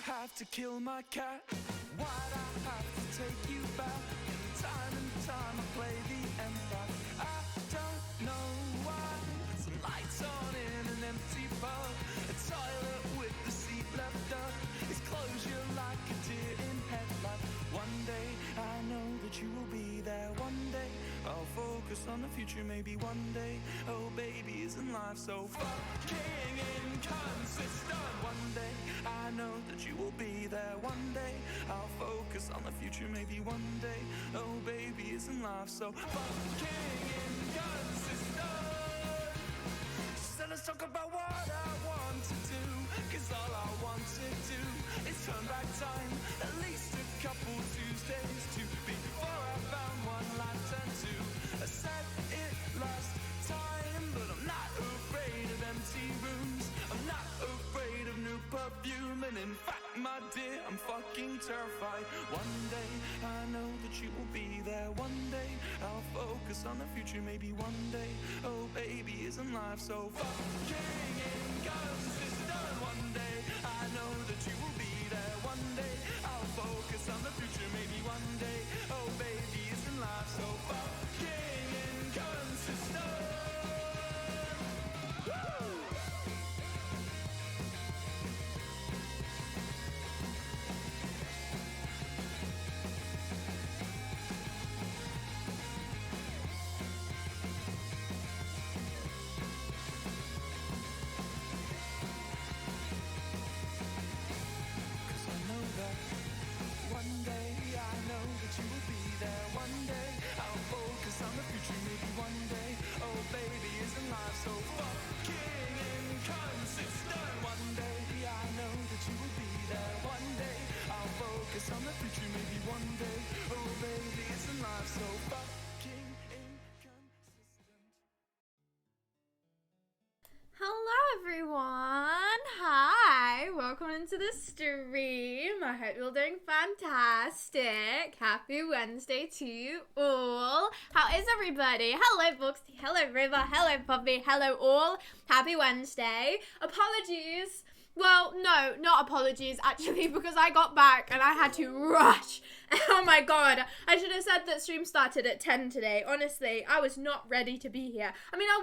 have to kill my cat? Why'd I have to take you back? And time I play the empath. I don't know why. Some lights on in an empty bar, a toilet with the seat left up. It's closure like a deer in headlight. One day I know that you will be there. One day I'll focus on the future. Maybe one day, oh baby, isn't life so fucking inconsistent? One day I know that you will be there. One day I'll focus on the future. Maybe one day, oh baby, isn't life so fucking inconsistent? She said let's talk about what I want to do, cause all I want to do is turn back time at least a couple Tuesdays to before I found one life turned to. I said it last time, but I'm not afraid of empty rooms. I'm not afraid of new perfume, and in fact, my dear, I'm fucking terrified. One day I know that you will be there. One day I'll focus on the future. Maybe one day, oh baby, isn't life so fucking inconsistent? One day I know that you will be there. One day I'll focus on the future. Maybe one day, oh baby, isn't life so fucking inconsistent? Woo! So fucking inconsistent. One day I know that you will be there. One day I'll focus on the future. Maybe one day, oh baby, isn't life so fucking inconsistent? Hello everyone, hi, welcome into the stream. I hope you're doing fantastic. Happy Wednesday to you all. How is everybody? Hello Booksy, hello River, hello Poppy, hello all. Happy Wednesday. Apologies. Well, no, not apologies actually, because I got back and I had to rush. Oh my god, I should have said that stream started at 10 today. Honestly, I was not ready to be here. I mean, I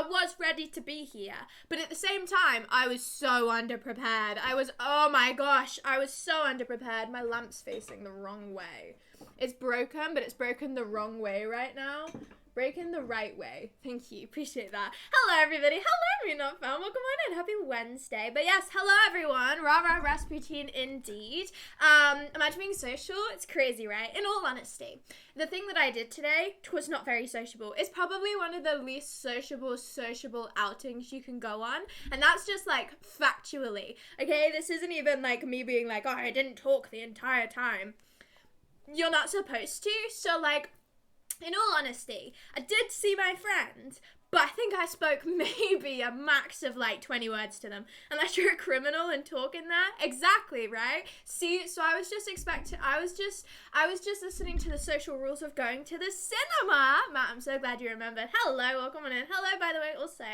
was ready to be here, but at the same time, I was so underprepared. Oh my gosh, I was so underprepared. My lamp's facing the wrong way. It's broken, but it's broken the wrong way right now. Breaking the right way. Thank you. Appreciate that. Hello, everybody. Hello, Me Not Found. Welcome on in. Happy Wednesday. But yes, hello, everyone. Rah-rah Rasputin indeed. Imagine being social. It's crazy, right? In all honesty, the thing that I did today was not very sociable. It's probably one of the least sociable outings you can go on. And that's just, like, factually. Okay? This isn't even, like, me being like, oh, I didn't talk the entire time. You're not supposed to. So, like, in all honesty, I did see my friend, but I think I spoke maybe a max of like 20 words to them. Unless you're a criminal and talk in there. Exactly, right? See, so I was just listening to the social rules of going to the cinema. Matt, I'm so glad you remembered. Hello, welcome on in. Hello, by the way, also.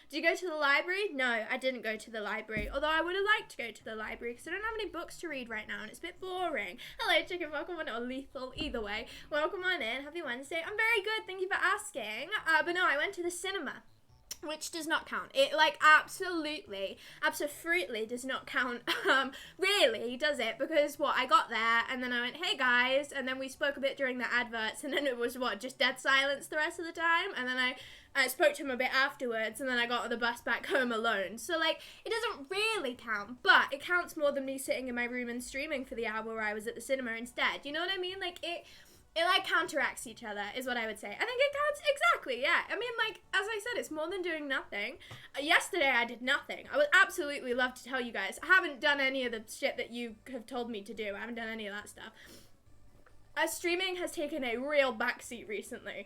Did you go to the library? No, I didn't go to the library. Although I would have liked to go to the library because I don't have any books to read right now and it's a bit boring. Hello, chicken, welcome on in, or lethal, either way. Welcome on in. Happy Wednesday. I'm very good, thank you for asking. But no, I went to the cinema. Which does not count. It, like, absolutely does not count. Really, does it? Because, I got there, and then I went, hey, guys, and then we spoke a bit during the adverts, and then it was, just dead silence the rest of the time, and then I spoke to him a bit afterwards, and then I got on the bus back home alone. So, like, it doesn't really count, but it counts more than me sitting in my room and streaming for the hour where I was at the cinema instead. You know what I mean? Like, it counteracts each other, is what I would say. I think it counts, exactly, yeah. I mean, like, as I said, it's more than doing nothing. Yesterday, I did nothing. I would absolutely love to tell you guys. I haven't done any of the shit that you have told me to do. I haven't done any of that stuff. Streaming has taken a real backseat recently.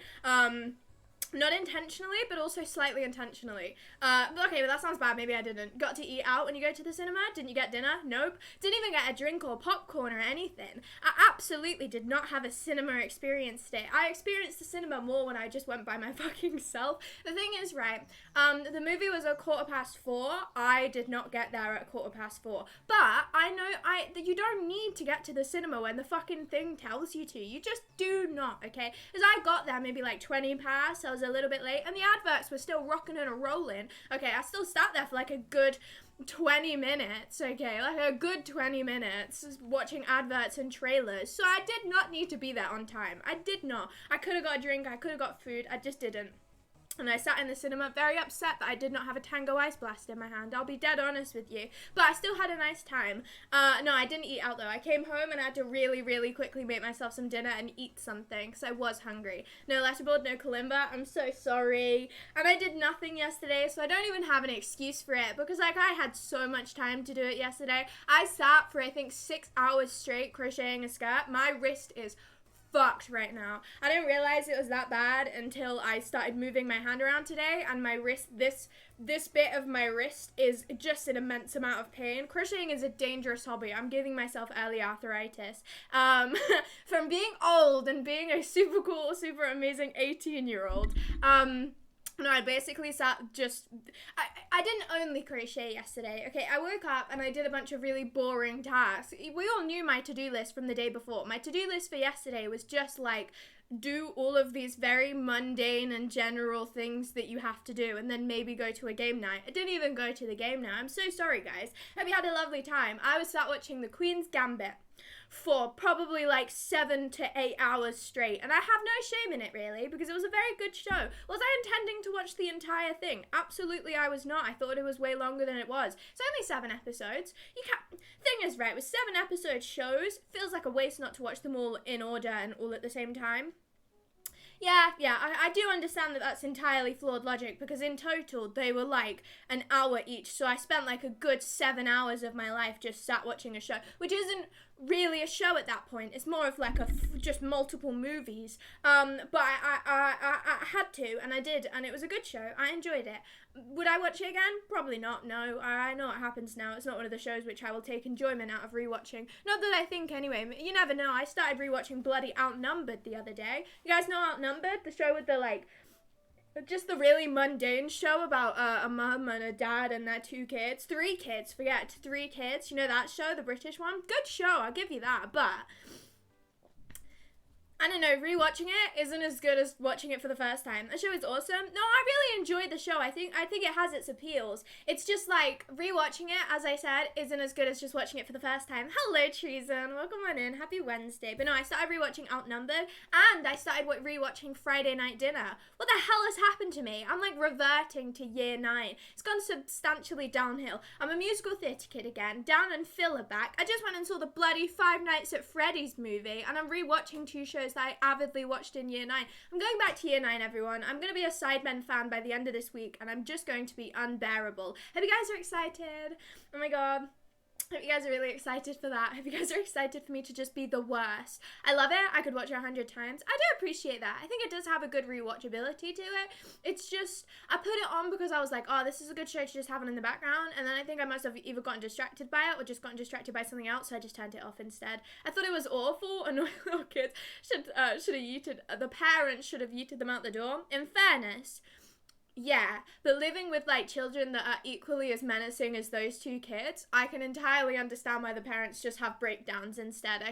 Not intentionally, but also slightly intentionally. Okay, but that sounds bad. Maybe I didn't. Got to eat out when you go to the cinema? Didn't you get dinner? Nope. Didn't even get a drink or popcorn or anything. I absolutely did not have a cinema experience today. I experienced the cinema more when I just went by my fucking self. The thing is, right, the movie was at 4:15. I did not get there at 4:15. But I know that you don't need to get to the cinema when the fucking thing tells you to. You just do not, okay? Because I got there maybe like 20 past, I was a little bit late, and the adverts were still rocking and rolling. Okay, I still sat there for like a good 20 minutes, okay, like a good 20 minutes watching adverts and trailers. So I did not need to be there on time. I did not. I could have got a drink, I could have got food, I just didn't. And I sat in the cinema very upset that I did not have a Tango Ice Blast in my hand. I'll be dead honest with you. But I still had a nice time. No, I didn't eat out though. I came home and I had to really, really quickly make myself some dinner and eat something because I was hungry. No letterboard, no kalimba. I'm so sorry. And I did nothing yesterday, so I don't even have an excuse for it because like I had so much time to do it yesterday. I sat for I think 6 hours straight crocheting a skirt. My wrist is fucked right now. I didn't realize it was that bad until I started moving my hand around today, and my wrist, this bit of my wrist is just an immense amount of pain. Crocheting is a dangerous hobby. I'm giving myself early arthritis from being old and being a super cool, super amazing 18-year-old. No, I basically sat just, I didn't only crochet yesterday, okay, I woke up and I did a bunch of really boring tasks. We all knew my to-do list from the day before. My to-do list for yesterday was just like, do all of these very mundane and general things that you have to do and then maybe go to a game night. I didn't even go to the game night. I'm so sorry, guys. Hope you had a lovely time. I was sat watching The Queen's Gambit for probably like 7 to 8 hours straight, and I have no shame in it really because it was a very good show. Was I intending to watch the entire thing? Absolutely I was not. I thought it was way longer than it was. It's only 7 episodes. You can't, thing is, right, with 7 episode shows, it feels like a waste not to watch them all in order and all at the same time. Yeah, I do understand that that's entirely flawed logic because in total they were like an hour each, so I spent like a good 7 hours of my life just sat watching a show, which isn't really a show at that point. It's more of like just multiple movies, but I had to, and I did, and it was a good show. I enjoyed it. Would I watch it again? Probably not, no. I know what happens now. It's not one of the shows which I will take enjoyment out of rewatching. Not that I think anyway. You never know. I started rewatching bloody Outnumbered the other day. You guys know Outnumbered? The show with the like, just the really mundane show about a mum and a dad and their 2 kids. 3 kids, forget, 3 kids. You know that show, the British one? Good show, I'll give you that, but I don't know, rewatching it isn't as good as watching it for the first time. The show is awesome. No, I really enjoyed the show. I think it has its appeals. It's just like, rewatching it, as I said, isn't as good as just watching it for the first time. Hello, Treason. Welcome on in. Happy Wednesday. But no, I started rewatching Outnumbered, and I started rewatching Friday Night Dinner. What the hell has happened to me? I'm like reverting to year 9. It's gone substantially downhill. I'm a musical theatre kid again. Dan and Phil are back. I just went and saw the bloody Five Nights at Freddy's movie, and I'm rewatching 2 shows that I avidly watched in year 9. I'm going back to year 9, everyone. I'm going to be a Sidemen fan by the end of this week, and I'm just going to be unbearable. Hope you guys are excited. Oh my god. Hope you guys are really excited for that. Hope you guys are excited for me to just be the worst. I love it. I could watch it 100 times. I do appreciate that. I think it does have a good rewatchability to it. It's just, I put it on because I was like, oh, this is a good show to just have on in the background. And then I think I must have either gotten distracted by it or just gotten distracted by something else. So I just turned it off instead. I thought it was awful. Annoying little kids should have yeeted, the parents should have yeeted them out the door. In fairness, yeah, but living with like children that are equally as menacing as those 2 kids, I can entirely understand why the parents just have breakdowns instead.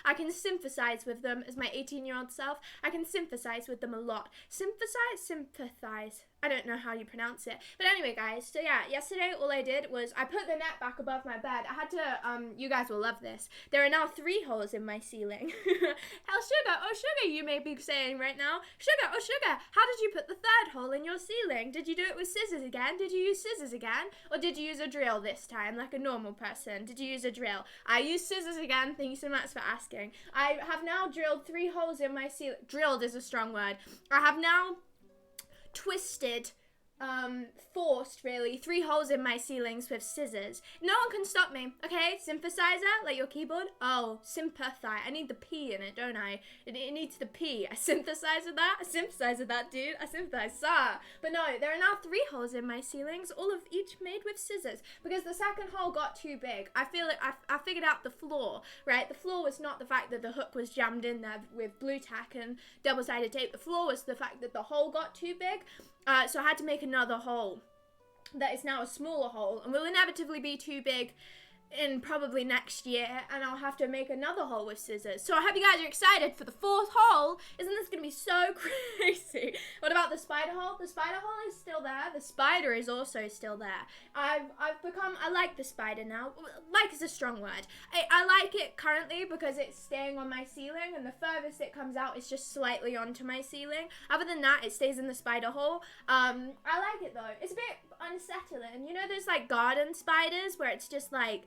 I can sympathize with them as my 18-year-old self. I can sympathize with them a lot. Sympathize. I don't know how you pronounce it. But anyway, guys, so yeah, yesterday all I did was I put the net back above my bed. I had to, you guys will love this. There are now 3 holes in my ceiling. Hell, sugar, oh sugar, you may be saying right now. Sugar, oh sugar, how did you put the 3rd hole in your ceiling? Did you do it with scissors again? Did you use scissors again? Or did you use a drill this time, like a normal person? Did you use a drill? I used scissors again. Thank you so much for asking. I have now drilled 3 holes in my ceiling. Drilled is a strong word. I have now twisted forced really 3 holes in my ceilings with scissors. No one can stop me, okay? Synthesizer, like your keyboard. Oh, sympathize. I need the P in it, don't I? It needs the P. I synthesize with that, dude. I sympathize, sir. But no, there are now 3 holes in my ceilings, all of each made with scissors, because the second hole got too big. I feel it. I figured out the flaw, right? The flaw was not the fact that the hook was jammed in there with blue tack and double-sided tape. The flaw was the fact that the hole got too big. So I had to make another hole that is now a smaller hole and will inevitably be too big in probably next year, and I'll have to make another hole with scissors. So I hope you guys are excited for the 4th hole. Isn't this going to be so crazy? What about the spider hole? The spider hole is still there. The spider is also still there. I like the spider now. Like is a strong word. I like it currently because it's staying on my ceiling, and the furthest it comes out is just slightly onto my ceiling. Other than that, it stays in the spider hole. I like it though. It's a bit unsettling. You know those like garden spiders where it's just like,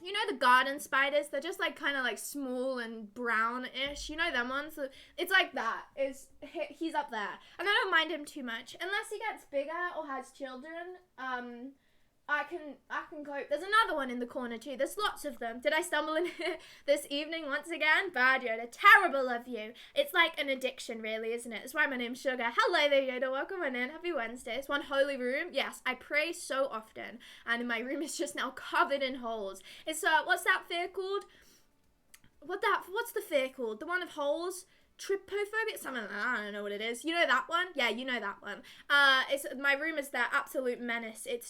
you know the garden spiders? They're just like kind of like small and brownish. You know them ones? It's like that. He's up there. And I don't mind him too much. Unless he gets bigger or has children, I can cope. There's another one in the corner too. There's lots of them. Did I stumble in here this evening once again? Bad Yoda. Terrible of you. It's like an addiction really, isn't it? That's why my name's Sugar. Hello there, Yoda. Welcome on in. Happy Wednesday. It's one holy room. Yes, I pray so often. And my room is just now covered in holes. It's, what's that fear called? What's the fear called? The one of holes? Trypophobia, something like that. I don't know what it is. You know that one? Yeah, you know that one. My room is their absolute menace. It's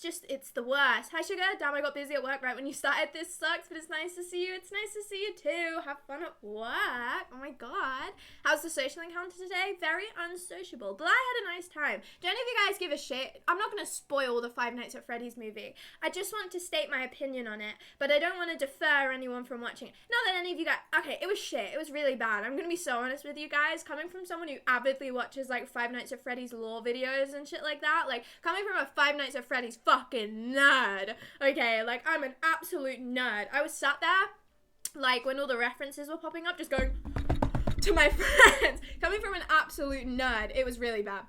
the worst. Hi, Sugar. Damn, I got busy at work right when you started. This sucks, but it's nice to see you. It's nice to see you too. Have fun at work. Oh my god. How's the social encounter today? Very unsociable, but I had a nice time. Do any of you guys give a shit? I'm not going to spoil the Five Nights at Freddy's movie. I just want to state my opinion on it, but I don't want to defer anyone from watching it. Not that any of you guys... Okay, it was shit. It was really bad. I'm going to be so honest with you guys, coming from someone who avidly watches like Five Nights at Freddy's lore videos and shit like that, like coming from a Five Nights at Freddy's fucking nerd, okay, like I'm an absolute nerd. I was sat there like when all the references were popping up just going to my friends. Coming from an absolute nerd, it was really bad.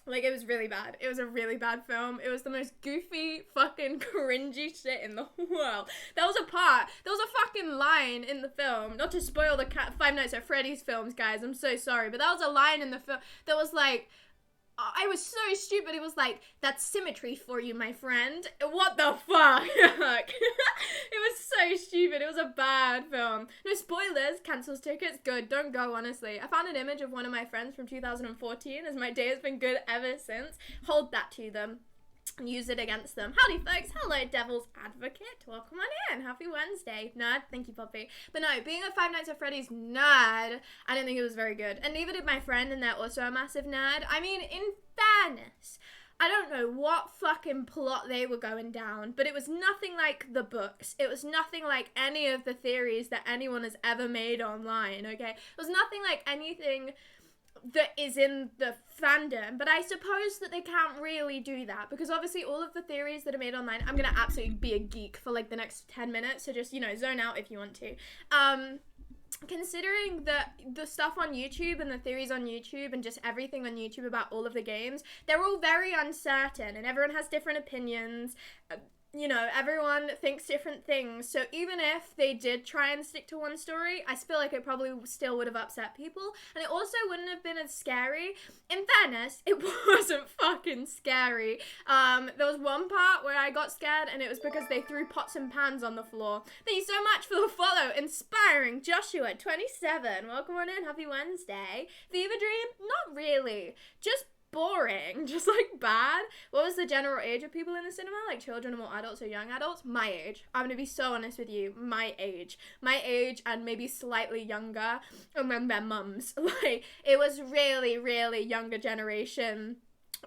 Like, it was really bad. It was a really bad film. It was the most goofy, fucking cringy shit in the world. There was a fucking line in the film, not to spoil the Five Nights at Freddy's films, guys, I'm so sorry, but that was a line in the film that was like, I was so stupid. It was like, that's symmetry for you, my friend. What the fuck? It was so stupid. It was a bad film. No spoilers. Cancels tickets. Good. Don't go, honestly. I found an image of one of my friends from 2014 as my day has been good ever since. Hold that to them and use it against them. Howdy, folks. Hello, Devil's Advocate. Welcome on in. Happy Wednesday. Nerd. Thank you, Poppy. But no, being a Five Nights at Freddy's nerd, I didn't think it was very good. And neither did my friend, and they're also a massive nerd. I mean, in fairness, I don't know what fucking plot they were going down, but it was nothing like the books. It was nothing like any of the theories that anyone has ever made online, okay? It was nothing like anything that is in the fandom, but I suppose that they can't really do that because obviously all of the theories that are made online, I'm gonna absolutely be a geek for like the next 10 minutes, so just, you know, zone out if you want to. Considering the stuff on YouTube and the theories on YouTube and just everything on YouTube about all of the games, they're all very uncertain and everyone has different opinions. You know, everyone thinks different things, so even if they did try and stick to one story, I feel like it probably still would have upset people, and it also wouldn't have been as scary. In fairness, it wasn't fucking scary. There was one part where I got scared, and it was because they threw pots and pans on the floor. Thank you so much for the follow, inspiring Joshua 27. Welcome on in, happy Wednesday. Fever Dream? Not really. Just boring, just like bad. What was the general age of people in the cinema? Like children or more adults or young adults? My age. I'm gonna be so honest with you. My age and maybe slightly younger, and then their mums. Like, it was really, really younger generation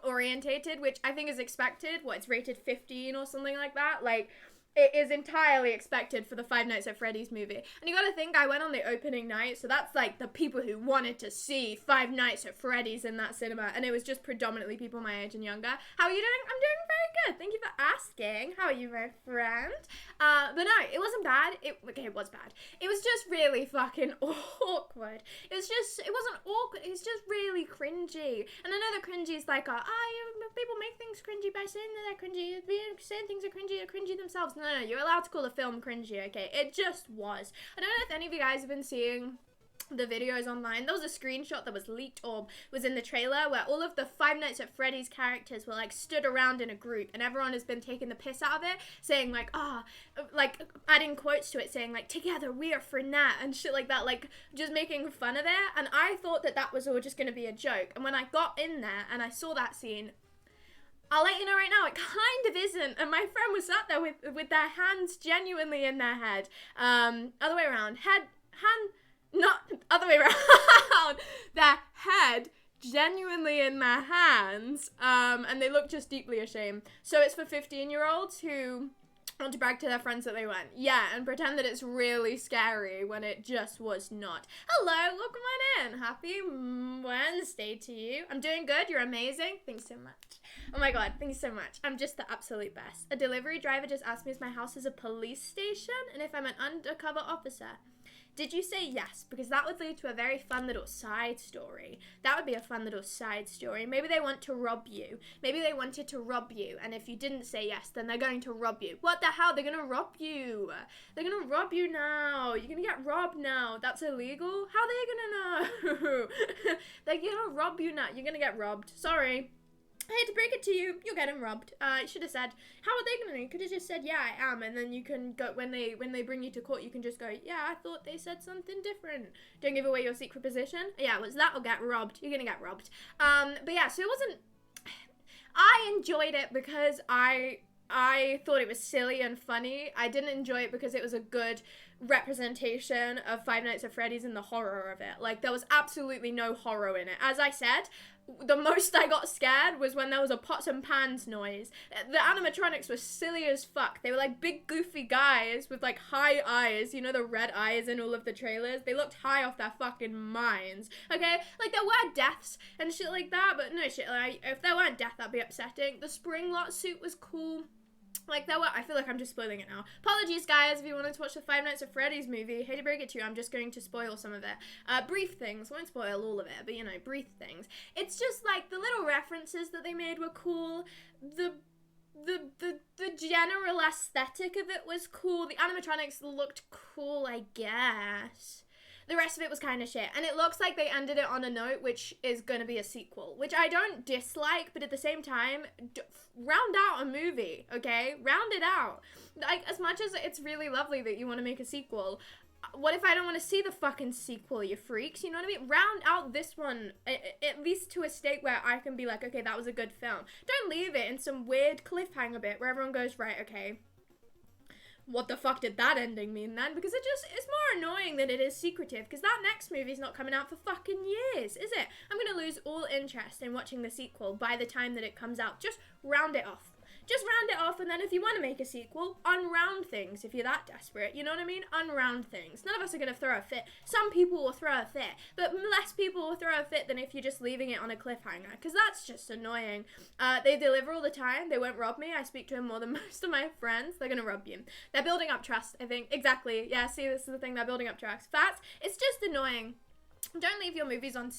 orientated, which I think is expected. What, it's rated 15 or something like that? Like, it is entirely expected for the Five Nights at Freddy's movie. And you gotta think, I went on the opening night, so that's like the people who wanted to see Five Nights at Freddy's in that cinema, and it was just predominantly people my age and younger. How are you doing? I'm doing very good. Thank you for asking. How are you, my friend? But no, it wasn't bad. It was bad. It was just really fucking awkward. It wasn't awkward. It's just really cringy. And I know the cringy is like, people make things cringy by saying that they're cringy. Saying things are cringy, they're cringy themselves. No, you're allowed to call a film cringy, okay? It just was. I don't know if any of you guys have been seeing the videos online. There was a screenshot that was leaked or was in the trailer where all of the Five Nights at Freddy's characters were like stood around in a group, and everyone has been taking the piss out of it, saying like, like adding quotes to it saying like, together we are Frenette and shit like that, like just making fun of it. And I thought that was all just going to be a joke. And when I got in there and I saw that scene, I'll let you know right now, it kind of isn't. And my friend was sat there with their hands genuinely in their head. Other way around. Not other way around. Their head genuinely in their hands. And they look just deeply ashamed. So it's for 15-year-olds who want to brag to their friends that they went. Yeah, and pretend that it's really scary when it just was not. Hello, welcome on in. Happy Wednesday to you. I'm doing good. You're amazing. Thanks so much. Oh my god, thank you so much. I'm just the absolute best. A delivery driver just asked me if my house is a police station and if I'm an undercover officer. Did you say yes? Because that would lead to a very fun little side story. That would be a fun little side story. Maybe they want to rob you. Maybe they wanted to rob you, and if you didn't say yes, then they're going to rob you. What the hell? They're going to rob you. They're going to rob you now. You're going to get robbed now. That's illegal? How are they going to know? They're going to rob you now. You're going to get robbed. Sorry. I hate to break it to you, you're getting robbed. You should have said, how are they gonna know? You could have just said, yeah, I am, and then you can go, when they bring you to court, you can just go, yeah, I thought they said something different. Don't give away your secret position. Yeah, was that or get robbed? You're gonna get robbed. But yeah, so it wasn't, I enjoyed it because I thought it was silly and funny. I didn't enjoy it because it was a good representation of Five Nights at Freddy's and the horror of it. Like, there was absolutely no horror in it. As I said, the most I got scared was when there was a pots and pans noise. The animatronics were silly as fuck. They were like big goofy guys with like high eyes, you know, the red eyes in all of the trailers. They looked high off their fucking minds, okay? Like, there were deaths and shit like that, but no shit, like, if there weren't death, that'd be upsetting. The spring lot suit was cool. Like, there were, I feel like I'm just spoiling it now. Apologies, guys, if you wanted to watch the Five Nights at Freddy's movie. Hate to break it to you, I'm just going to spoil some of it. Brief things, won't spoil all of it, but, you know, brief things. It's just, like, the little references that they made were cool. The general aesthetic of it was cool. The animatronics looked cool, I guess. The rest of it was kind of shit. And it looks like they ended it on a note, which is going to be a sequel. Which I don't dislike, but at the same time, round out a movie, okay? Round it out. Like, as much as it's really lovely that you want to make a sequel, what if I don't want to see the fucking sequel, you freaks? You know what I mean? Round out this one, at least to a state where I can be like, okay, that was a good film. Don't leave it in some weird cliffhanger bit where everyone goes, right, okay, what the fuck did that ending mean then? Because it's more annoying than it is secretive, because that next movie's not coming out for fucking years, is it? I'm gonna lose all interest in watching the sequel by the time that it comes out. Just round it off. Just round it off, and then if you want to make a sequel, unround things if you're that desperate. You know what I mean? Unround things. None of us are going to throw a fit. Some people will throw a fit, but less people will throw a fit than if you're just leaving it on a cliffhanger, because that's just annoying. They deliver all the time. They won't rob me. I speak to them more than most of my friends. They're going to rob you. They're building up trust, I think. Exactly. Yeah, see, this is the thing. They're building up trust. Facts. It's just annoying. Don't leave your movies on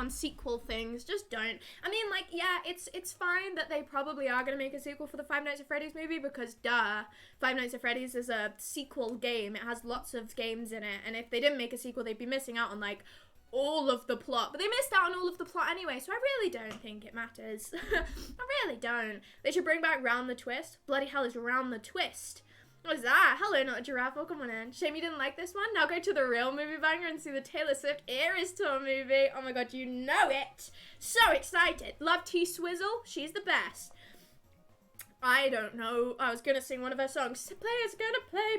sequel things. Just don't. I mean, like, yeah, it's fine that they probably are going to make a sequel for the Five Nights at Freddy's movie, because, duh, Five Nights at Freddy's is a sequel game. It has lots of games in it, and if they didn't make a sequel, they'd be missing out on, like, all of the plot. But they missed out on all of the plot anyway, so I really don't think it matters. I really don't. They should bring back Round the Twist. Bloody hell is Round the Twist. What is that? Hello, not a giraffe. Welcome on in. Shame you didn't like this one. Now go to the real movie banger and see the Taylor Swift Eras Tour movie. Oh my god, you know it. So excited. Love T-Swizzle. She's the best. I don't know. I was gonna sing one of her songs. Players gonna play.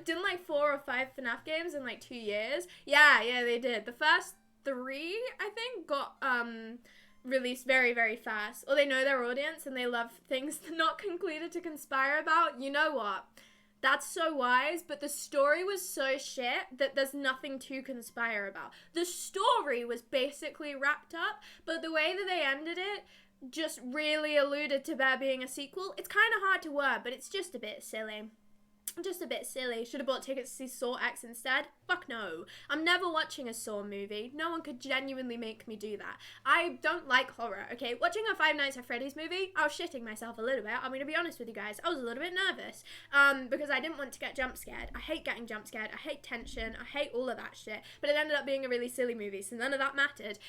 Didn't like 4 or 5 FNAF games in like 2 years. Yeah, they did. The first 3, I think, got released very, very fast, or they know their audience and they love things not concluded to conspire about, you know what? That's so wise, but the story was so shit that there's nothing to conspire about. The story was basically wrapped up, but the way that they ended it just really alluded to there being a sequel. It's kind of hard to word, but it's just a bit silly. Just a bit silly. Should have bought tickets to see Saw X instead? Fuck no. I'm never watching a Saw movie. No one could genuinely make me do that. I don't like horror, okay? Watching a Five Nights at Freddy's movie, I was shitting myself a little bit. I'm gonna be honest with you guys. I was a little bit nervous because I didn't want to get jump scared. I hate getting jump scared. I hate tension. I hate all of that shit. But it ended up being a really silly movie, so none of that mattered.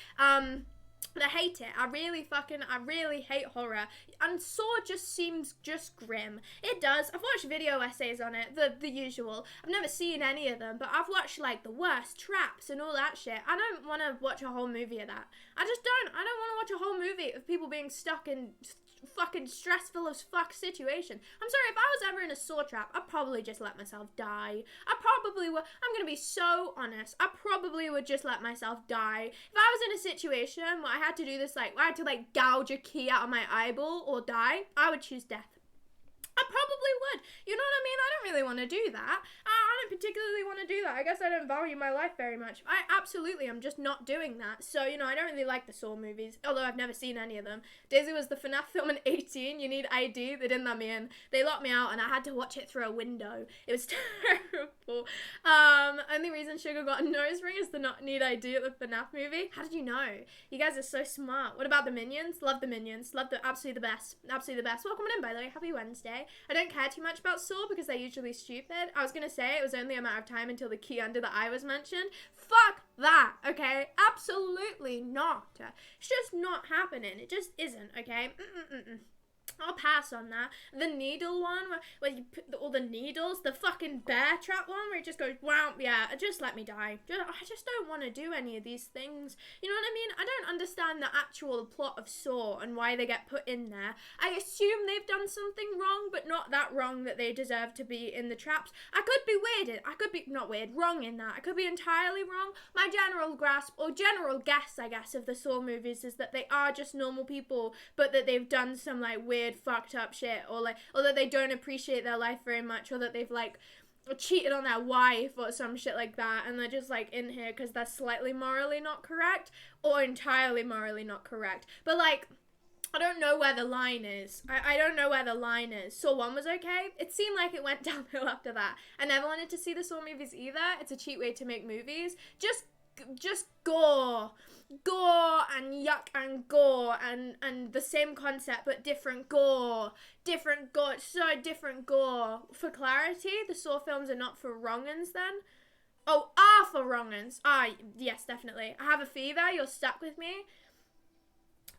But I hate it. I really hate horror. And Saw just seems just grim. It does. I've watched video essays on it, the usual. I've never seen any of them, but I've watched like the worst traps and all that shit. I don't want to watch a whole movie of that. I just don't. I don't want to watch a whole movie of people being stuck in fucking stressful as fuck situation. I'm sorry, if I was ever in a Saw trap, I'd probably just let myself die. I probably would. I'm gonna be so honest. I probably would just let myself die. If I was in a situation where I had to do this, like, where I had to, like, gouge a key out of my eyeball or die, I would choose death. I probably would. You know what I mean? I don't really want to do that. I don't particularly want to do that. I guess I don't value my life very much. I absolutely am just not doing that. So, you know, I don't really like the Saw movies, although I've never seen any of them. Daisy was the FNAF film in 18. You need ID. They didn't let me in. They locked me out and I had to watch it through a window. It was terrible. Only reason Sugar got a nose ring is to not need ID at the FNAF movie. How did you know? You guys are so smart. What about the Minions? Love the Minions. Love the absolutely the best. Absolutely the best. Welcome in, by the way. Happy Wednesday. I don't care too much about Saw because they're usually stupid. I was going to say it was only a matter of time until the key under the eye was mentioned. Fuck that, okay? Absolutely not. It's just not happening. It just isn't, okay? I'll pass on that. The needle one, where you put all the needles, the fucking bear trap one, where it just goes, wow, yeah, just let me die. I just don't want to do any of these things. You know what I mean? I don't understand the actual plot of Saw and why they get put in there. I assume they've done something wrong, but not that wrong that they deserve to be in the traps. I could be weirded. I could be, not weird, wrong in that. I could be entirely wrong. My general grasp, or general guess, I guess, of the Saw movies is that they are just normal people, but that they've done some, like, weird fucked up shit, or that they don't appreciate their life very much, or that they've like cheated on their wife or some shit like that, and they're just like in here because they're slightly morally not correct or entirely morally not correct. But like, I don't know where the line is. I don't know where the line is. Saw 1 was okay. It seemed like it went downhill after that. I never wanted to see the Saw movies either. It's a cheap way to make movies. Just gore and yuck and gore and the same concept but different gore. It's so different gore. For clarity, the Saw films are not for wrong'uns then. Oh, are for wrong'uns. Yes, definitely. I have a fever, you're stuck with me.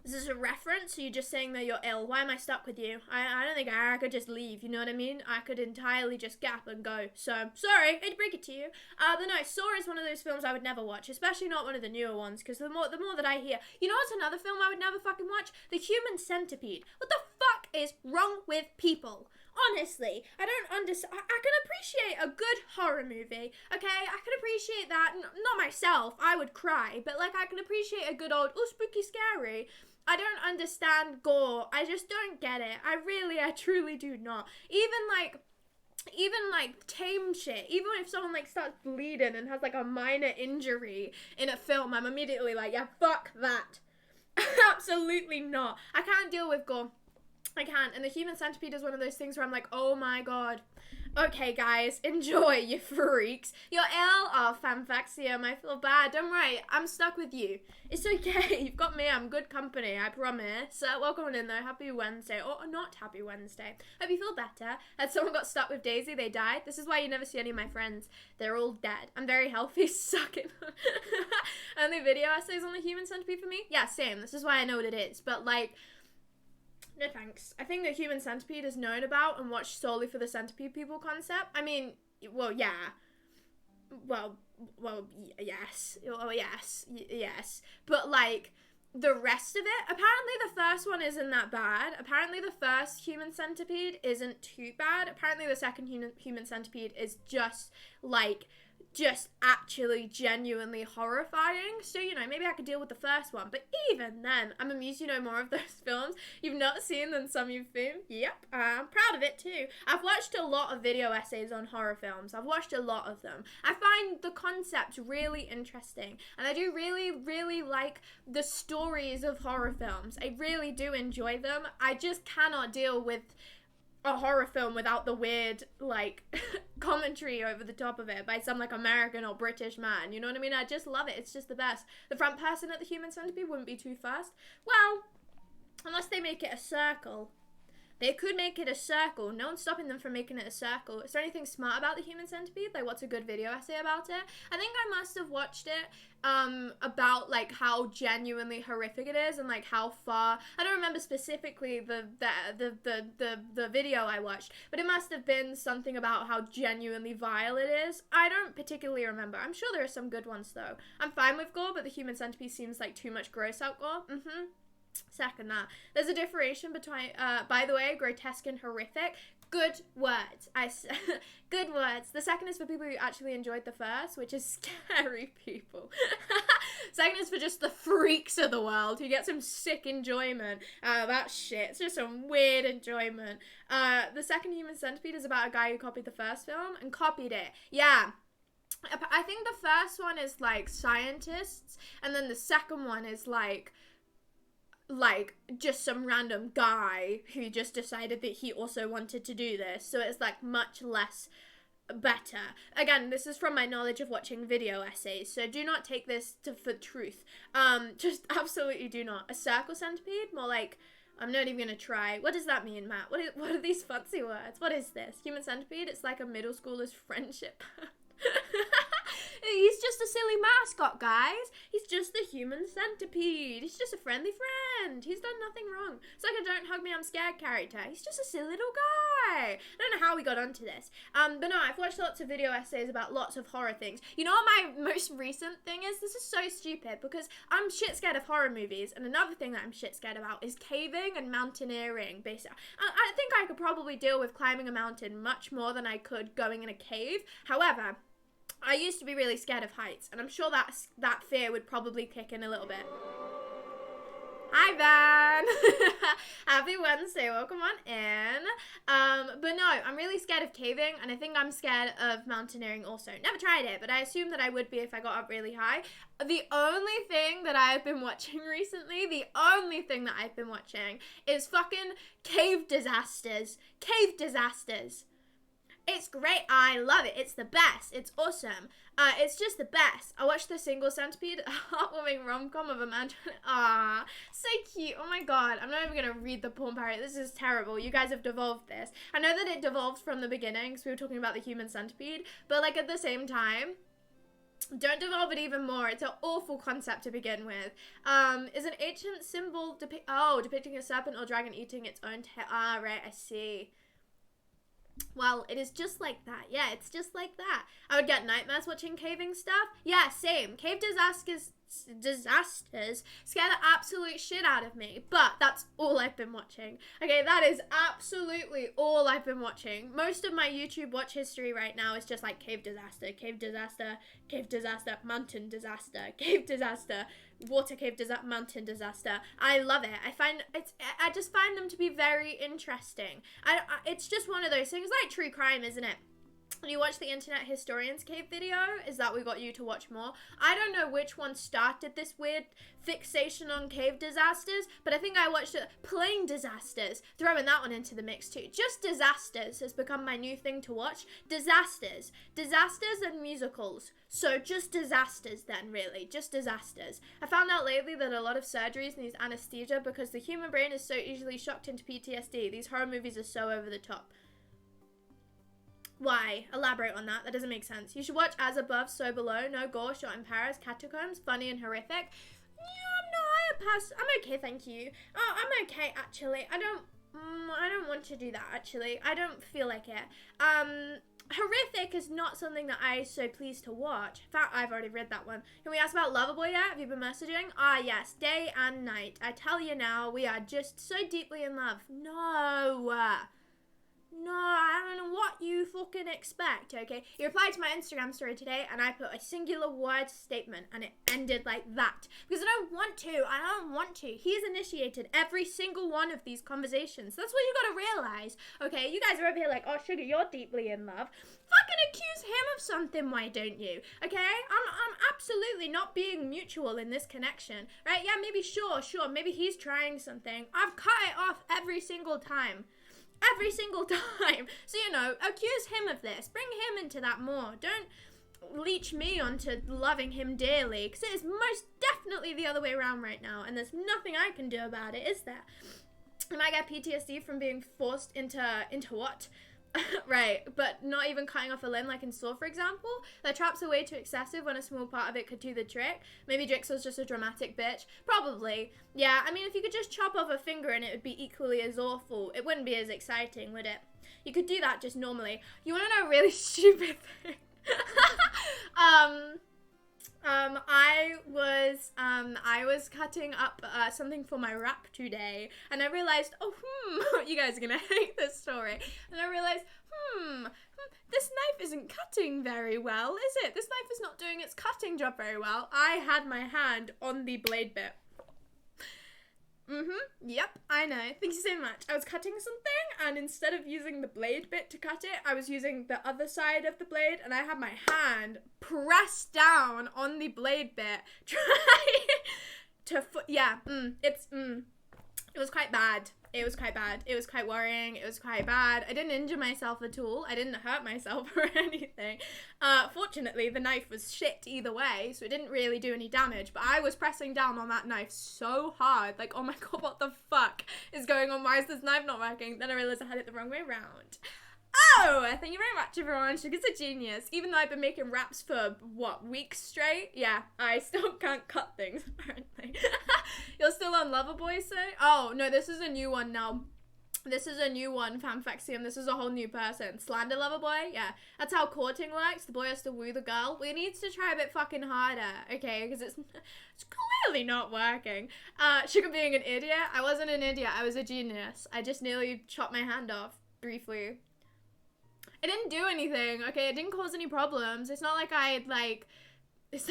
This is a reference, so you're just saying that you're ill. Why am I stuck with you? I don't think I could just leave, you know what I mean? I could entirely just get up and go. So, sorry, hate to break it to you. But no, Saw is one of those films I would never watch, especially not one of the newer ones, because the more that I hear... You know what's another film I would never fucking watch? The Human Centipede. What the fuck is wrong with people? Honestly, I don't understand. I can appreciate a good horror movie, okay? I can appreciate that. Not myself, I would cry, but like I can appreciate a good old, oh, spooky, scary. I don't understand gore. I just don't get it. I truly do not. Even like tame shit, even if someone like starts bleeding and has like a minor injury in a film, I'm immediately like, yeah, fuck that. Absolutely not. I can't deal with gore. I can't. And the Human Centipede is one of those things where I'm like, oh my god. Okay, guys, enjoy, you freaks. You're ill? Oh, Fanfaxium, I feel bad. Don't worry, I'm stuck with you. It's okay, you've got me, I'm good company, I promise. Welcome in though, happy Wednesday. Or not happy Wednesday. Hope you feel better. Had someone got stuck with Daisy, they died. This is why you never see any of my friends. They're all dead. I'm very healthy, suck it. Only video essays on the Human Centipede for me? Yeah, same, this is why I know what it is. But like... No thanks. I think that Human Centipede is known about and watched solely for the centipede people concept. I mean, well, yeah. Well, yes. Yes. But, like, the rest of it, apparently the first one isn't that bad. Apparently the first Human Centipede isn't too bad. Apparently the second Human Centipede is just, like... just actually genuinely horrifying. So, you know, maybe I could deal with the first one. But even then, I'm amused you know more of those films you've not seen than some you've seen. Yep, I'm proud of it too. I've watched a lot of video essays on horror films. I've watched a lot of them. I find the concept really interesting. And I do really, really like the stories of horror films. I really do enjoy them. I just cannot deal with a horror film without the weird, like, commentary over the top of it by some, like, American or British man. You know what I mean? I just love it. It's just the best. The front person at the Human Centipede wouldn't be too fast. Well, unless they make it a circle. They could make it a circle. No one's stopping them from making it a circle. Is there anything smart about the Human Centipede? Like, what's a good video essay about it? I think I must have watched it about, like, how genuinely horrific it is and, like, how far... I don't remember specifically the video I watched, but it must have been something about how genuinely vile it is. I don't particularly remember. I'm sure there are some good ones, though. I'm fine with gore, but the Human Centipede seems like too much gross-out gore. Second that. There's a differentiation between, by the way, grotesque and horrific. Good words. Good words. The second is for people who actually enjoyed the first, which is scary people. Second is for just the freaks of the world who get some sick enjoyment. That shit. It's just some weird enjoyment. The second Human Centipede is about a guy who copied the first film and copied it. Yeah. I think the first one is like scientists, and then the second one is like just some random guy who just decided that he also wanted to do this. So it's like much less better. Again, this is from my knowledge of watching video essays, so do not take this for truth. Just absolutely do not. A circle centipede? More like, I'm not even gonna try. What does that mean, Matt? What are these fancy words? What is this? Human centipede? It's like a middle schooler's friendship. He's just a silly mascot, guys. He's just the Human Centipede. He's just a friendly friend. He's done nothing wrong. It's like a don't hug me, I'm scared character. He's just a silly little guy. I don't know how we got onto this. But no, I've watched lots of video essays about lots of horror things. You know what my most recent thing is? This is so stupid because I'm shit scared of horror movies. And another thing that I'm shit scared about is caving and mountaineering. Basically, I think I could probably deal with climbing a mountain much more than I could going in a cave. However, I used to be really scared of heights, and I'm sure that fear would probably kick in a little bit. Hi, Van! Happy Wednesday, welcome on in. But no, I'm really scared of caving, and I think I'm scared of mountaineering also. Never tried it, but I assume that I would be if I got up really high. The only thing that I've been watching recently, is fucking cave disasters. Cave disasters. It's great. I love it. It's the best. It's awesome. It's just the best. I watched The Single Centipede, a heartwarming rom-com of a man trying to... so cute. Oh my god. I'm not even going to read the porn parody. This is terrible. You guys have devolved this. I know that it devolved from the beginning because we were talking about the Human Centipede, but like at the same time, don't devolve it even more. It's an awful concept to begin with. Is an ancient symbol depicting a serpent or dragon eating its own tail. Right. I see. Well, it is just like that. Yeah, it's just like that. I would get nightmares watching caving stuff. Yeah, same. Cave disasters scare the absolute shit out of me. But that's all I've been watching. Okay, that is absolutely all I've been watching. Most of my YouTube watch history right now is just like cave disaster, mountain disaster, cave disaster, water cave disaster, mountain disaster. I love it. I just find them to be very interesting. It's just one of those things like true crime, isn't it? When you watch the Internet Historian's Cave video, is that we got you to watch more? I don't know which one started this weird fixation on cave disasters, but I think I watched it. Plane disasters, throwing that one into the mix too. Just disasters has become my new thing to watch. Disasters and musicals. So just disasters then, really, just disasters. I found out lately that a lot of surgeries need anesthesia because the human brain is so easily shocked into PTSD. These horror movies are so over the top. Why? Elaborate on that. That doesn't make sense. You should watch As Above, So Below. No gore, shot in Paris. Catacombs. Funny and horrific. Yeah, I'm okay, thank you. Oh, I'm okay, actually. I don't want to do that, actually. I don't feel like it. Horrific is not something that I'm so pleased to watch. In fact, I've already read that one. Can we ask about Loverboy yet? Have you been messaging? Ah, yes. Day and night. I tell you now, we are just so deeply in love. No. No, I don't know what you fucking expect, okay? He replied to my Instagram story today, and I put a singular word statement, and it ended like that. Because I don't want to. He's initiated every single one of these conversations. That's what you gotta realize, okay? You guys are over here like, oh, Sugar, you're deeply in love. Fucking accuse him of something, why don't you? Okay? I'm absolutely not being mutual in this connection, right? Yeah, maybe sure, maybe he's trying something. I've cut it off every single time. Every single time. So, you know, accuse him of this. Bring him into that more. Don't leech me onto loving him dearly, because it is most definitely the other way around right now, and there's nothing I can do about it, is there? I might get PTSD from being forced into what? Right, but not even cutting off a limb like in Saw, for example. The traps are way too excessive when a small part of it could do the trick. Maybe Jigsaw's just a dramatic bitch. Probably. Yeah, I mean, if you could just chop off a finger and it would be equally as awful, it wouldn't be as exciting, would it? You could do that just normally. You want to know a really stupid thing? I was cutting up something for my rap today, and I realized, you guys are gonna hate this story. And I realized, this knife isn't cutting very well, is it? This knife is not doing its cutting job very well. I had my hand on the blade bit. Yep, I know. Thank you so much. I was cutting something, and instead of using the blade bit to cut it, I was using the other side of the blade, and I had my hand pressed down on the blade bit, trying to it was quite bad. It was quite bad. It was quite worrying. It was quite bad. I didn't injure myself at all. I didn't hurt myself or anything. Fortunately, the knife was shit either way, so it didn't really do any damage. But I was pressing down on that knife so hard. Like, oh my god, what the fuck is going on? Why is this knife not working? Then I realized I had it the wrong way around. Oh, thank you very much, everyone. Sugar's a genius. Even though I've been making raps for, weeks straight? Yeah, I still can't cut things, apparently. You're still on Loverboy, say? Oh, no, this is a new one now. This is a new one, Fanfexium. This is a whole new person. Slander Loverboy? Yeah. That's how courting works. The boy has to woo the girl. We need to try a bit fucking harder, okay? Because it's clearly not working. Sugar being an idiot? I wasn't an idiot. I was a genius. I just nearly chopped my hand off, briefly. It didn't do anything, okay? It didn't cause any problems. It's not like I, it's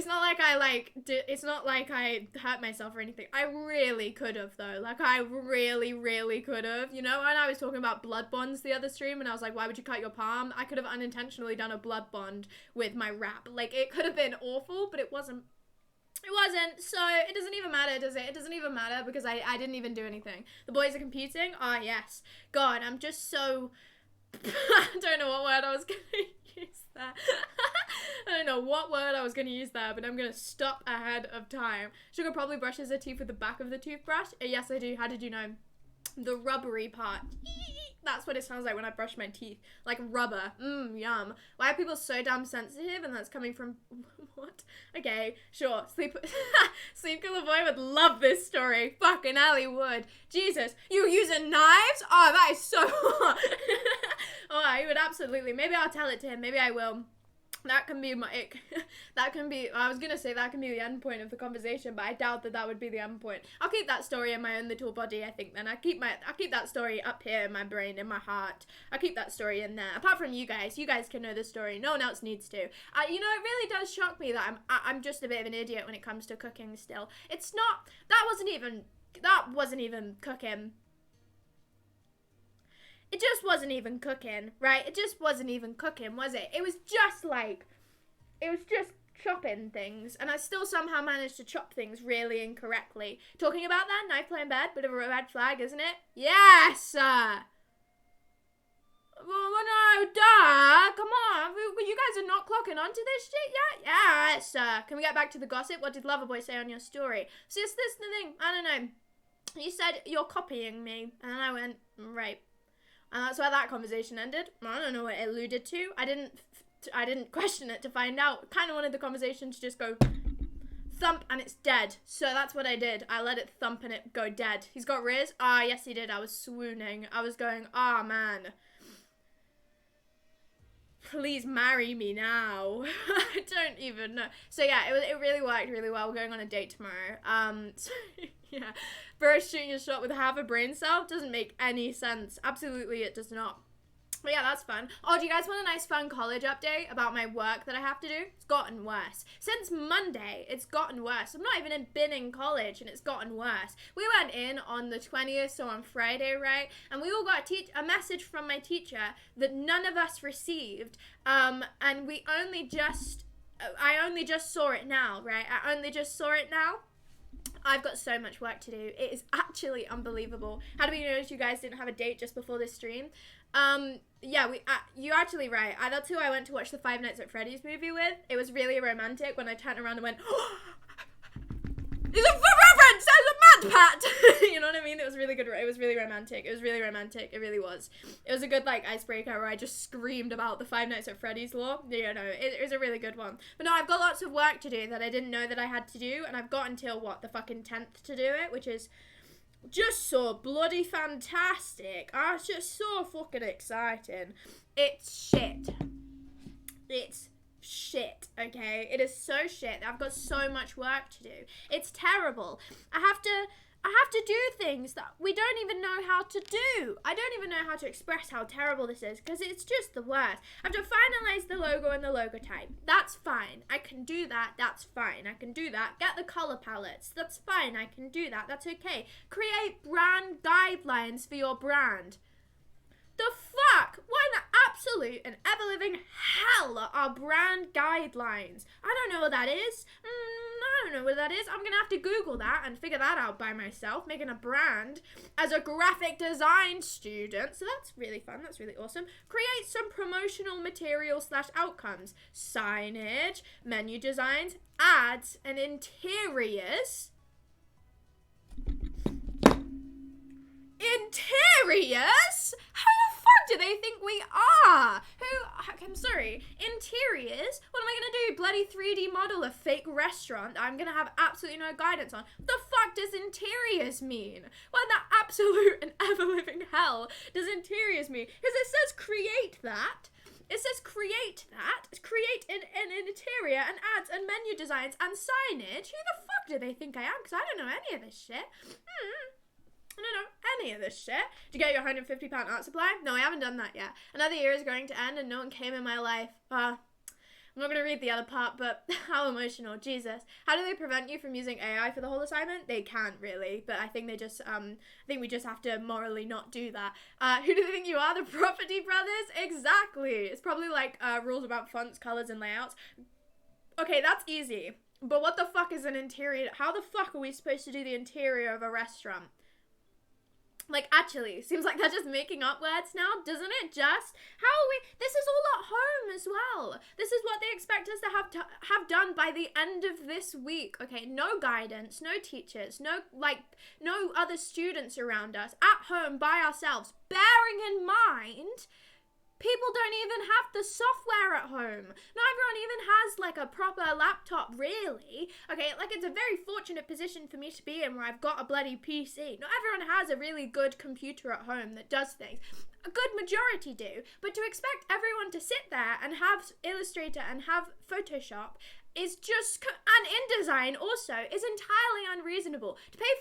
not like I hurt myself or anything. I really could have, though. Like, I really, really could have. You know, when I was talking about blood bonds the other stream, and I was like, why would you cut your palm? I could have unintentionally done a blood bond with my rap. Like, it could have been awful, but it wasn't. It wasn't, so it doesn't even matter, does it? It doesn't even matter, because I didn't even do anything. The boys are competing? Ah, yes. God, I'm just so... I don't know what word I was going to use there. I don't know what word I was going to use there, but I'm going to stop ahead of time. Sugar probably brushes her teeth with the back of the toothbrush. Yes, I do. How did you know? The rubbery part. That's what it sounds like when I brush my teeth. Like rubber. Yum. Why are people so damn sensitive? And that's coming from... What? Okay, sure. Sleep Killer Boy would love this story. Fucking hell, he would. Jesus, you using knives? Oh, that is so hot. Oh, he would absolutely. Maybe I'll tell it to him. Maybe I will. That can be I was gonna say that can be the end point of the conversation, but I doubt that would be the end point. I'll keep that story in my own little body, I think, then. I'll keep that story up here in my brain, in my heart. I'll keep that story in there. Apart from you guys can know the story. No one else needs to. You know, it really does shock me that I'm just a bit of an idiot when it comes to cooking still. It's not, that wasn't even cooking. It just wasn't even cooking, right? It just wasn't even cooking, was it? It was just chopping things, and I still somehow managed to chop things really incorrectly. Talking about that, knife play in bed, bit of a red flag, isn't it? Yes! Well, no, duh! Come on, you guys are not clocking onto this shit yet? Yes! Can we get back to the gossip? What did Loverboy say on your story? So it's this thing, I don't know. You said, you're copying me, and then I went, right. And that's where that conversation ended. I don't know what it alluded to. I didn't question it to find out. Kind of wanted the conversation to just go thump and it's dead. So that's what I did. I let it thump and it go dead. He's got Riz? Ah, yes he did. I was swooning. I was going, ah, man. please marry me now. I don't even know. So yeah, it really worked really well. We're going on a date tomorrow. So yeah, first shooting a shot with half a brain cell doesn't make any sense. Absolutely, it does not. But yeah, that's fun. Oh, do you guys want a nice fun college update about my work that I have to do? It's gotten worse. Since Monday, it's gotten worse. I'm not even been in college and it's gotten worse. We went in on the 20th, so on Friday, right? And we all got a message from my teacher that none of us received. And I only just saw it now, right? I only just saw it now. I've got so much work to do. It is actually unbelievable. How do we notice you guys didn't have a date just before this stream? Yeah, you're actually right. That's who I went to watch the Five Nights at Freddy's movie with. It was really romantic when I turned around and went, oh, it's a reference! There's a mad pat! You know what I mean? It was really good. It was really romantic. It was really romantic. It really was. It was a good, like, icebreaker where I just screamed about the Five Nights at Freddy's lore. You know, it was a really good one. But no, I've got lots of work to do that I didn't know that I had to do, and I've got until, the fucking 10th to do it, which is just so bloody fantastic. Oh, it's just so fucking exciting. It's shit. It's shit, okay? It is so shit. I've got so much work to do. It's terrible. I have to do things that we don't even know how to do. I don't even know how to express how terrible this is because it's just the worst. I have to finalize the logo and the logo type. That's fine. I can do that. That's fine. I can do that. Get the color palettes. That's fine. I can do that. That's okay. Create brand guidelines for your brand. The fuck? Why in the absolute and ever-living hell are brand guidelines? I don't know what that is. I don't know what that is. I'm going to have to Google that and figure that out by myself, making a brand as a graphic design student. So that's really fun. That's really awesome. Create some promotional material / outcomes. Signage, menu designs, ads, and interiors. Interiors? Who the fuck do they think we are? I'm sorry, interiors? What am I gonna do? Bloody 3D model a fake restaurant that I'm gonna have absolutely no guidance on? What the fuck does interiors mean? What in the absolute and ever-living hell does interiors mean? Because it says create that. It says create that. Create an interior and ads and menu designs and signage. Who the fuck do they think I am? Because I don't know any of this shit. I don't know any of this shit. Did you get your £150 art supply? No, I haven't done that yet. Another year is going to end and no one came in my life. I'm not going to read the other part, but how emotional. Jesus. How do they prevent you from using AI for the whole assignment? They can't really, but I think they just, I think we just have to morally not do that. Who do they think you are? The Property Brothers? Exactly. It's probably like rules about fonts, colors, and layouts. Okay, that's easy. But what the fuck is an interior? How the fuck are we supposed to do the interior of a restaurant? Like, actually, seems like they're just making up words now, doesn't it? Just, how are we, this is all at home as well. This is what they expect us to have done by the end of this week. Okay, no guidance, no teachers, no other students around us, at home by ourselves, bearing in mind, people don't even have the software at home. Not everyone even has, like, a proper laptop, really. Okay, like, it's a very fortunate position for me to be in where I've got a bloody PC. Not everyone has a really good computer at home that does things. A good majority do. But to expect everyone to sit there and have Illustrator and have Photoshop is just, and InDesign also, is entirely unreasonable. To pay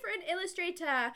for an Illustrator,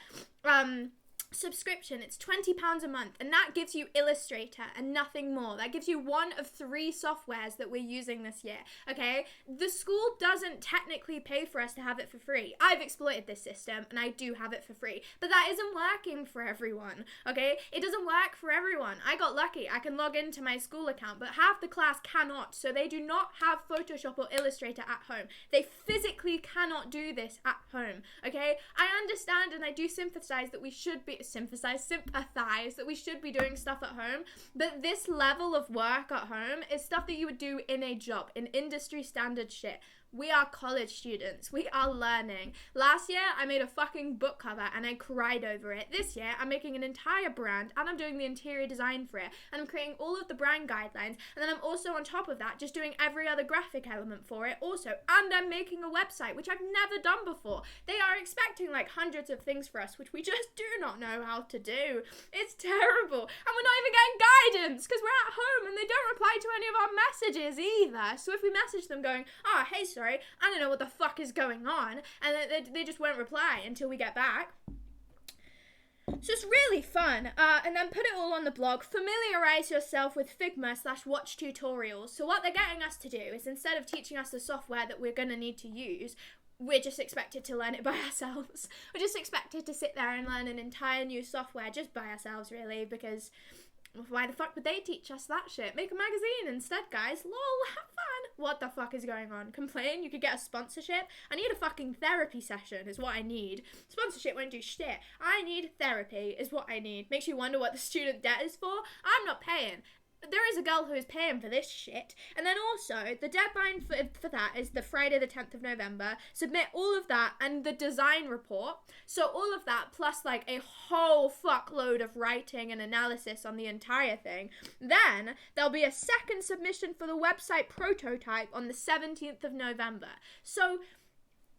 subscription, it's £20 a month, and that gives you Illustrator and nothing more. That gives you one of 3 softwares that we're using this year, okay? The school doesn't technically pay for us to have it for free. I've exploited this system, and I do have it for free, but that isn't working for everyone, okay? It doesn't work for everyone. I got lucky. I can log into my school account, but half the class cannot, so they do not have Photoshop or Illustrator at home. They physically cannot do this at home, okay? I understand, and I do sympathize that we should sympathize that we should be doing stuff at home, but this level of work at home is stuff that you would do in a job, in industry standard shit. We are college students. We are learning. Last year, I made a fucking book cover and I cried over it. This year, I'm making an entire brand and I'm doing the interior design for it. And I'm creating all of the brand guidelines. And then I'm also on top of that, just doing every other graphic element for it also. And I'm making a website, which I've never done before. They are expecting like hundreds of things for us, which we just do not know how to do. It's terrible. And we're not even getting guidance because we're at home and they don't reply to any of our messages either. So if we message them going, oh, hey, sorry, I don't know what the fuck is going on, and they just won't reply until we get back. So it's really fun, and then put it all on the blog. Familiarize yourself with Figma/watch tutorials. So what they're getting us to do is, instead of teaching us the software that we're going to need to use, we're just expected to learn it by ourselves. We're just expected to sit there and learn an entire new software just by ourselves, really, because why the fuck would they teach us that shit? Make a magazine instead, guys. Lol, have fun. What the fuck is going on? Complain? You could get a sponsorship? I need a fucking therapy session is what I need. Sponsorship won't do shit. I need therapy is what I need. Makes you wonder what the student debt is for. I'm not paying. There is a girl who is paying for this shit. And then also, the deadline for that is the Friday the 10th of November. Submit all of that and the design report. So all of that plus like a whole fuckload of writing and analysis on the entire thing. Then there'll be a second submission for the website prototype on the 17th of November. So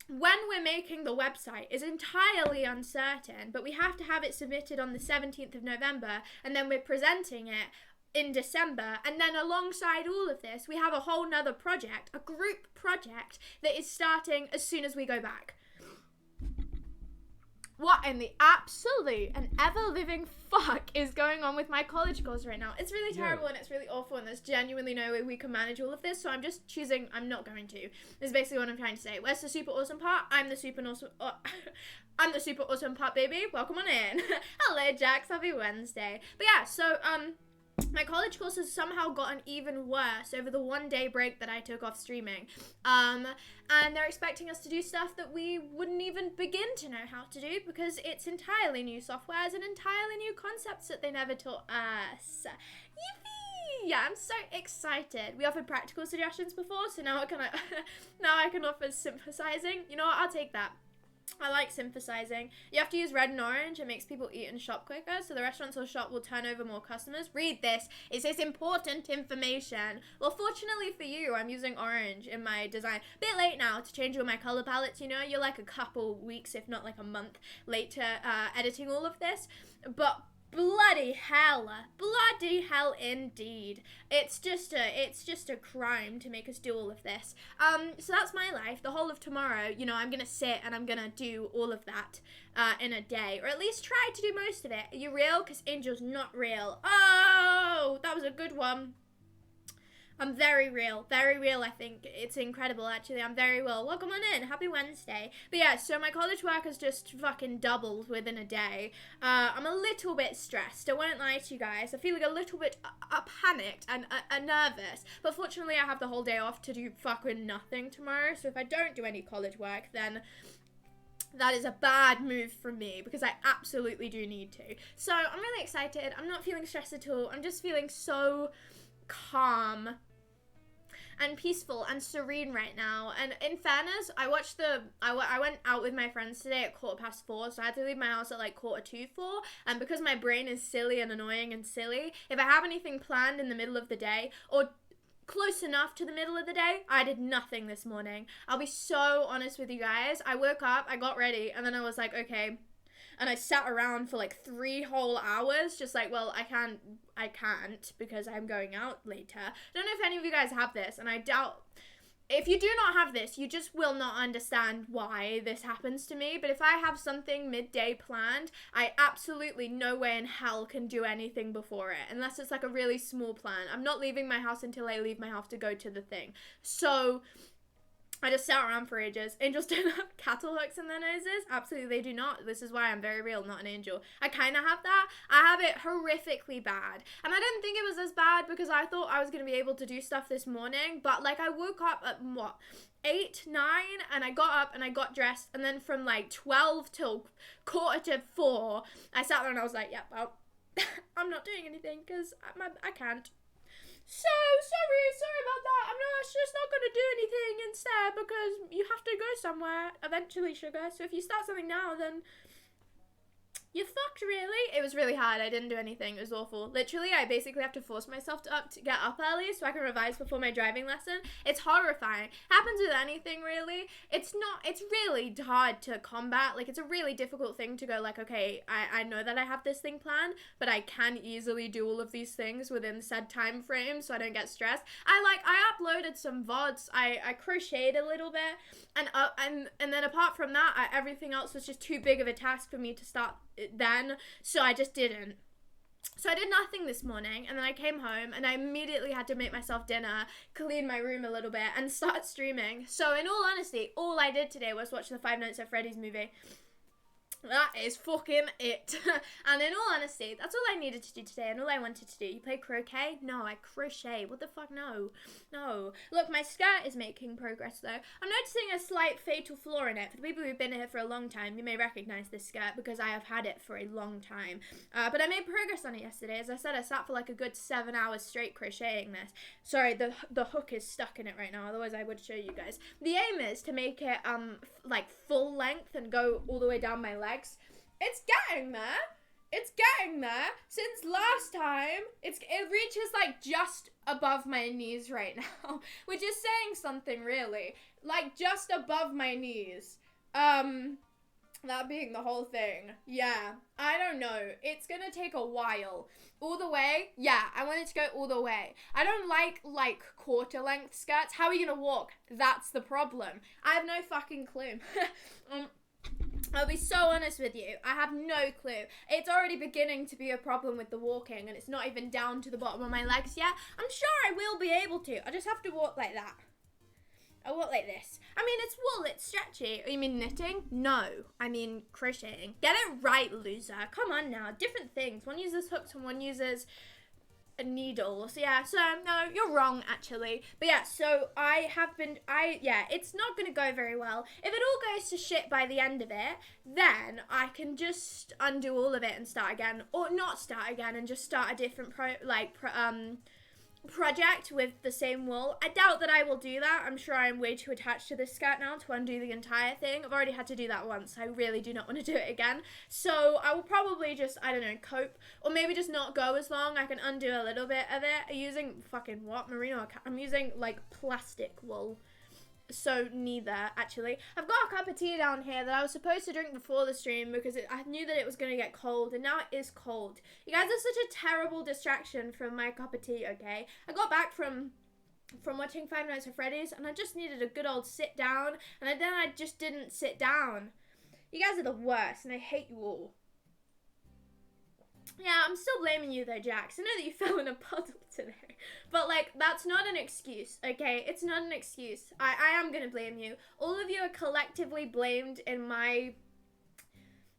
when we're making the website is entirely uncertain, but we have to have it submitted on the 17th of November and then we're presenting it in December, and then alongside all of this we have a whole nother project, a group project that is starting as soon as we go back. What in the absolute and ever-living fuck is going on with my college course right now? It's really terrible and it's really awful and there's genuinely no way we can manage all of this, so I'm just choosing I'm not going to. This is basically what I'm trying to say. Where's the super awesome part? I'm the super awesome part, baby. Welcome on in. Hello, Jax. Happy Wednesday. But yeah, so my college course has somehow gotten even worse over the 1 day break that I took off streaming. And they're expecting us to do stuff that we wouldn't even begin to know how to do because it's entirely new softwares and entirely new concepts that they never taught us. Yippee! Yeah, I'm so excited. We offered practical suggestions before, so now I can offer synthesizing. You know what? I'll take that. I like synthesizing. You have to use red and orange. It makes people eat and shop quicker, so the restaurants or shop will turn over more customers. Read this. It says important information. Well, fortunately for you, I'm using orange in my design. Bit late now to change all my color palettes, you know? You're like a couple weeks, if not like a month late to editing all of this. But bloody hell indeed. It's just a crime to make us do all of this. So that's my life. The whole of tomorrow, you know, I'm gonna sit and I'm gonna do all of that in a day, or at least try to do most of it. Are you real? Because Angel's not real. Oh, that was a good one. I'm very real, I think. It's incredible, actually. I'm very real. Welcome on in. Happy Wednesday. But yeah, so my college work has just fucking doubled within a day. I'm a little bit stressed. I won't lie to you guys. I'm feeling a little bit panicked and nervous. But fortunately, I have the whole day off to do fucking nothing tomorrow. So if I don't do any college work, then that is a bad move from me because I absolutely do need to. So I'm really excited. I'm not feeling stressed at all. I'm just feeling so calm and peaceful and serene right now. And in fairness, I went out with my friends today at 4:15, so I had to leave my house at like 4:45. And because my brain is silly and annoying and silly, if I have anything planned in the middle of the day or close enough to the middle of the day, I did nothing this morning. I'll be so honest with you guys. I woke up, I got ready, and then I was like, okay. And I sat around for like 3 whole hours, just like, well, I can't because I'm going out later. I don't know if any of you guys have this, and I doubt, if you do not have this, you just will not understand why this happens to me. But if I have something midday planned, I absolutely no way in hell can do anything before it, unless it's like a really small plan. I'm not leaving my house until I leave my house to go to the thing. So I just sat around for ages. Angels don't have cattle hooks in their noses. Absolutely, they do not. This is why I'm very real, not an angel. I kind of have that. I have it horrifically bad. And I didn't think it was as bad because I thought I was going to be able to do stuff this morning. But, like, I woke up at, 8, 9, and I got up and I got dressed. And then from, like, 12 till 3:45, I sat there and I was like, yeah, well, I'm not doing anything because I can't. So, sorry about that. I'm just not going to do anything instead because somewhere eventually, sugar. So if you start something now, then you're fucked, really. It was really hard. I didn't do anything. It was awful. Literally, I basically have to force myself to get up early so I can revise before my driving lesson. It's horrifying. Happens with anything, really. It's really hard to combat. Like, it's a really difficult thing to go, like, okay, I know that I have this thing planned, but I can easily do all of these things within said time frame so I don't get stressed. I uploaded some VODs. I crocheted a little bit, and then apart from that, everything else was just too big of a task for me to start then, so I just didn't. So I did nothing this morning, and then I came home and I immediately had to make myself dinner, clean my room a little bit, and start streaming. So in all honesty, all I did today was watch the Five Nights at Freddy's movie. That is fucking it. And in all honesty, that's all I needed to do today and all I wanted to do. You play croquet? No, I crochet. What the fuck? No. Look, my skirt is making progress though. I'm noticing a slight fatal flaw in it. For the people who've been here for a long time, you may recognize this skirt because I have had it for a long time. But I made progress on it yesterday. As I said, I sat for like a good 7 hours straight crocheting this. Sorry, the hook is stuck in it right now. Otherwise, I would show you guys. The aim is to make it like full length and go all the way down my leg. It's getting there. It's getting there. Since last time, it reaches like just above my knees right now, which is saying something really. Like just above my knees. That being the whole thing. Yeah, I don't know. It's gonna take a while. All the way? Yeah, I want it to go all the way. I don't like quarter length skirts. How are you gonna walk? That's the problem. I have no fucking clue. I'll be so honest with you. I have no clue. It's already beginning to be a problem with the walking, and it's not even down to the bottom of my legs yet. I'm sure I will be able to. I just have to walk like that. I walk like this. I mean, it's wool. It's stretchy. You mean knitting? No. I mean crocheting. Get it right, loser. Come on now. Different things. One uses hooks and one uses a needle. So yeah, no, you're wrong actually. But yeah, so it's not gonna go very well. If it all goes to shit by the end of it, then I can just undo all of it and start again, or not start again and just start a different project with the same wool. I doubt that I will do that. I'm sure I'm way too attached to this skirt now to undo the entire thing. I've already had to do that once. I really do not want to do it again. So I will probably just, I don't know, cope. Or maybe just not go as long. I can undo a little bit of it. I'm using fucking what? Merino? I'm using like plastic wool. So neither, actually. I've got a cup of tea down here that I was supposed to drink before the stream because I knew that it was going to get cold, and now it is cold. You guys are such a terrible distraction from my cup of tea, okay? I got back from watching Five Nights at Freddy's, and I just needed a good old sit down, and then I just didn't sit down. You guys are the worst, and I hate you all. Yeah, I'm still blaming you though, Jax. I know that you fell in a puddle today. But, like, that's not an excuse, okay? It's not an excuse. I am gonna blame you. All of you are collectively blamed in my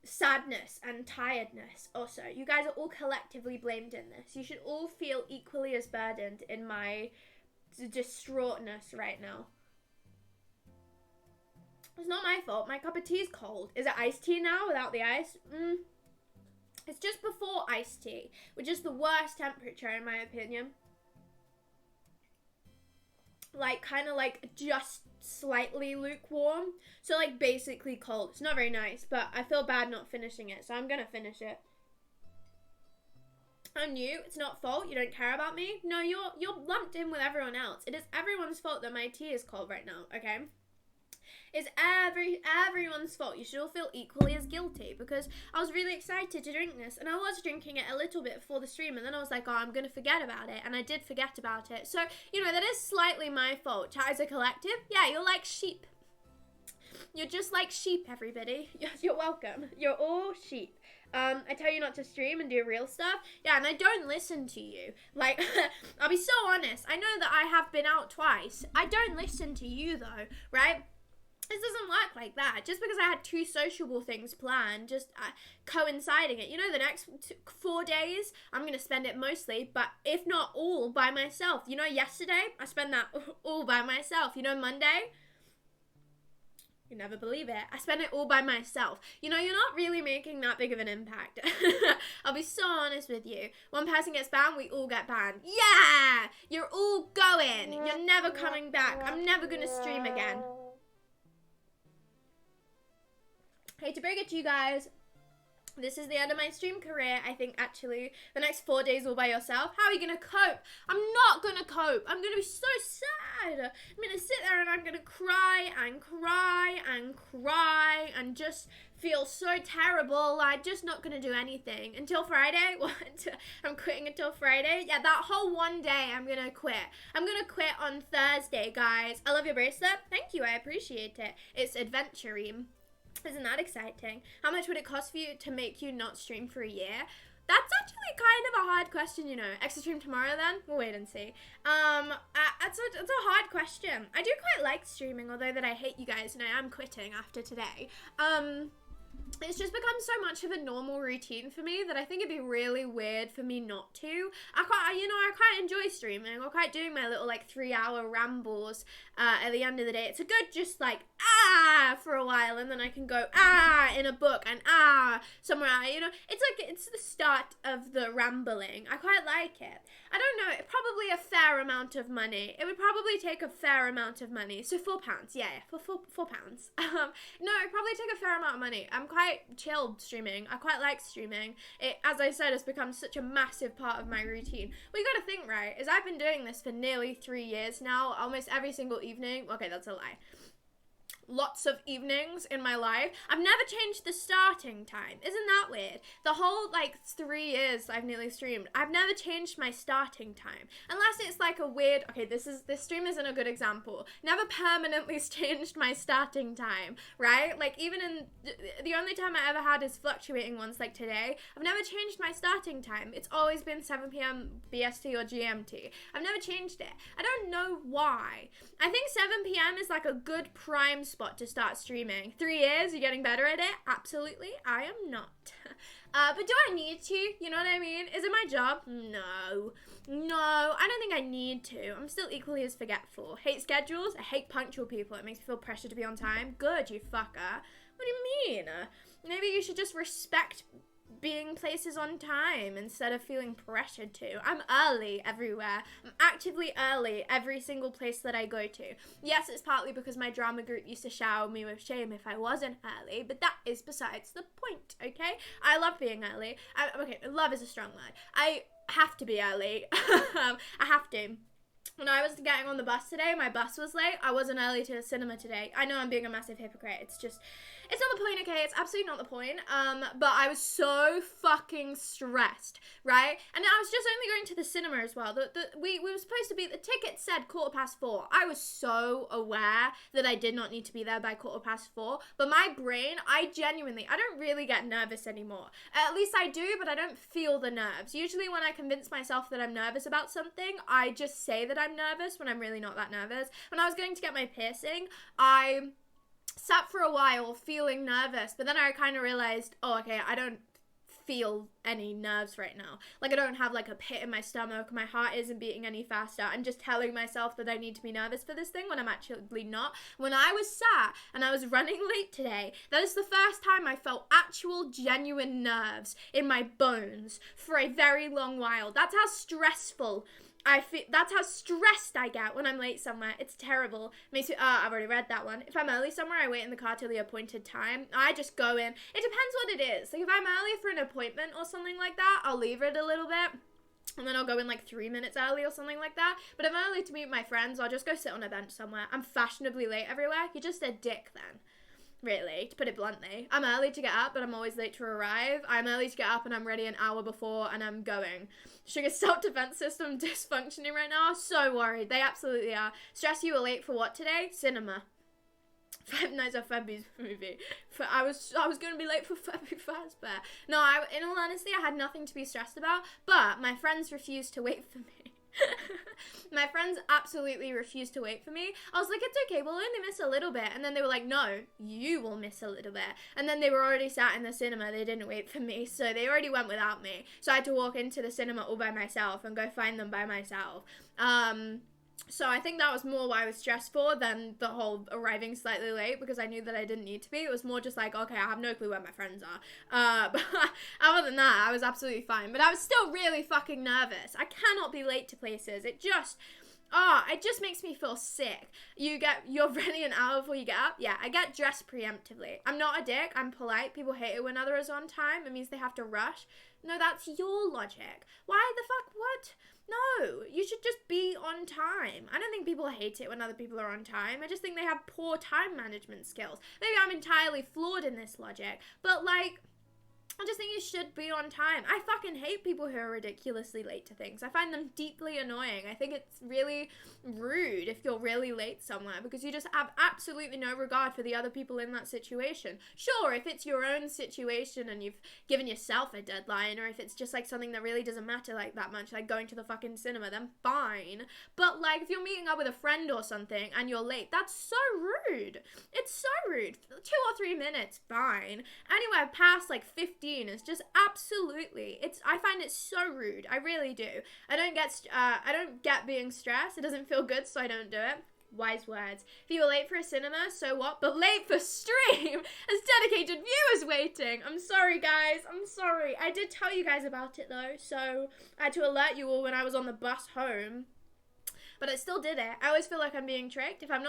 sadness and tiredness also. You guys are all collectively blamed in this. You should all feel equally as burdened in my distraughtness right now. It's not my fault. My cup of tea is cold. Is it iced tea now without the ice? It's just before iced tea, which is the worst temperature in my opinion. Like, kind of like just slightly lukewarm. So like basically cold. It's not very nice, but I feel bad not finishing it, so I'm gonna finish it. And you, it's not fault. You don't care about me. No, you're lumped in with everyone else. It is everyone's fault that my tea is cold right now, okay? It's everyone's fault. You should all feel equally as guilty because I was really excited to drink this, and I was drinking it a little bit before the stream, and then I was like, oh, I'm going to forget about it, and I did forget about it. So, you know, that is slightly my fault. As a collective, yeah, you're like sheep. You're just like sheep, everybody. You're welcome. You're all sheep. I tell you not to stream and do real stuff. Yeah, and I don't listen to you. Like, I'll be so honest. I know that I have been out twice. I don't listen to you, though, right? This doesn't work like that. Just because I had 2 sociable things planned, just coinciding it. You know, the next 4 days, I'm going to spend it mostly, but if not all, by myself. You know, yesterday, I spent that all by myself. You know, Monday, you never believe it, I spent it all by myself. You know, you're not really making that big of an impact. I'll be so honest with you. One person gets banned, we all get banned. Yeah! You're all going. You're never coming back. I'm never going to stream again. hate to break it to you guys, this is the end of my stream career. I think actually the next 4 days all by yourself. How are you gonna cope? I'm not gonna cope. I'm gonna be so sad. I'm gonna sit there and I'm gonna cry and cry and cry and just feel so terrible. I'm just not gonna do anything until Friday. What? I'm quitting until Friday? Yeah, that whole one day I'm gonna quit. I'm gonna quit on Thursday, guys. I love your bracelet. Thank you, I appreciate it. It's adventuring. Isn't that exciting? How much would it cost for you to make you not stream for a year? That's actually kind of a hard question, you know. Extra stream tomorrow then? We'll wait and see. It's a hard question. I do quite like streaming, although that I hate you guys and I am quitting after today. It's just become so much of a normal routine for me that I think it'd be really weird for me not to. I quite enjoy streaming. I quite doing my little 3-hour rambles at the end of the day. It's a good just for a while, and then I can go in a book and somewhere, it's the start of the rambling. I quite like it. I don't know, probably a fair amount of money. It would probably take a fair amount of money. So £4, yeah, for £4. No, it'd probably take a fair amount of money. I'm quite chilled streaming. I quite like streaming. It, as I said, has become such a massive part of my routine. What you gotta think, right, is I've been doing this for nearly 3 years now, almost every single evening. Okay, that's a lie. Lots of evenings in my life. I've never changed the starting time. Isn't that weird? The whole 3 years I've nearly streamed, I've never changed my starting time. Unless it's a weird, okay, this stream isn't a good example. Never permanently changed my starting time, right? Even in, the only time I ever had is fluctuating ones like today. I've never changed my starting time. It's always been 7 p.m. BST or GMT. I've never changed it. I don't know why. I think 7 p.m. is a good prime spot to start streaming. 3 years, you're getting better at it? Absolutely, I am not. But do I need to? You know what I mean? Is it my job? No, I don't think I need to. I'm still equally as forgetful. Hate schedules. I hate punctual people. It makes me feel pressure to be on time. Good, you fucker. What do you mean? Maybe you should just respect being places on time instead of feeling pressured to. I'm early everywhere. I'm actively early every single place that I go to. Yes, it's partly because my drama group used to shower me with shame if I wasn't early, but that is besides the point, okay? I love being early. Okay, love is a strong word. I have to be early. I have to. When I was getting on the bus today, my bus was late. I wasn't early to the cinema today. I know I'm being a massive hypocrite. It's not the point, okay? It's absolutely not the point. But I was so fucking stressed, right? And I was just only going to the cinema as well. We were supposed to be, the ticket said 4:15. I was so aware that I did not need to be there by 4:15. But my brain, I don't really get nervous anymore. At least I do, but I don't feel the nerves. Usually when I convince myself that I'm nervous about something, I just say that I'm nervous when I'm really not that nervous. When I was going to get my piercing, I sat for a while feeling nervous, but then I kind of realized, oh, okay, I don't feel any nerves right now. I don't have a pit in my stomach, my heart isn't beating any faster. I'm just telling myself that I need to be nervous for this thing when I'm actually not. When I was sat and I was running late today, that is the first time I felt actual genuine nerves in my bones for a very long while. That's how stressful I feel. That's how stressed I get when I'm late somewhere. It's terrible. Makes me, I've already read that one. If I'm early somewhere, I wait in the car till the appointed time. I just go in. It depends what it is. If I'm early for an appointment or something like that, I'll leave it a little bit. And then I'll go in 3 minutes early or something like that. But if I'm early to meet my friends, I'll just go sit on a bench somewhere. I'm fashionably late everywhere. You're just a dick then. Really, to put it bluntly. I'm early to get up, but I'm always late to arrive. I'm early to get up and I'm ready an hour before and I'm going. Sugar's self-defense system dysfunctioning right now. So worried. They absolutely are. Stress, you were late for what today? Cinema. Five Nights at Freddy's movie. I was going to be late for Freddy Fazbear. No, in all honesty, I had nothing to be stressed about, but my friends refused to wait for me. My friends absolutely refused to wait for me. I was like, it's okay, we'll only miss a little bit. And then they were like, no, you will miss a little bit. And then they were already sat in the cinema. They didn't wait for me, so they already went without me. So I had to walk into the cinema all by myself and go find them by myself. So I think that was more why I was stressful than the whole arriving slightly late, because I knew that I didn't need to be. It was more just okay, I have no clue where my friends are. But other than that, I was absolutely fine. But I was still really fucking nervous. I cannot be late to places. It just, I it just makes me feel sick. You're ready an hour before you get up. Yeah, I get dressed preemptively. I'm not a dick. I'm polite. People hate it when others are on time. It means they have to rush. No, that's your logic. Why the fuck? What? No, you should just be on time. I don't think people hate it when other people are on time. I just think they have poor time management skills. Maybe I'm entirely flawed in this logic, but like, I just think you should be on time. I fucking hate people who are ridiculously late to things. I find them deeply annoying. I think it's really rude if you're really late somewhere because you just have absolutely no regard for the other people in that situation. Sure, if it's your own situation and you've given yourself a deadline, or if it's just like something that really doesn't matter like that much, like going to the fucking cinema, then fine. But like if you're meeting up with a friend or something and you're late, that's so rude. It's so rude. 2 or 3 minutes, fine. Anywhere past like 15 is just absolutely, I find it so rude. I really do. I don't get being stressed. It doesn't feel good, so I don't do it. Wise words. If you were late for a cinema, so what? But late for stream as dedicated viewers waiting. I'm sorry, guys. I'm sorry. I did tell you guys about it though, so I had to alert you all when I was on the bus home. But I still did it. I always feel like I'm being tricked. If I'm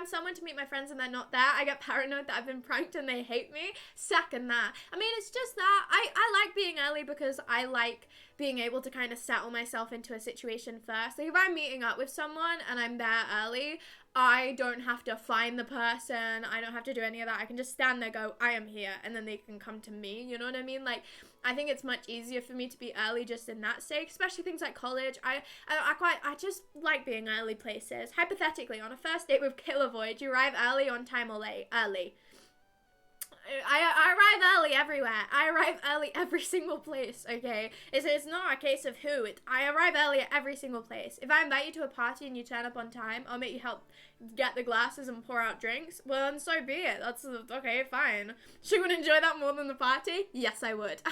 someone to meet my friends and they're not there, I get paranoid that I've been pranked and they hate me. Second that. I mean, it's just that I like being early because I like being able to kind of settle myself into a situation first. Like if I'm meeting up with someone and I'm there early, I don't have to find the person. I don't have to do any of that. I can just stand there, go, I am here, and then they can come to me. You know what I mean? Like, I think it's much easier for me to be early just in that sake, especially things like college. I just like being early places. Hypothetically, on a first date with Kill Avoid, you arrive early, on time, or late? Early. I arrive early everywhere. I arrive early every single place, okay? It's not a case of who. I arrive early at every single place. If I invite you to a party and you turn up on time, I'll make you help get the glasses and pour out drinks. Well, then so be it. That's okay, fine. She would enjoy that more than the party? Yes, I would.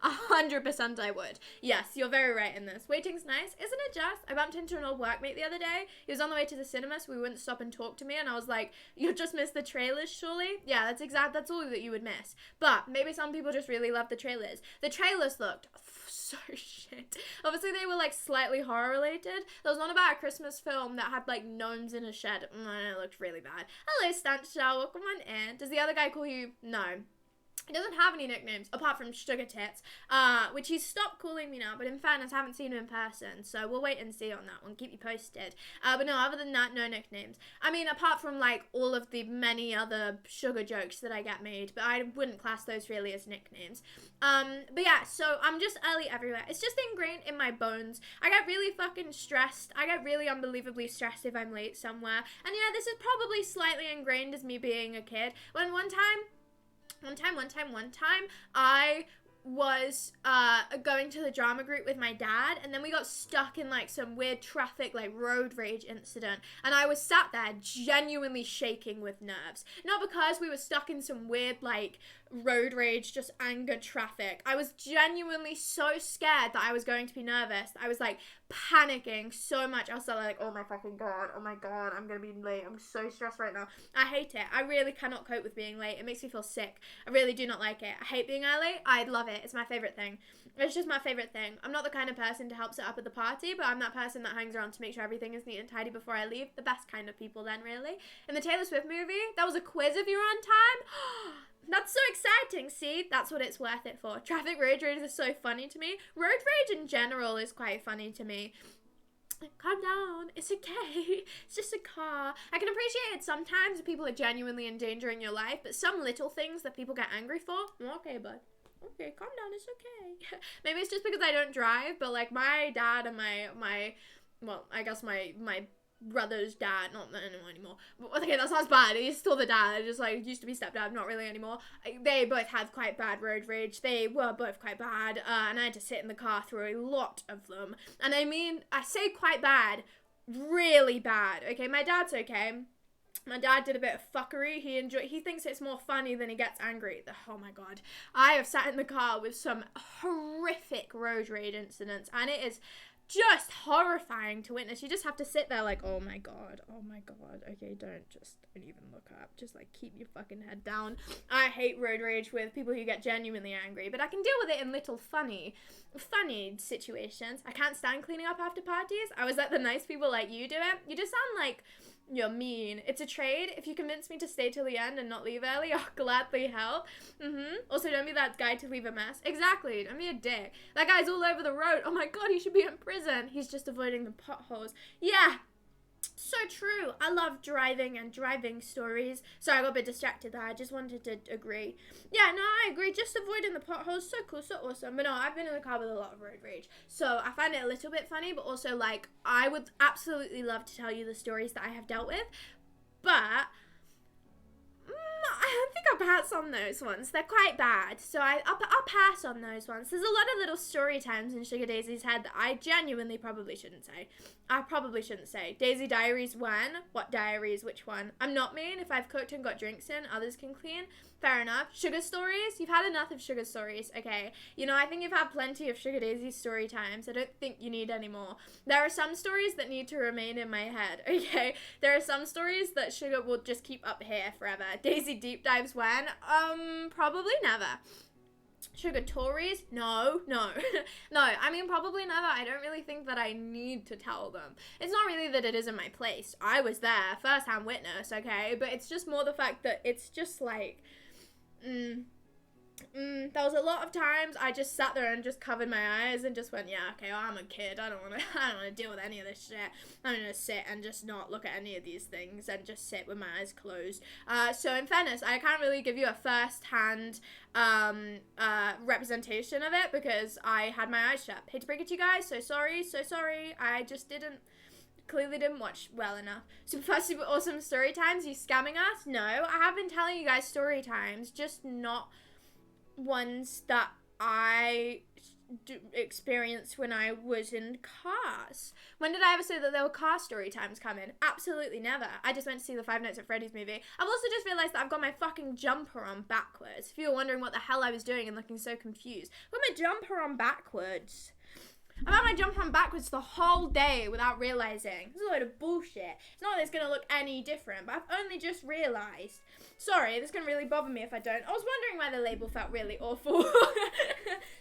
100% I would. Yes, you're very right in this. Waiting's nice, isn't it just? I bumped into an old workmate the other day. He was on the way to the cinema, so we wouldn't stop and talk to me, and I was like, you just missed the trailers, surely? Yeah, that's all that you would miss. But maybe some people just really love the trailers. The trailers looked so shit. Obviously they were like slightly horror related. There was one about a Christmas film that had like gnomes in a shed. It looked really bad. Hello, Stunt Show, welcome on in. Does the other guy call you? No. He doesn't have any nicknames apart from Sugar Tits, which he's stopped calling me now, but in fairness, I haven't seen him in person, so we'll wait and see on that one. Keep you posted. But no, other than that, no nicknames. I mean, apart from like all of the many other sugar jokes that I get made, but I wouldn't class those really as nicknames. But yeah, so I'm just early everywhere. It's just ingrained in my bones. I get really fucking stressed. I get really unbelievably stressed if I'm late somewhere. And yeah, this is probably slightly ingrained as me being a kid. When one time, I was going to the drama group with my dad, and then we got stuck in like some weird traffic like road rage incident, and I was sat there genuinely shaking with nerves. Not because we were stuck in some weird like road rage, just anger traffic. I was genuinely so scared that I was going to be nervous. I was like panicking so much. I was like, oh my fucking god, I'm gonna be late. I'm so stressed right now. I hate it. I really cannot cope with being late. It makes me feel sick. I really do not like it. I hate being early. I love it. It's my favorite thing. It's just my favorite thing. I'm not the kind of person to help set up at the party, but I'm that person that hangs around to make sure everything is neat and tidy before I leave. The best kind of people then, really. In the Taylor Swift movie, that was a quiz if you were on time. That's so exciting, see? That's what it's worth it for. Traffic road rage is so funny to me. Road rage in general is quite funny to me. Calm down, it's okay, it's just a car. I can appreciate it sometimes if people are genuinely endangering your life, but some little things that people get angry for, okay, bud. Okay, calm down, it's okay. Maybe it's just because I don't drive, but like my dad and my brother's dad, not anymore. Okay, that sounds bad. He's still the dad. Just like used to be stepdad, not really anymore. They both had quite bad road rage. They were both quite bad, and I had to sit in the car through a lot of them. And I mean, I say quite bad, really bad. Okay, my dad's okay. My dad did a bit of fuckery. He thinks it's more funny than he gets angry. Oh my god. I have sat in the car with some horrific road rage incidents, and it is just horrifying to witness. You just have to sit there like, oh my god, okay, don't even look up, just like keep your fucking head down. I hate road rage with people who get genuinely angry, but I can deal with it in little funny situations. I can't stand cleaning up after parties. I was let the nice people like you do it. You just sound like you're mean. It's a trade. If you convince me to stay till the end and not leave early, I'll gladly help. Also, don't be that guy to leave a mess. Exactly. Don't be a dick. That guy's all over the road. Oh my god, he should be in prison. He's just avoiding the potholes. Yeah. So true. I love driving and driving stories. Sorry, I got a bit distracted there. I just wanted to agree. Yeah, no, I agree. Just avoiding the potholes. So cool, so awesome. But no, I've been in the car with a lot of road rage. So I find it a little bit funny, but also, like, I would absolutely love to tell you the stories that I have dealt with. But I think I'll pass on those ones. They're quite bad. So I'll pass on those ones. There's a lot of little story times in Sugar Daisy's head that I genuinely probably shouldn't say. I probably shouldn't say. Daisy Diaries when? What diaries? Which one? I'm not mean. If I've cooked and got drinks in, others can clean. Fair enough. Sugar stories? You've had enough of sugar stories. Okay. You know, I think you've had plenty of Sugar Daisy's story times. I don't think you need any more. There are some stories that need to remain in my head. Okay. There are some stories that Sugar will just keep up here forever. Daisy deep dives when? Probably never. Sugar Tories? No. No, I mean, probably never. I don't really think that I need to tell them. It's not really that it isn't my place. I was there, first-hand witness, okay? But it's just more the fact that it's just like, there was a lot of times I just sat there and just covered my eyes and just went, yeah, okay, well, I'm a kid. I don't want to deal with any of this shit. I'm going to sit and just not look at any of these things and just sit with my eyes closed. So in fairness, I can't really give you a first-hand representation of it because I had my eyes shut. Hate to break it to you guys. So sorry. I just clearly didn't watch well enough. Super fast, super awesome story times. You scamming us? No, I have been telling you guys story times, just not ones that I experienced when I was in cars. When did I ever say that there were car story times coming? Absolutely never. I just went to see the Five Nights at Freddy's movie. I've also just realised that I've got my fucking jumper on backwards. If you were wondering what the hell I was doing and looking so confused. I've got my jumper on backwards. I've had my jumper on backwards the whole day without realising. This is a load of bullshit. It's not that it's going to look any different, but I've only just realised. Sorry, this is going to really bother me if I don't. I was wondering why the label felt really awful.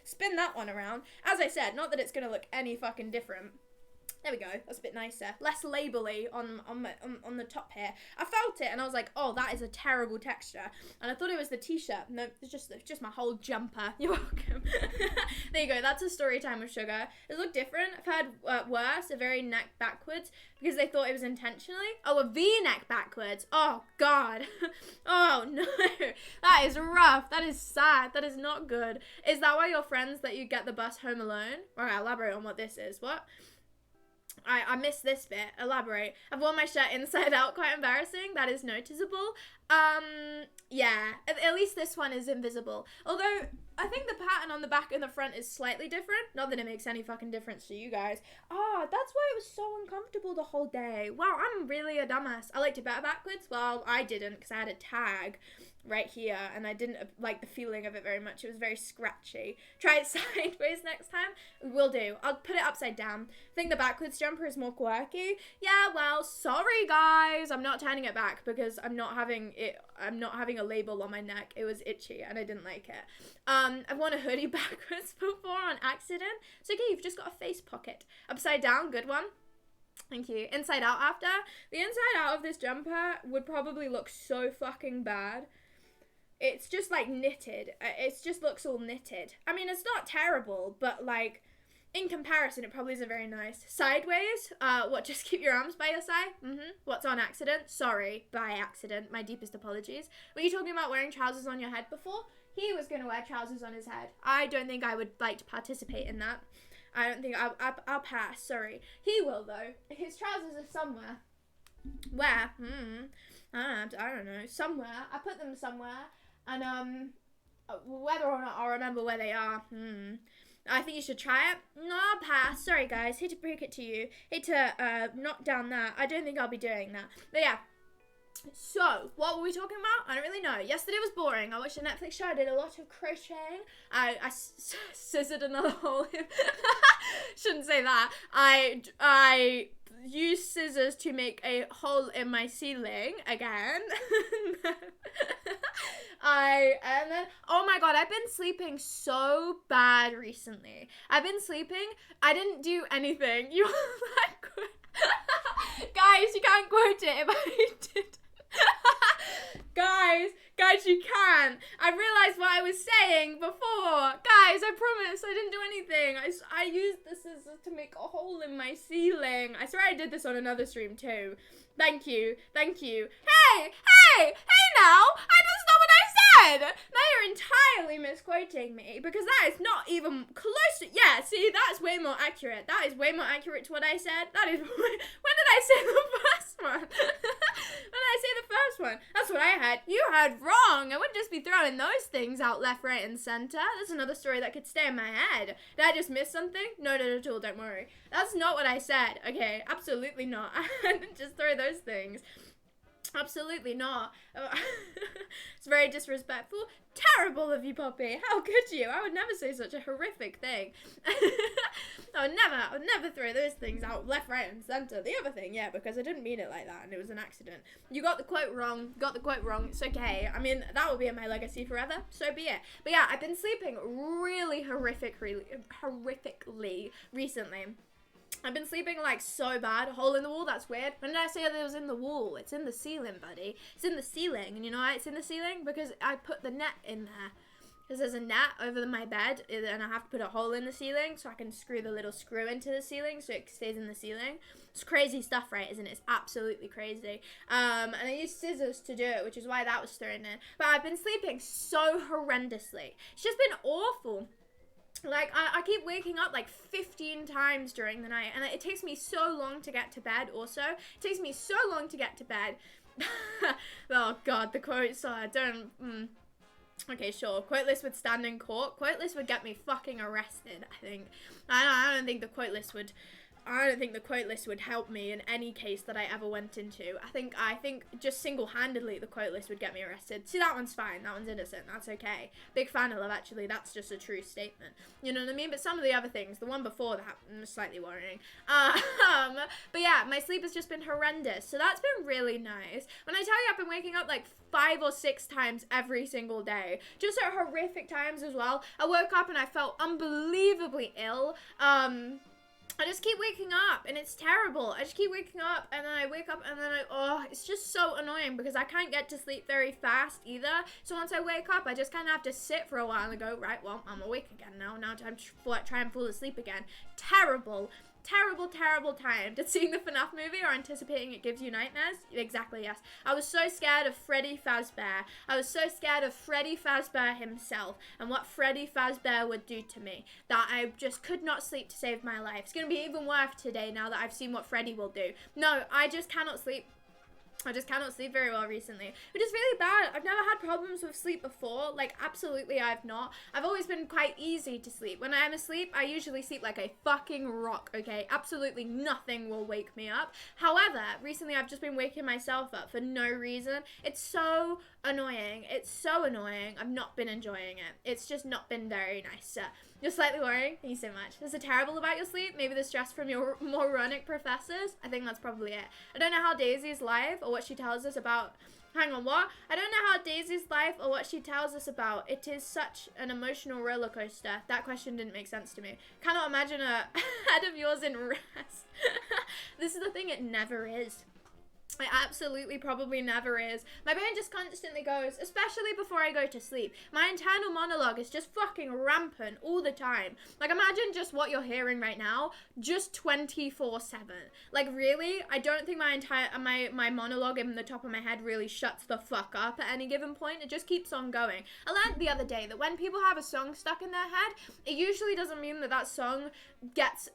Spin that one around. As I said, not that it's going to look any fucking different. There we go. That's a bit nicer. Less label-y on the top here. I felt it and I was like, oh, that is a terrible texture. And I thought it was the t-shirt. No, it's just my whole jumper. You're welcome. There you go. That's a story time of Sugar. It looked different. I've had worse, a very neck backwards because they thought it was intentionally. Oh, a V-neck backwards. Oh, God. Oh, no. That is rough. That is sad. That is not good. Is that why your friends let you get the bus home alone? All right, elaborate on what this is. What? I missed this bit. Elaborate. I've worn my shirt inside out. Quite embarrassing. That is noticeable. Yeah. At least this one is invisible. Although, I think the pattern on the back and the front is slightly different. Not that it makes any fucking difference to you guys. Ah, that's why it was so uncomfortable the whole day. Wow, I'm really a dumbass. I liked it better backwards. Well, I didn't because I had a tag right here and I didn't like the feeling of it very much. It was very scratchy. Try it sideways next time. Will do. I'll put it upside down. I think the backwards jumper is more quirky. Yeah, well, sorry guys. I'm not turning it back because I'm not having a label on my neck. It was itchy and I didn't like it. I've worn a hoodie backwards before on accident. It's okay, you've just got a face pocket. Upside down, good one. Thank you. Inside out after. The inside out of this jumper would probably look so fucking bad. It's just like knitted. It just looks all knitted. I mean, it's not terrible, but like in comparison, it probably isn't very nice. Sideways? What, just keep your arms by your side? What's on accident? Sorry, by accident. My deepest apologies. Were you talking about wearing trousers on your head before? He was going to wear trousers on his head. I don't think I would like to participate in that. I don't think I'll pass. Sorry. He will though. His trousers are somewhere. Where? I don't know. Somewhere. I put them somewhere. And whether or not I'll remember where they are. I think you should try it. No, I'll pass. Sorry guys. Hate to break it to you. Hate to knock down that. I don't think I'll be doing that. But yeah. So, what were we talking about? I don't really know. Yesterday was boring. I watched a Netflix show. I did a lot of crocheting. I scissored another hole. Shouldn't say that. I used scissors to make a hole in my ceiling again. And then, oh my god, I've been sleeping so bad recently. I've been sleeping. I didn't do anything. You guys, you can't quote it if I did. Guys, you can. I realized what I was saying before. Guys, I promise I didn't do anything. I used the scissors to make a hole in my ceiling. I swear I did this on another stream too. Thank you. Hey now! That's not what I said! Now you're entirely misquoting me, because that is not even close to, yeah, see, that's way more accurate. That is way more accurate to what I said. That is, when did I say the first one? When did I say the first one? That's what I had. You heard wrong. I wouldn't just be throwing those things out left, right, and center. That's another story that could stay in my head. Did I just miss something? No, not at all, don't worry. That's not what I said, okay? Absolutely not. I didn't just throw those things. Absolutely not. It's very disrespectful. Terrible of you, Poppy. How could you? I would never say such a horrific thing. I would never throw those things out left, right, and center. The other thing, yeah, because I didn't mean it like that, and it was an accident. You got the quote wrong. It's okay. I mean, that will be in my legacy forever. So be it. But yeah, I've been sleeping really horrifically recently. I've been sleeping like so bad. A hole in the wall, that's weird. When did I say that it was in the wall? It's in the ceiling, buddy. It's in the ceiling. And you know why it's in the ceiling? Because I put the net in there. Because there's a net over my bed, and I have to put a hole in the ceiling so I can screw the little screw into the ceiling so it stays in the ceiling. It's crazy stuff, right, isn't it? It's absolutely crazy. And I used scissors to do it, which is why that was thrown in. But I've been sleeping so horrendously. It's just been awful. Like, I keep waking up like 15 times during the night, and it takes me so long to get to bed also. It takes me so long to get to bed. Oh god, the quotes are, okay, sure. Quote list would stand in court. Quote list would get me fucking arrested, I think. I don't think the quote list would help me in any case that I ever went into. I think just single-handedly the quote list would get me arrested. See, that one's fine. That one's innocent. That's okay. Big fan of Love Actually. That's just a true statement. You know what I mean? But some of the other things, the one before that, was slightly worrying. But yeah, my sleep has just been horrendous. So that's been really nice. When I tell you I've been waking up like 5 or 6 times every single day. Just at horrific times as well. I woke up and I felt unbelievably ill. I just keep waking up, and it's terrible. I just keep waking up, and then I wake up, and then it's just so annoying because I can't get to sleep very fast either. So once I wake up, I just kind of have to sit for a while and go, right, well, I'm awake again now. Now time to try and fall asleep again. Terrible time. Did seeing the FNAF movie or anticipating it gives you nightmares? Exactly, yes. I was so scared of Freddy Fazbear. I was so scared of Freddy Fazbear himself and what Freddy Fazbear would do to me that I just could not sleep to save my life. It's going to be even worse today now that I've seen what Freddy will do. No, I just cannot sleep. I just cannot sleep very well recently, which is really bad. I've never had problems with sleep before. Like, absolutely I've not. I've always been quite easy to sleep. When I am asleep, I usually sleep like a fucking rock, okay? Absolutely nothing will wake me up. However, recently I've just been waking myself up for no reason. It's so annoying. It's so annoying. I've not been enjoying it. It's just not been very nice. You're slightly worrying. Thank you so much. Is it terrible about your sleep? Maybe the stress from your moronic professors? I think that's probably it. I don't know how Daisy's life or what she tells us about... Hang on, what? I don't know how Daisy's life or what she tells us about. It is such an emotional roller coaster. That question didn't make sense to me. Cannot imagine a head of yours in rest. This is the thing, it never is. It absolutely probably never is. My brain just constantly goes, especially before I go to sleep. My internal monologue is just fucking rampant all the time. Like, imagine just what you're hearing right now, just 24/7. Like, really? I don't think my monologue in the top of my head really shuts the fuck up at any given point. It just keeps on going. I learned the other day that when people have a song stuck in their head, it usually doesn't mean that that song gets...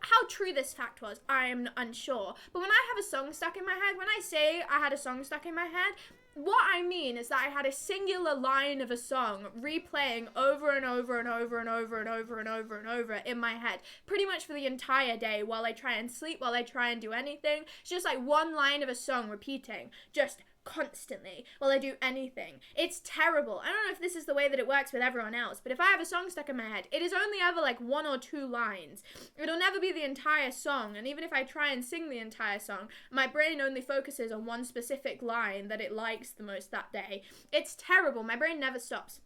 How true this fact was, I am unsure. But when I have a song stuck in my head, when I say I had a song stuck in my head, what I mean is that I had a singular line of a song replaying over and over and over and over and over and over and over in my head, pretty much for the entire day while I try and sleep, while I try and do anything. It's just like one line of a song repeating, just constantly while I do anything. It's terrible. I don't know if this is the way that it works with everyone else, but if I have a song stuck in my head, it is only ever like 1 or 2 lines. It'll never be the entire song, and even if I try and sing the entire song, my brain only focuses on one specific line that it likes the most that day. It's terrible. My brain never stops,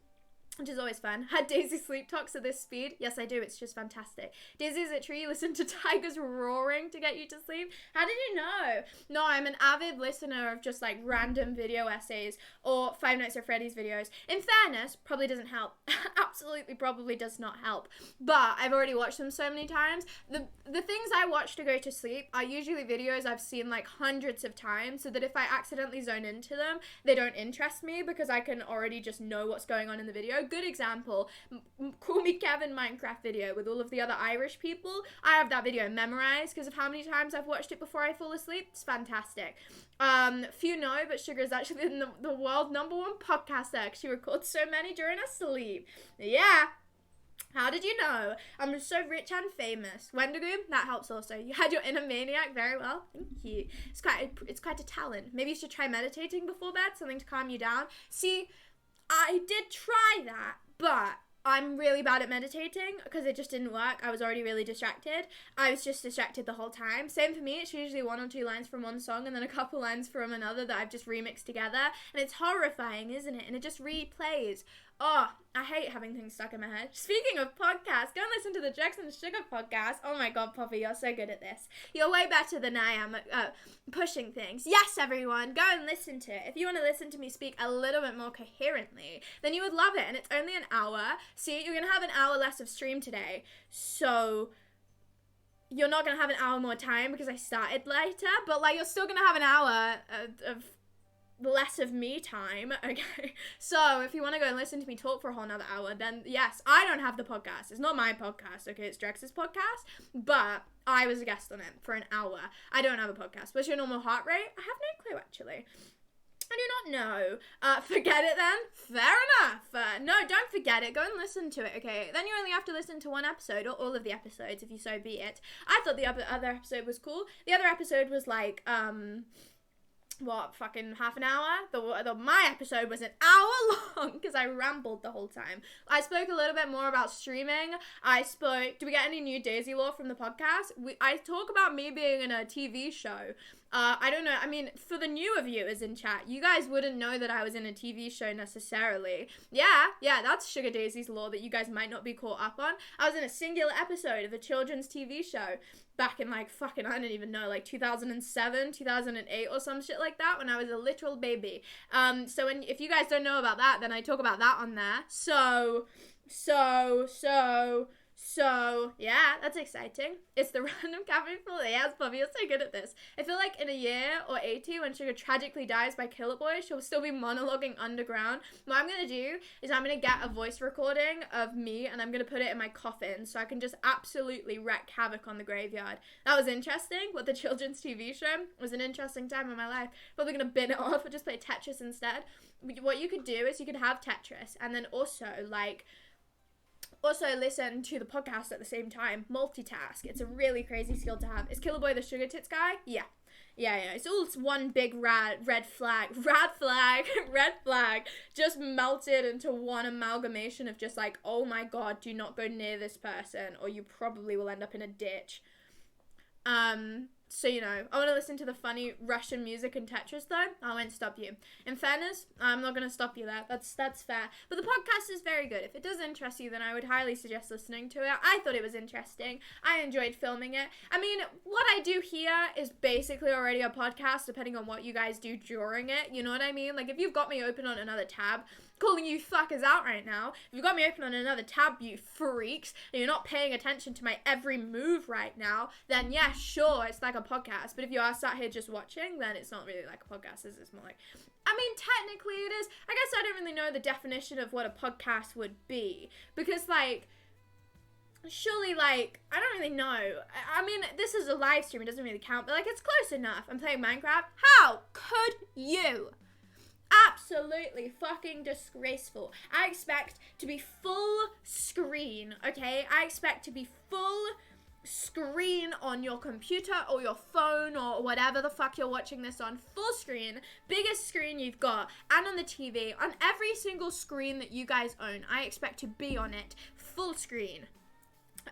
which is always fun. Had Daisy sleep talks at this speed? Yes, I do. It's just fantastic. Daisy, is it true you listen to tigers roaring to get you to sleep? How did you know? No, I'm an avid listener of just like random video essays or Five Nights at Freddy's videos. In fairness, probably doesn't help. Absolutely probably does not help. But I've already watched them so many times. The things I watch to go to sleep are usually videos I've seen like hundreds of times, so that if I accidentally zone into them, they don't interest me because I can already just know what's going on in the video. Good example, Call Me Kevin Minecraft video with all of the other Irish people. I have that video memorized because of how many times I've watched it before I fall asleep. It's fantastic. Few know, but Sugar is actually the world #1 podcaster. She records so many during her sleep. Yeah. How did you know? I'm so rich and famous. Wendigo, that helps also. You had your inner maniac very well. Thank you. It's quite a talent. Maybe you should try meditating before bed, something to calm you down. See, I did try that, but I'm really bad at meditating because it just didn't work. I was already really distracted. I was just distracted the whole time. Same for me. It's usually 1 or 2 lines from one song and then a couple lines from another that I've just remixed together. And it's horrifying, isn't it? And it just replays. Oh, I hate having things stuck in my head. Speaking of podcasts, go and listen to the Jackson Sugar podcast. Oh my god, Poppy, you're so good at this. You're way better than I am at pushing things. Yes, everyone, go and listen to it. If you want to listen to me speak a little bit more coherently, then you would love it. And it's only an hour. See, you're going to have an hour less of stream today. So you're not going to have an hour more time because I started later. But like, you're still going to have an hour of less of me time, okay? So if you want to go and listen to me talk for a whole nother hour, then yes, I don't have the podcast. It's not my podcast, okay? It's Drex's podcast, but I was a guest on it for an hour. I don't have a podcast. What's your normal heart rate? I have no clue, actually. I do not know. Forget it then? Fair enough. No, don't forget it. Go and listen to it, okay? Then you only have to listen to one episode, or all of the episodes, if you so be it. I thought the other episode was cool. The other episode was like, fucking half an hour? My episode was an hour long because I rambled the whole time. I spoke a little bit more about streaming. Do we get any new Daisy lore from the podcast? I talk about me being in a TV show. I don't know. I mean, for the newer viewers in chat, you guys wouldn't know that I was in a TV show necessarily. Yeah, that's Sugar Daisy's lore that you guys might not be caught up on. I was in a singular episode of a children's TV show back in like I don't even know, like 2007, 2008 or some shit like that when I was a literal baby. So if you guys don't know about that, then I talk about that on there. So, yeah, that's exciting. It's the random cafe full. Yes, Bobby, you're so good at this. I feel like in a year or 80, when Sugar tragically dies by Killer Boy, she'll still be monologuing underground. What I'm going to do is I'm going to get a voice recording of me, and I'm going to put it in my coffin so I can just absolutely wreak havoc on the graveyard. That was interesting. What the children's TV show was an interesting time in my life. Probably going to bin it off or just play Tetris instead. What you could do is you could have Tetris, and then also listen to the podcast at the same time. Multitask. It's a really crazy skill to have. Is Killer Boy the sugar tits guy? Yeah. It's all one big red flag. Just melted into one amalgamation of just like, oh my god, do not go near this person or you probably will end up in a ditch. So, I want to listen to the funny Russian music and Tetris, though. I won't stop you. In fairness, I'm not going to stop you there. That's fair. But the podcast is very good. If it does interest you, then I would highly suggest listening to it. I thought it was interesting. I enjoyed filming it. I mean, what I do here is basically already a podcast, depending on what you guys do during it. You know what I mean? Like, if you've got me open on another tab, calling you fuckers out right now. If you've got me open on another tab, you freaks, and you're not paying attention to my every move right now, then yeah, sure, it's like a podcast. But if you are sat here just watching, then it's not really like a podcast, is it? It's more like, I mean, technically it is. I guess I don't really know the definition of what a podcast would be, because surely, I don't really know. I mean, this is a live stream, it doesn't really count, but it's close enough. I'm playing Minecraft. How could you? Absolutely fucking disgraceful. I expect to be full screen, okay? I expect to be full screen on your computer or your phone or whatever the fuck you're watching this on, full screen, biggest screen you've got, and on the TV, on every single screen that you guys own, I expect to be on it, full screen.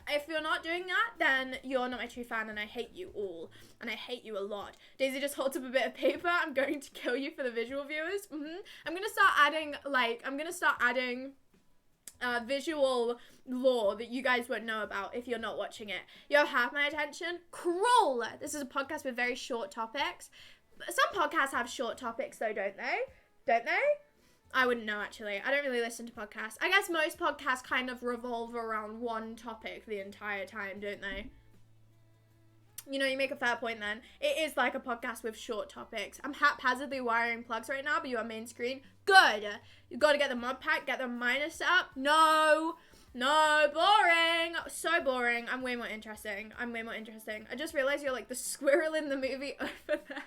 If you're not doing that, then you're not my true fan, and I hate you all, and I hate you a lot. Daisy just holds up a bit of paper. I'm going to kill you for the visual viewers. I'm gonna start adding visual lore that you guys won't know about if you're not watching it. You have half my attention. Cruel. This is a podcast with very short topics. Some podcasts have short topics though, don't they? Don't they? I wouldn't know, actually. I don't really listen to podcasts. I guess most podcasts kind of revolve around one topic the entire time, don't they? You know, you make a fair point then. It is like a podcast with short topics. I'm haphazardly wiring plugs right now, but you are main screen. Good. You got to get the mod pack, get the miner set up. No, boring. So boring. I'm way more interesting. I just realized you're like the squirrel in the movie over there.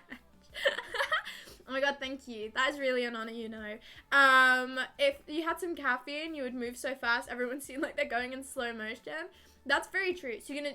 Oh my god, thank you. That is really an honor, you know. If you had some caffeine, you would move so fast, everyone seemed like they're going in slow motion. That's very true. So are you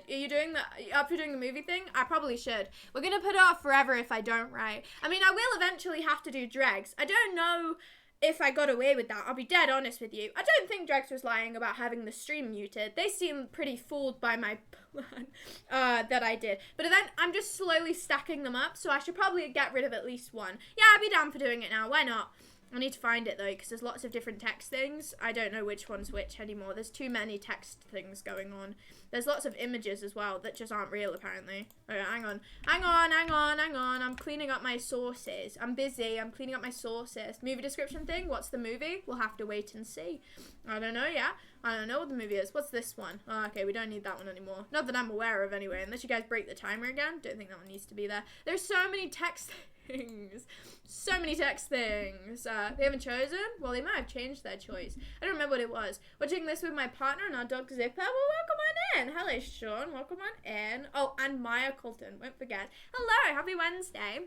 up for doing the movie thing? I probably should. We're gonna put it off forever if I don't, right? I mean, I will eventually have to do Dregs. I don't know if I got away with that. I'll be dead honest with you. I don't think Dregs was lying about having the stream muted. They seemed pretty fooled by my plan that I did. But then I'm just slowly stacking them up, so I should probably get rid of at least one. Yeah, I'd be down for doing it now. Why not? I need to find it though, because there's lots of different text things. I don't know which one's which anymore. There's too many text things going on. There's lots of images as well that just aren't real apparently. Okay, hang on. I'm cleaning up my sources. I'm busy. I'm cleaning up my sources. Movie description thing. What's the movie? We'll have to wait and see. I don't know yet. I don't know what the movie is. What's this one? Oh, okay, we don't need that one anymore. Not that I'm aware of anyway. Unless you guys break the timer again. Don't think that one needs to be there. There's so many text things. So many text things. They haven't chosen? Well, they might have changed their choice. I don't remember what it was. Watching this with my partner and our dog Zipper. Well, welcome on in. Hello, Sean. Welcome on in. Oh, and Maya Colton. Won't forget. Hello. Happy Wednesday.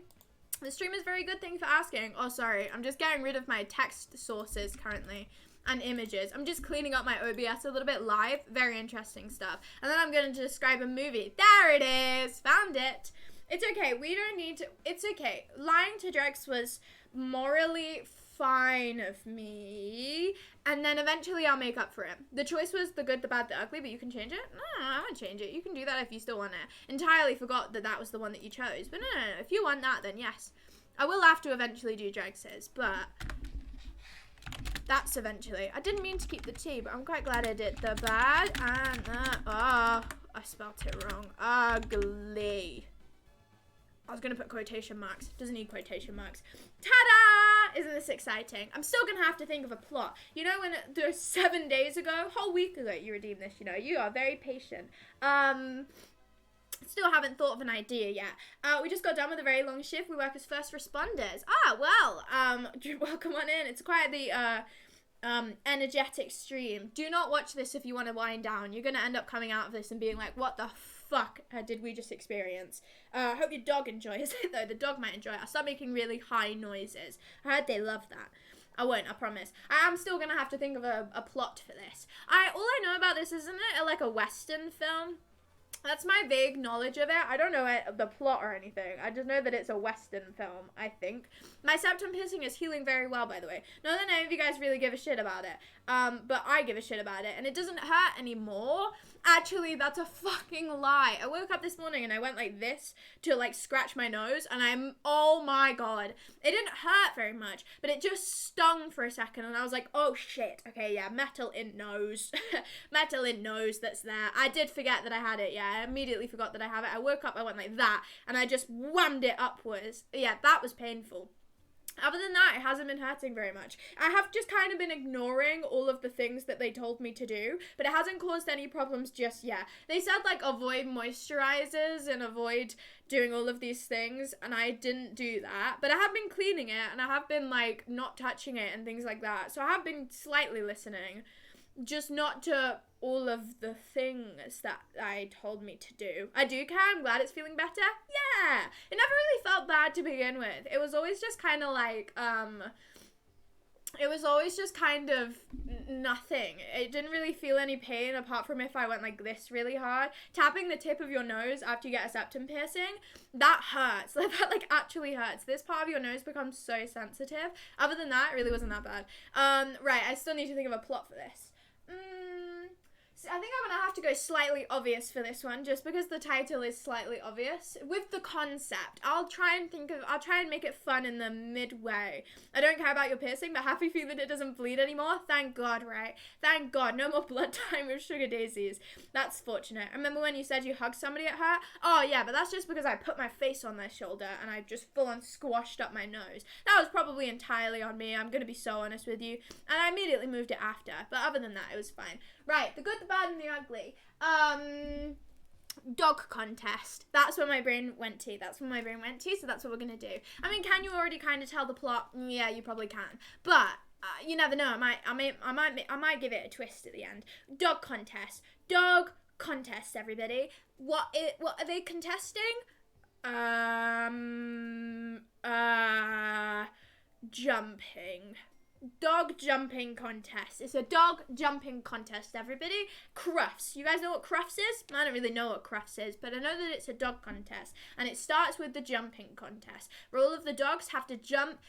The stream is very good. Thank you for asking. Oh, sorry. I'm just getting rid of my text sources currently. And images. I'm just cleaning up my OBS a little bit live. Very interesting stuff. And then I'm going to describe a movie. There it is. Found it. It's okay. We don't need to. It's okay. Lying to Drex was morally fine of me. And then eventually I'll make up for it. The choice was the good, the bad, the ugly, but you can change it? No, I won't change it. You can do that if you still want it. Entirely forgot that that was the one that you chose. But no. If you want that, then yes. I will have to eventually do Drex's, but that's eventually. I didn't mean to keep the T, but I'm quite glad I did. The bad and the... Oh, I spelled it wrong. Ugly. I was going to put quotation marks. Doesn't need quotation marks. Ta-da! Isn't this exciting? I'm still going to have to think of a plot. You know when there's 7 days ago, whole week ago, you redeemed this, you know. You are very patient. Still haven't thought of an idea yet. We just got done with a very long shift. We work as first responders. Welcome on in. It's quite the energetic stream. Do not watch this if you want to wind down. You're going to end up coming out of this and being like, what the fuck did we just experience? I hope your dog enjoys it though. The dog might enjoy it. I'll start making really high noises. I heard they love that. I won't, I promise. I am still going to have to think of a plot for this. All I know about this, isn't it like a Western film? That's my vague knowledge of it. I don't know the plot or anything. I just know that it's a Western film, I think. My septum piercing is healing very well, by the way. Not that any of you guys really give a shit about it. But I give a shit about it. And it doesn't hurt anymore. Actually, that's a fucking lie. I woke up this morning and I went like this to like scratch my nose. And oh my god. It didn't hurt very much. But it just stung for a second. And I was like, oh shit. Okay, yeah, metal in nose. Metal in nose that's there. I did forget that I had it, yeah. I immediately forgot that I have it. I woke up, I went like that. And I just whammed it upwards. Yeah, that was painful. Other than that, it hasn't been hurting very much. I have just kind of been ignoring all of the things that they told me to do, but it hasn't caused any problems just yet. They said, like, avoid moisturizers and avoid doing all of these things, and I didn't do that. But I have been cleaning it, and I have been, like, not touching it and things like that. So I have been slightly listening, just not to all of the things that I told me to do. I do care. I'm glad it's feeling better. Yeah. It never really felt bad to begin with. It was always just kind of like, it was always just kind of nothing. It didn't really feel any pain apart from if I went like this really hard. Tapping the tip of your nose after you get a septum piercing, that hurts. That like actually hurts. This part of your nose becomes so sensitive. Other than that, it really wasn't that bad. Right, I still need to think of a plot for this. I think I'm going to have to go slightly obvious for this one, just because the title is slightly obvious. With the concept, I'll try and make it fun in the midway. I don't care about your piercing, but happy feet that it doesn't bleed anymore. Thank God, right? Thank God. No more blood time with sugar daisies. That's fortunate. I remember when you said you hugged somebody at hurt? Oh, yeah, but that's just because I put my face on their shoulder and I just full on squashed up my nose. That was probably entirely on me. I'm going to be so honest with you. And I immediately moved it after. But other than that, it was fine. Right, the good, the bad, and the ugly. Dog contest. That's what my brain went to. So that's what we're gonna do. I mean, can you already kind of tell the plot? Yeah, you probably can. But you never know. I might give it a twist at the end. Dog contest. Dog contest. Everybody. What are they contesting? Jumping. Dog jumping contest. It's a dog jumping contest, everybody. Crufts. You guys know what Crufts is? I don't really know what Crufts is, but I know that it's a dog contest. And it starts with the jumping contest, where all of the dogs have to jump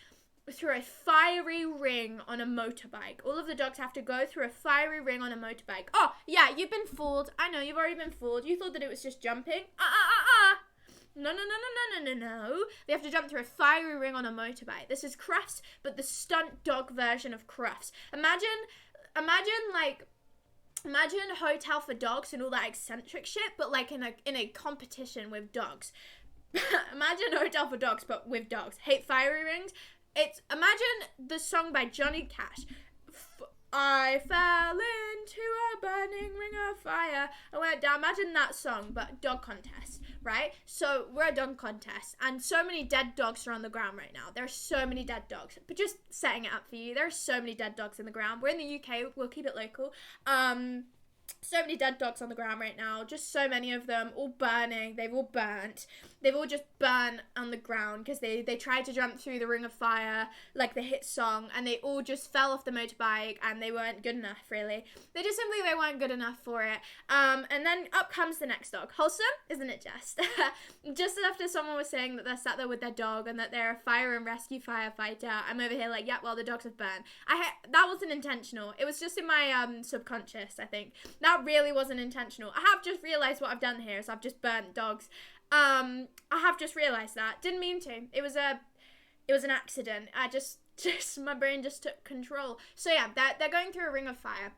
through a fiery ring on a motorbike. All of the dogs have to go through a fiery ring on a motorbike. Oh, yeah, you've been fooled. I know, you've already been fooled. You thought that it was just jumping. No. They have to jump through a fiery ring on a motorbike. This is Crufts, but the stunt dog version of Crufts. Imagine Hotel for Dogs and all that eccentric shit, but like in a competition with dogs. Imagine Hotel for Dogs, but with dogs. Hate fiery rings. Imagine the song by Johnny Cash. I fell into a burning ring of fire. I went down. Imagine that song, but dog contest, right? So we're a dog contest, and so many dead dogs are on the ground right now. There are so many dead dogs. But just setting it up for you, there are so many dead dogs in the ground. We're in the UK. We'll keep it local. So many dead dogs on the ground right now. Just so many of them, all burning. They've all burnt. They've all just burnt on the ground because they tried to jump through the ring of fire, like the hit song, and they all just fell off the motorbike and they weren't good enough, really. They weren't good enough for it. And then up comes the next dog. Wholesome, isn't it, Jess? Just after someone was saying that they're sat there with their dog and that they're a fire and rescue firefighter, I'm over here like, yeah, well, the dogs have burned. That wasn't intentional. It was just in my subconscious, I think. That really wasn't intentional. I have just realised what I've done here is I've just burnt dogs. I have just realised that. Didn't mean to. It was an accident. My brain just took control. So yeah, they're going through a ring of fire.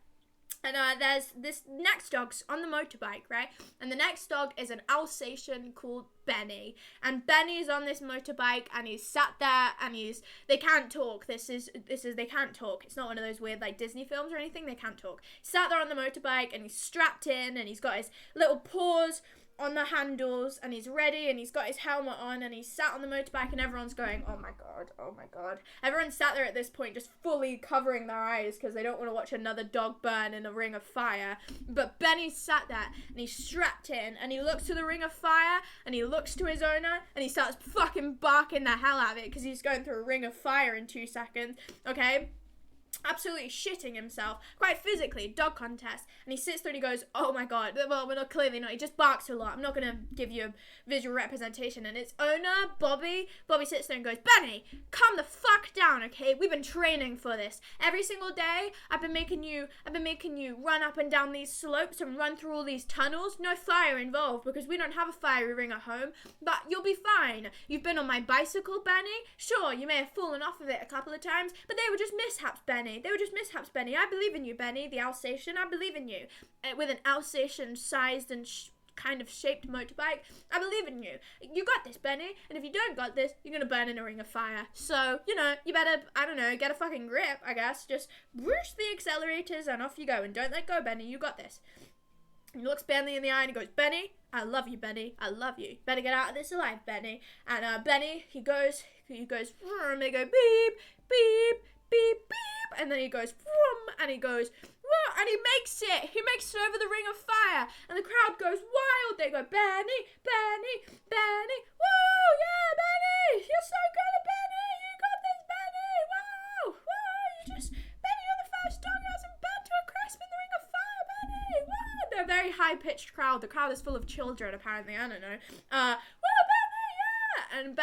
And there's this next dog's on the motorbike, right? And the next dog is an Alsatian called Benny. And Benny's on this motorbike and he's sat there and they can't talk. They can't talk. It's not one of those weird like Disney films or anything. They can't talk. He's sat there on the motorbike and he's strapped in and he's got his little paws on the handles and he's ready and he's got his helmet on and he's sat on the motorbike and everyone's going, oh my god. Everyone's sat there at this point just fully covering their eyes because they don't want to watch another dog burn in a ring of fire. But Benny's sat there and he's strapped in and he looks to the ring of fire and he looks to his owner and he starts fucking barking the hell out of it because he's going through a ring of fire in 2 seconds, okay? Absolutely shitting himself, quite physically, dog contest, and he sits there and he goes, oh my god, well, we're not, clearly not, he just barks a lot, I'm not going to give you a visual representation, and its owner, Bobby sits there and goes, Benny, calm the fuck down, okay, we've been training for this, every single day, I've been making you run up and down these slopes and run through all these tunnels, no fire involved, because we don't have a fiery ring at home, but you'll be fine, you've been on my bicycle, Benny, sure, you may have fallen off of it a couple of times, but they were just mishaps, Benny. I believe in you, Benny, the Alsatian. I believe in you. With an Alsatian-sized and kind of shaped motorbike, I believe in you. You got this, Benny. And if you don't got this, you're gonna burn in a ring of fire. So, you better, get a fucking grip, I guess. Just push the accelerators and off you go. And don't let go, Benny. You got this. He looks Benny in the eye and he goes, Benny, I love you, Benny. I love you. Better get out of this alive, Benny. And Benny, he goes, and they go beep, beep, beep, beep. And then he goes, and he goes, and he makes it over the ring of fire, and the crowd goes wild. They go, Benny, Benny, Benny, whoa, yeah, Benny, you're so good at Benny, you got this, Benny, whoa, you're just very high-pitched crowd. The crowd is full of children, apparently. I don't know. Benny, yeah! And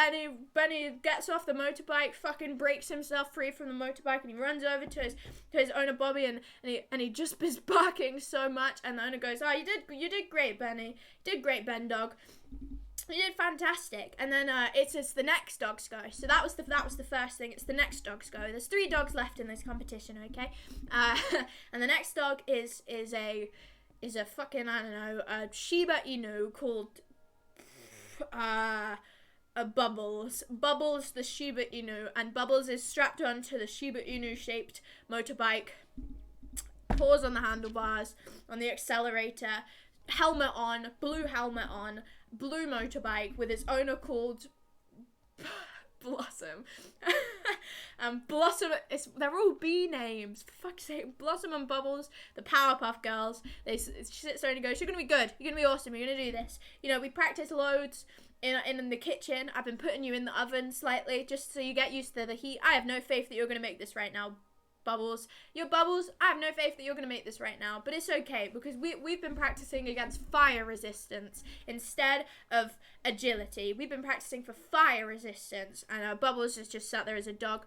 Benny gets off the motorbike, fucking breaks himself free from the motorbike, and he runs over to his owner Bobby, and he just is barking so much. And the owner goes, "Oh, you did great, Benny. You did great, Ben Dog. You did fantastic." And then it's the next dog's go. So that was the first thing. It's the next dog's go. There's 3 dogs left in this competition, okay? And the next dog is a fucking, I don't know, a Shiba Inu called Bubbles. Bubbles the Shiba Inu, and Bubbles is strapped onto the Shiba Inu shaped motorbike. Paws on the handlebars, on the accelerator, helmet on, blue motorbike with his owner called Blossom. And Blossom, they're all B names, for fuck's sake. Blossom and Bubbles, the Powerpuff Girls, she sits there and goes, "You're gonna be good, you're gonna be awesome, you're gonna do this. You know, we practice loads in the kitchen. I've been putting you in the oven slightly, just so you get used to the heat. I have no faith that you're gonna make this right now, Bubbles. You're Bubbles, I have no faith that you're going to make this right now, but it's okay, because we've been practicing against fire resistance instead of agility. We've been practicing for fire resistance." And Bubbles is just sat there as a dog,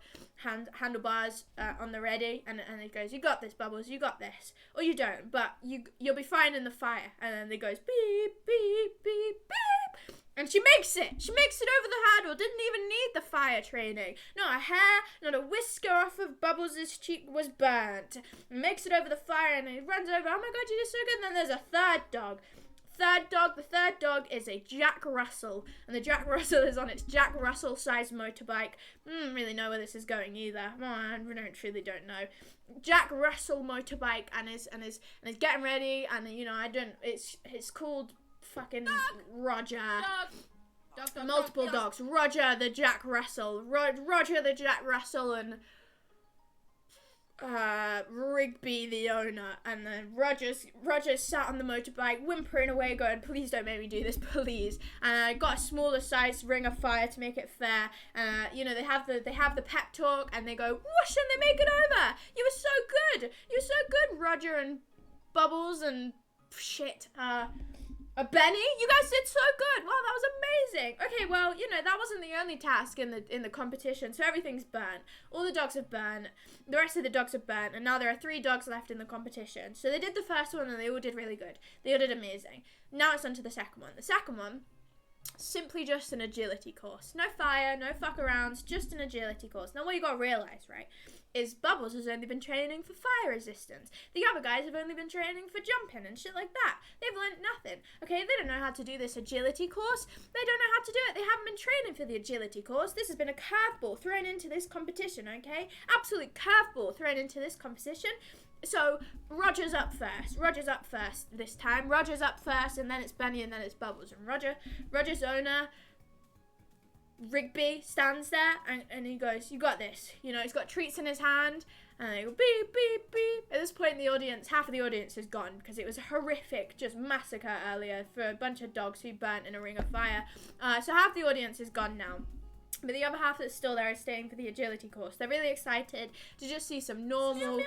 handlebars on the ready, and he goes, "You got this, Bubbles, you got this. Or you don't, but you'll be fine in the fire." And then it goes, beep, beep, beep, beep. And she makes it over the hurdle. Didn't even need the fire training. Not a hair, not a whisker off of Bubbles' cheek was burnt. Makes it over the fire, and he runs over. "Oh my god, you did so good." And then there's a third dog. The third dog is a Jack Russell. And the Jack Russell is on its Jack Russell-sized motorbike. Don't really know where this is going either. I don't know. Jack Russell motorbike, and is getting ready, and it's called fucking Roger. Dog. Multiple dogs. Roger the Jack Russell. Roger the Jack Russell, and Rigby the owner. And then Roger's sat on the motorbike whimpering away, going, "Please don't make me do this, please." And I got a smaller size ring of fire to make it fair. They have the pep talk, and they go whoosh, and they make it over. You were so good, Roger and Bubbles and shit. Benny, you guys did so good. Wow, that was amazing. Okay, well, that wasn't the only task in the competition, so everything's burnt. All the dogs have burnt. The rest of the dogs have burnt, and now there are 3 dogs left in the competition. So they did the first one, and they all did really good. They all did amazing. Now it's on to the second one. The second one, simply just an agility course. No fire, no fuck arounds, just an agility course. Now what you gotta realise, right, is Bubbles has only been training for fire resistance. The other guys have only been training for jumping and shit like that. They've learned nothing. Okay, they don't know how to do this agility course. They don't know how to do it. They haven't been training for the agility course. This has been a curveball thrown into this competition, okay? Absolute curveball thrown into this competition. So, Roger's up first this time. Roger's up first, and then it's Benny, and then it's Bubbles. And Roger's owner, Rigby, stands there, and he goes, "You got this." He's got treats in his hand, and they go beep, beep, beep. At this point, half of the audience is gone, because it was a horrific just massacre earlier for a bunch of dogs who burnt in a ring of fire. So half the audience is gone now. But the other half that's still there is staying for the agility course. They're really excited to just see some normal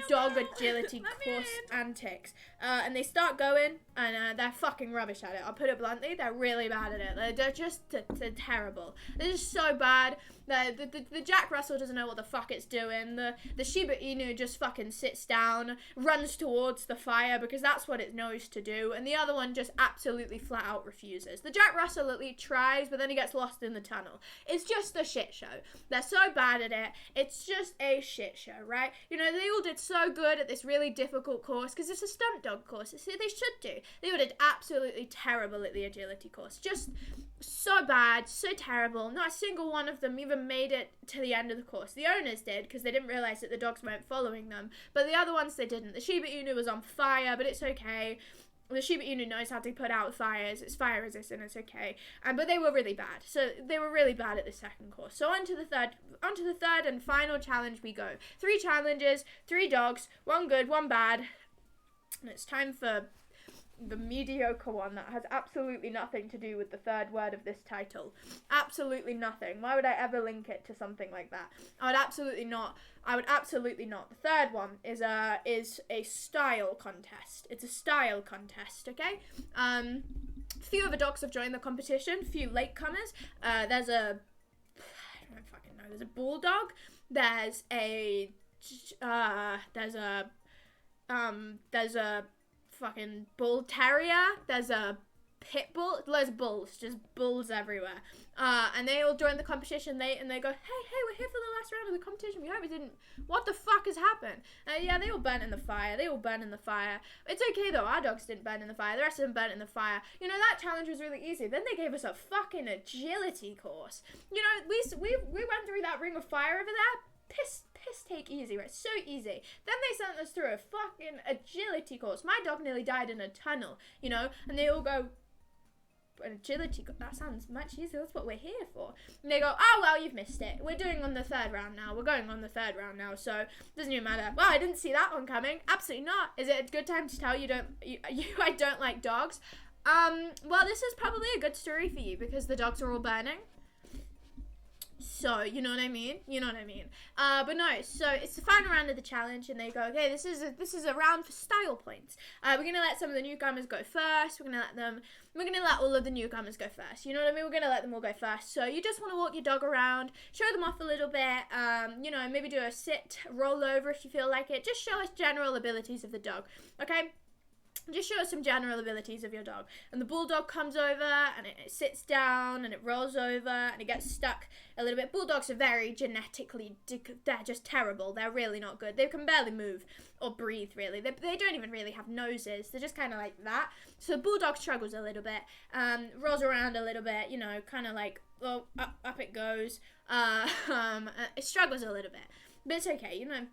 dog agility course antics. And they start going, and they're fucking rubbish at it. I'll put it bluntly, they're really bad at it. They're just they're terrible. They're just so bad. The Jack Russell doesn't know what the fuck it's doing. The Shiba Inu just fucking sits down, runs towards the fire, because that's what it knows to do. And the other one just absolutely flat out refuses. The Jack Russell at least tries, but then he gets lost in the tunnel. It's just a shit show. They're so bad at it. It's just a shit show, right? They all did so good at this really difficult course, because it's a stunt dog course. It's what they should do. They all did absolutely terrible at the agility course. Just so bad, so terrible. Not a single one of them even made it to the end of the course. The owners did, because they didn't realise that the dogs weren't following them. But the other ones, they didn't. The Shiba Inu was on fire, but it's okay. The Shiba Inu knows how to put out fires. It's fire resistant. It's okay. But they were really bad. So they were really bad at the second course. So on to the third and final challenge we go. 3 challenges, 3 dogs, 1 good, 1 bad. And it's time for the mediocre one that has absolutely nothing to do with the third word of this title. Absolutely nothing. Why would I ever link it to something like that? I would absolutely not. The third one is a style contest. It's a style contest, okay? Few other dogs have joined the competition, few latecomers. There's a bulldog. There's a fucking bull terrier. There's a pit bull. Loads of bulls, just bulls everywhere. And they all join the competition. They go, hey, we're here for the last round of the competition. We hope we didn't. What the fuck has happened? Yeah, they all burnt in the fire. It's okay though. Our dogs didn't burn in the fire. The rest of them burnt in the fire. You know, that challenge was really easy. Then they gave us a fucking agility course. You know, we went through that ring of fire over there. Piss take easy, right? So easy. Then they sent us through a fucking agility course. My dog nearly died in a tunnel, you know, and they all go, an agility course, that sounds much easier, that's what we're here for. And they go, oh well, you've missed it. We're doing on the third round now. We're going on the third round now, so it doesn't even matter. Well, I didn't see that one coming. Absolutely not. Is it a good time to tell I don't like dogs? Well, this is probably a good story for you because the dogs are all burning. So, you know what I mean? But no, so it's the final round of the challenge, and they go, okay, this is a round for style points. We're gonna let some of the newcomers go first. We're gonna let all of the newcomers go first. You know what I mean? We're gonna let them all go first. So you just want to walk your dog around, show them off a little bit. You know, maybe do a sit, roll over if you feel like it. Just show us general abilities of the dog. Okay. Just show us some general abilities of your dog. And the bulldog comes over and it sits down and it rolls over and it gets stuck a little bit. Bulldogs are very genetically, they're just terrible. They're really not good. They can barely move or breathe, really. They don't even really have noses. They're just kind of like that. So the bulldog struggles a little bit, rolls around a little bit, you know, kind of like, well, up it goes. It struggles a little bit. But it's okay, you know.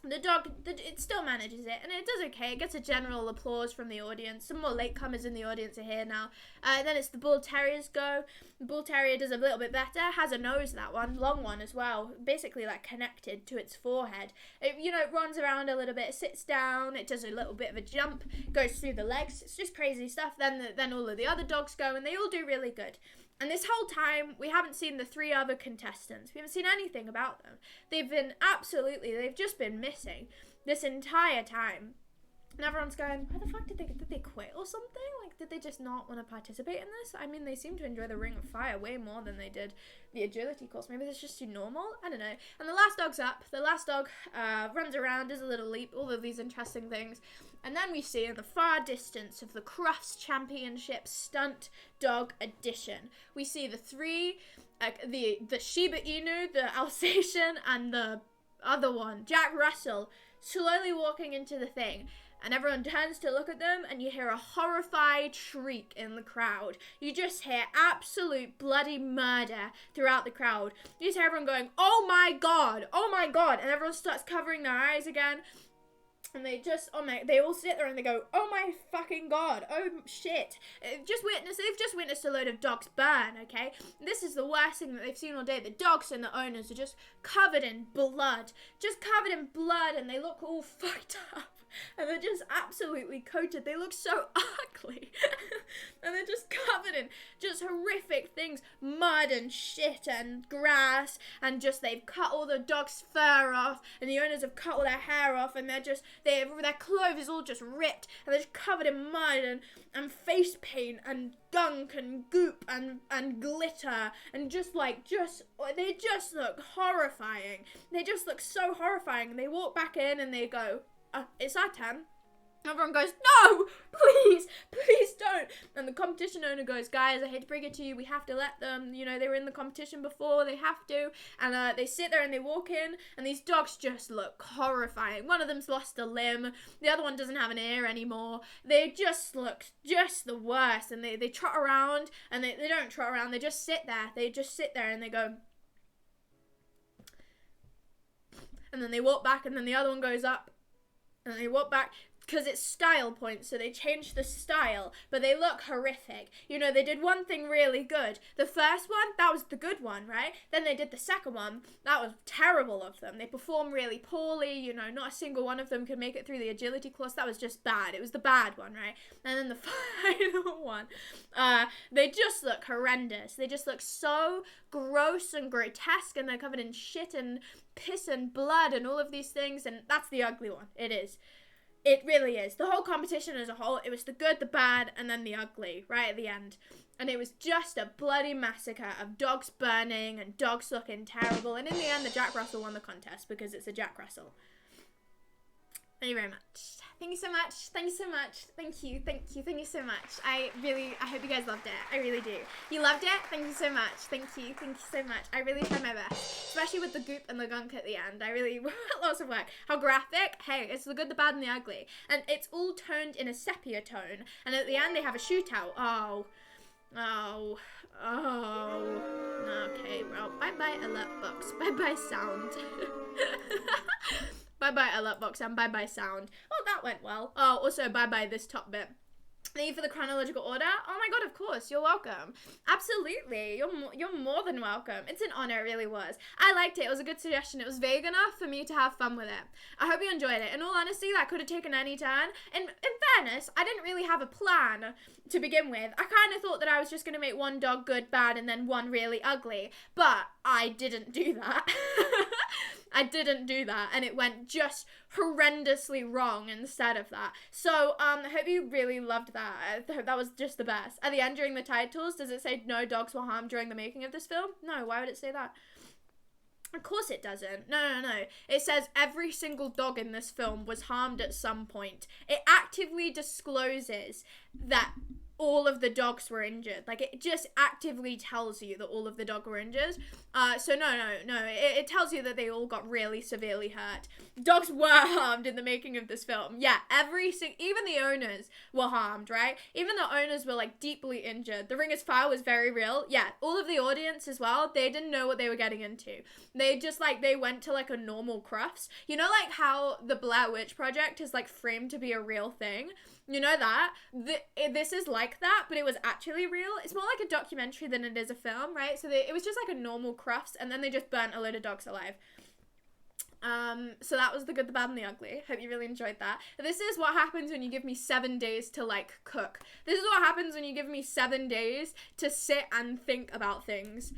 The dog, it still manages it, and it does okay. It gets a general applause from the audience. Some more latecomers in the audience are here now. Then it's the bull terrier's go. The bull terrier does a little bit better. Has a nose, that one, long one as well. Basically, like connected to its forehead. It, you know, it runs around a little bit. It sits down. It does a little bit of a jump. Goes through the legs. It's just crazy stuff. Then all of the other dogs go, and they all do really good. And this whole time, we haven't seen the three other contestants. We haven't seen anything about them. They've just been missing this entire time. And everyone's going, why the fuck did they quit or something? Like, did they just not want to participate in this? I mean, they seem to enjoy the Ring of Fire way more than they did the agility course. Maybe it's just too normal? I don't know. And the last dog's up. The last dog runs around, does a little leap, all of these interesting things. And then we see in the far distance of the Crufts Championship Stunt Dog Edition, we see the three, the Shiba Inu, the Alsatian, and the other one, Jack Russell, slowly walking into the thing. And everyone turns to look at them, and you hear a horrified shriek in the crowd. You just hear absolute bloody murder throughout the crowd. You just hear everyone going, oh my god, and everyone starts covering their eyes again. And they all sit there and they go, oh my fucking god, oh shit. They've just witnessed a load of dogs burn, okay? This is the worst thing that they've seen all day. The dogs and the owners are just covered in blood, and they look all fucked up. And they're just absolutely coated. They look so ugly. And they're just covered in just horrific things. Mud and shit and grass. And just they've cut all the dog's fur off. And the owners have cut all their hair off. And their clothes is all just ripped. And they're just covered in mud and face paint and gunk and goop and glitter. And they just look horrifying. They just look so horrifying. And they walk back in and they go, it's our turn. Everyone goes, no, please don't. And the competition owner goes, guys, I hate to bring it to you, we have to let them, you know, they were in the competition before, they have to. And they sit there and they walk in, and these dogs just look horrifying. One of them's lost a limb, the other one doesn't have an ear anymore. They just look just the worst. And they trot around, and they don't trot around, they just sit there. They just sit there and they go, and then they walk back, and then the other one goes up. And they walk back. because it's style points, so they changed the style, but they look horrific. You know, they did one thing really good. The first one, that was the good one, right? Then they did the second one, that was terrible of them. They performed really poorly, you know, not a single one of them could make it through the agility course. That was just bad. It was the bad one, right? And then the final one, they just look horrendous. They just look so gross and grotesque, and they're covered in shit and piss and blood and all of these things, and that's the ugly one. It is. It really is. The whole competition as a whole, it was the good, the bad, and then the ugly, right at the end. And it was just a bloody massacre of dogs burning and dogs looking terrible. And in the end, the Jack Russell won the contest because it's a Jack Russell. Thank you very much. Thank you so much. Thank you so much. Thank you. Thank you. Thank you so much. I hope you guys loved it. I really do. You loved it? Thank you so much. Thank you. Thank you so much. I really tried my best. Especially with the goop and the gunk at the end. I really, lots of work. How graphic? Hey, it's the good, the bad, and the ugly. And it's all toned in a sepia tone. And at the end, they have a shootout. Oh. Okay, well, bye-bye alert box. Bye-bye sound. Bye-bye alert box and bye-bye sound. Oh, that went well. Oh, also bye-bye this top bit. Thank you for the chronological order. Oh my god, of course, you're welcome. Absolutely, you're more than welcome. It's an honor, it really was. I liked it. It was a good suggestion. It was vague enough for me to have fun with it. I hope you enjoyed it. In all honesty, that could have taken any turn. And in fairness, I didn't really have a plan to begin with. I kind of thought that I was just going to make one dog good, bad, and then one really ugly. But I didn't do that. I didn't do that, and it went just horrendously wrong instead of that. So, I hope you really loved that. I hope that was just the best. At the end, during the titles, does it say no dogs were harmed during the making of this film? No, why would it say that? Of course it doesn't. No. It says every single dog in this film was harmed at some point. It actively discloses that all of the dogs were injured. Like, it just actively tells you that all of the dogs were injured. So no. It tells you that they all got really severely hurt. Dogs were harmed in the making of this film. Yeah, even the owners were harmed, right? Even the owners were, like, deeply injured. The Ringer's fire was very real. Yeah, all of the audience as well, they didn't know what they were getting into. They just, like, they went to, like, a normal crufts. You know, like, how the Blair Witch Project is, like, framed to be a real thing? You know that? This is like that, but it was actually real. It's more like a documentary than it is a film, right? So it was just like a normal crufts, and then they just burnt a load of dogs alive. So that was the good, the bad, and the ugly. Hope you really enjoyed that. This is what happens when you give me 7 days to, like, cook. This is what happens when you give me 7 days to sit and think about things.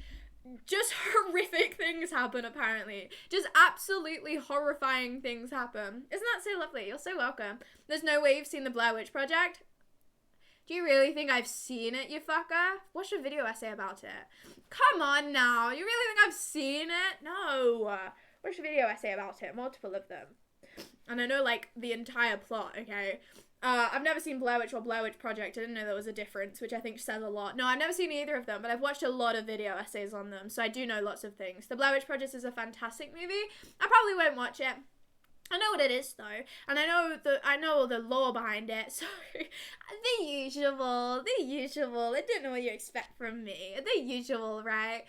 Just horrific things happen, apparently. Just absolutely horrifying things happen. Isn't that so lovely? You're so welcome. There's no way you've seen the Blair Witch Project? Do you really think I've seen it, you fucker? Watch a video essay about it. Come on now. You really think I've seen it? No. Watch a video essay about it. Multiple of them. And I know, like, the entire plot, okay? I've never seen Blair Witch or Blair Witch Project. I didn't know there was a difference, which I think says a lot. No, I've never seen either of them, but I've watched a lot of video essays on them, so I do know lots of things. The Blair Witch Project is a fantastic movie. I probably won't watch it. I know what it is, though, and I know all the lore behind it, so the usual. I don't know what you expect from me. The usual, right?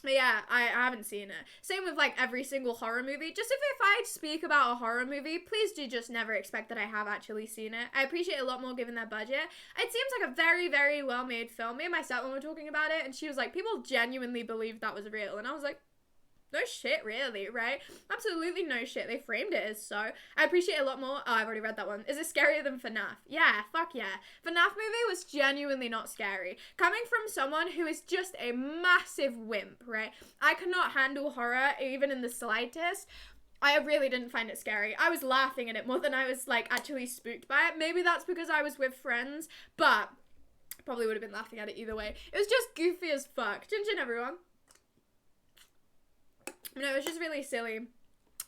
But yeah, I haven't seen it. Same with, like, every single horror movie. Just if I speak about a horror movie, please do just never expect that I have actually seen it. I appreciate it a lot more given their budget. It seems like a very, very well-made film. Me and my stepmom were talking about it, and she was like, people genuinely believed that was real. And I was like, no shit, really, right? Absolutely no shit. They framed it as so. I appreciate it a lot more. Oh, I've already read that one. Is it scarier than FNAF? Yeah, fuck yeah. FNAF movie was genuinely not scary. Coming from someone who is just a massive wimp, right? I cannot handle horror, even in the slightest. I really didn't find it scary. I was laughing at it more than I was, like, actually spooked by it. Maybe that's because I was with friends, but probably would have been laughing at it either way. It was just goofy as fuck. Chin chin, everyone. No, it was just really silly.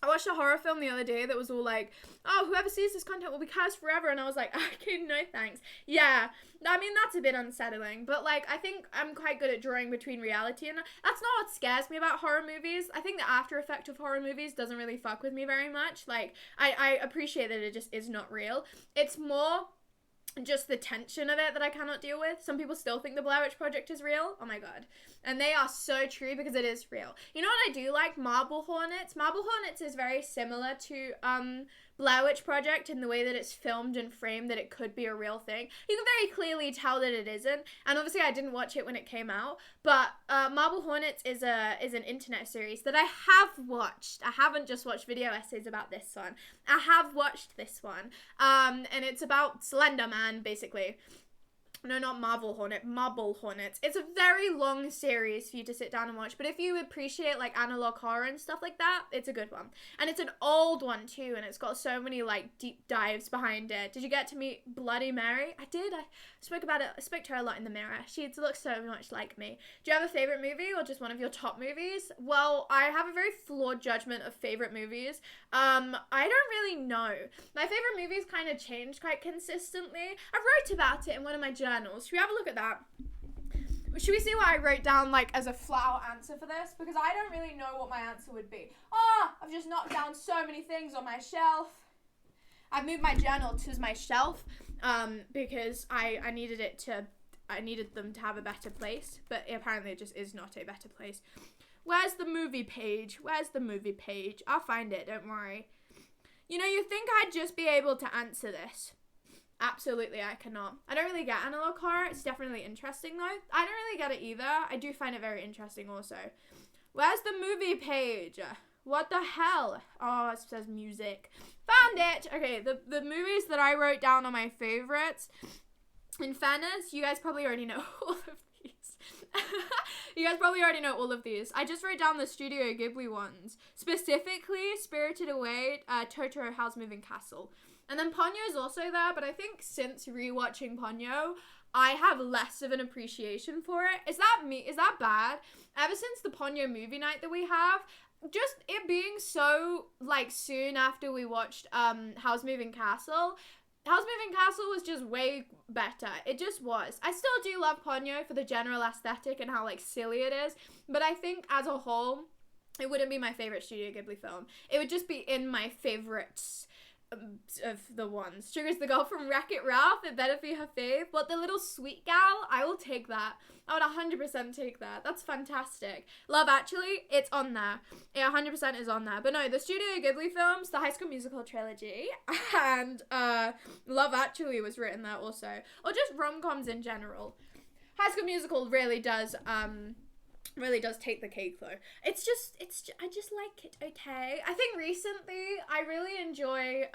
I watched a horror film the other day that was all like, oh, whoever sees this content will be cursed forever. And I was like, okay, no thanks. Yeah, I mean, that's a bit unsettling. But, like, I think I'm quite good at drawing between reality. And that's not what scares me about horror movies. I think the after effect of horror movies doesn't really fuck with me very much. Like, I appreciate that it just is not real. It's more just the tension of it that I cannot deal with. Some people still think the Blair Witch Project is real. Oh my god. And they are so true because it is real. You know what I do like? Marble Hornets. Marble Hornets is very similar to Blair Witch Project in the way that it's filmed and framed, that it could be a real thing. You can very clearly tell that it isn't. And obviously I didn't watch it when it came out, but Marble Hornets is an internet series that I have watched. I haven't just watched video essays about this one. I have watched this one. And it's about Slender Man, basically. No, not Marble Hornets. It's a very long series for you to sit down and watch, but if you appreciate like analog horror and stuff like that, it's a good one. And it's an old one too, and it's got so many like deep dives behind it. Did you get to meet Bloody Mary? I did. I spoke about it. I spoke to her a lot in the mirror. She looks so much like me. Do you have a favorite movie or just one of your top movies? Well, I have a very flawed judgment of favorite movies. I don't really know. My favorite movies kind of change quite consistently. I wrote about it in one of my journals. Should we have a look at that? Should we see what I wrote down like as a flower answer for this? Because I don't really know what my answer would be. I've just knocked down so many things on my shelf. I've moved my journal to my shelf because I needed them to have a better place, but apparently it just is not a better place. Where's the movie page? I'll find it, don't worry. You know, you think I'd just be able to answer this. Absolutely, I cannot. I don't really get analog horror. It's definitely interesting, though. I don't really get it either. I do find it very interesting, also. Where's the movie page? What the hell? Oh, it says music. Found it! Okay, the movies that I wrote down are my favorites. In fairness, you guys probably already know all of these. I just wrote down the Studio Ghibli ones. Specifically, Spirited Away, Totoro, Howl's Moving Castle. And then Ponyo's also there, but I think since rewatching Ponyo, I have less of an appreciation for it. Is that me? Is that bad? Ever since the Ponyo movie night that we have, just it being so, like, soon after we watched Howl's Moving Castle was just way better. It just was. I still do love Ponyo for the general aesthetic and how, like, silly it is, but I think as a whole, it wouldn't be my favorite Studio Ghibli film. It would just be in my favorites of the ones. Sugar's the girl from Wreck-It Ralph. It better be her fave. But the little sweet gal, I will take that. I would 100% take that. That's fantastic. Love Actually, it's on there. It 100% is on there. But no, the Studio Ghibli films, the High School Musical trilogy, and Love Actually was written there also. Or just rom-coms in general. High School Musical really does take the cake though. I just like it, okay? I think recently I really enjoyed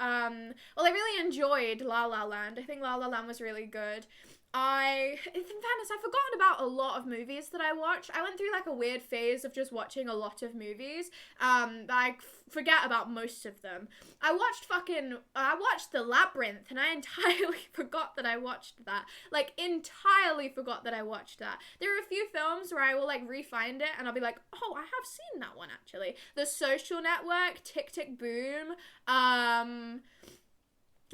La La Land. I think La La Land was really good. In fairness, I've forgotten about a lot of movies that I watched. I went through like a weird phase of just watching a lot of movies. I forget about most of them. I watched The Labyrinth, and I entirely forgot that I watched that. Like, entirely forgot that I watched that. There are a few films where I will like re-find it, and I'll be like, oh, I have seen that one actually. The Social Network, Tick Tick Boom,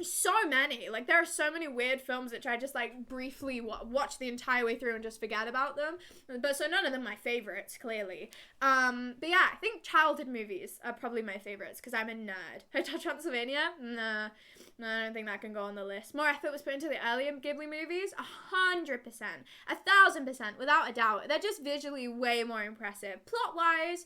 so many. Like, there are so many weird films which I just like briefly watch the entire way through and just forget about them, but so none of them my favorites, clearly. But yeah, I think childhood movies are probably my favorites because I'm a nerd. Hotel Transylvania? No, I don't think that can go on the list. More effort was put into the earlier Ghibli movies. 100%, 1000%, without a doubt. They're just visually way more impressive. Plot wise,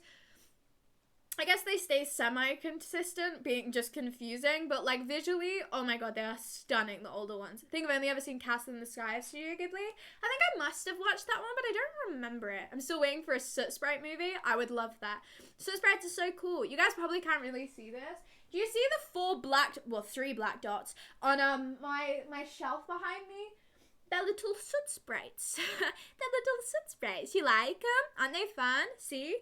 I guess they stay semi-consistent, being just confusing, but like visually, oh my god, they are stunning, the older ones. I think I've only ever seen Castle in the Sky of Studio Ghibli. I think I must have watched that one, but I don't remember it. I'm still waiting for a Soot Sprite movie. I would love that. Soot Sprites are so cool. You guys probably can't really see this. Do you see the 3 black dots on my shelf behind me? They're little Soot Sprites. They're little Soot Sprites. You like them? Aren't they fun? See?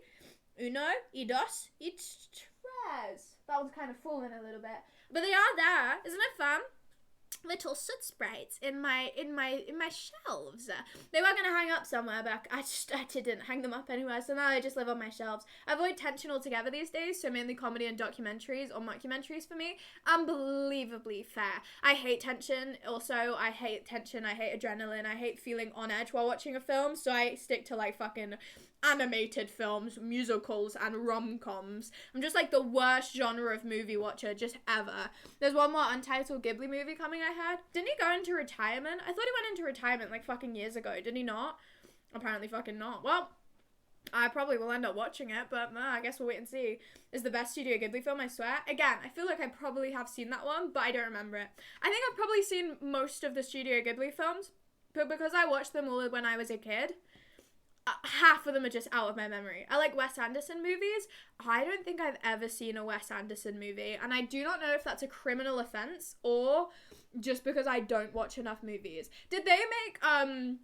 Uno, y dos, y tres. That one's kind of falling a little bit, but they are there. Isn't it fun? Little Soot Sprites in my shelves. They were gonna hang up somewhere, but I didn't hang them up anywhere, so now they just live on my shelves. I avoid tension altogether these days, so mainly comedy and documentaries or mockumentaries for me. Unbelievably fair. I hate tension. Also, I hate tension. I hate adrenaline. I hate feeling on edge while watching a film, so I stick to like fucking animated films, musicals, and rom-coms. I'm just like the worst genre of movie watcher just ever. There's one more Untitled Ghibli movie coming I had. Didn't he go into retirement? I thought he went into retirement like fucking years ago. Did he not? Apparently fucking not. Well, I probably will end up watching it, but I guess we'll wait and see. Is the best Studio Ghibli film, I swear. Again, I feel like I probably have seen that one, but I don't remember it. I think I've probably seen most of the Studio Ghibli films, but because I watched them all when I was a kid, half of them are just out of my memory. I like Wes Anderson movies. I don't think I've ever seen a Wes Anderson movie, and I do not know if that's a criminal offense or just because I don't watch enough movies. Did they make,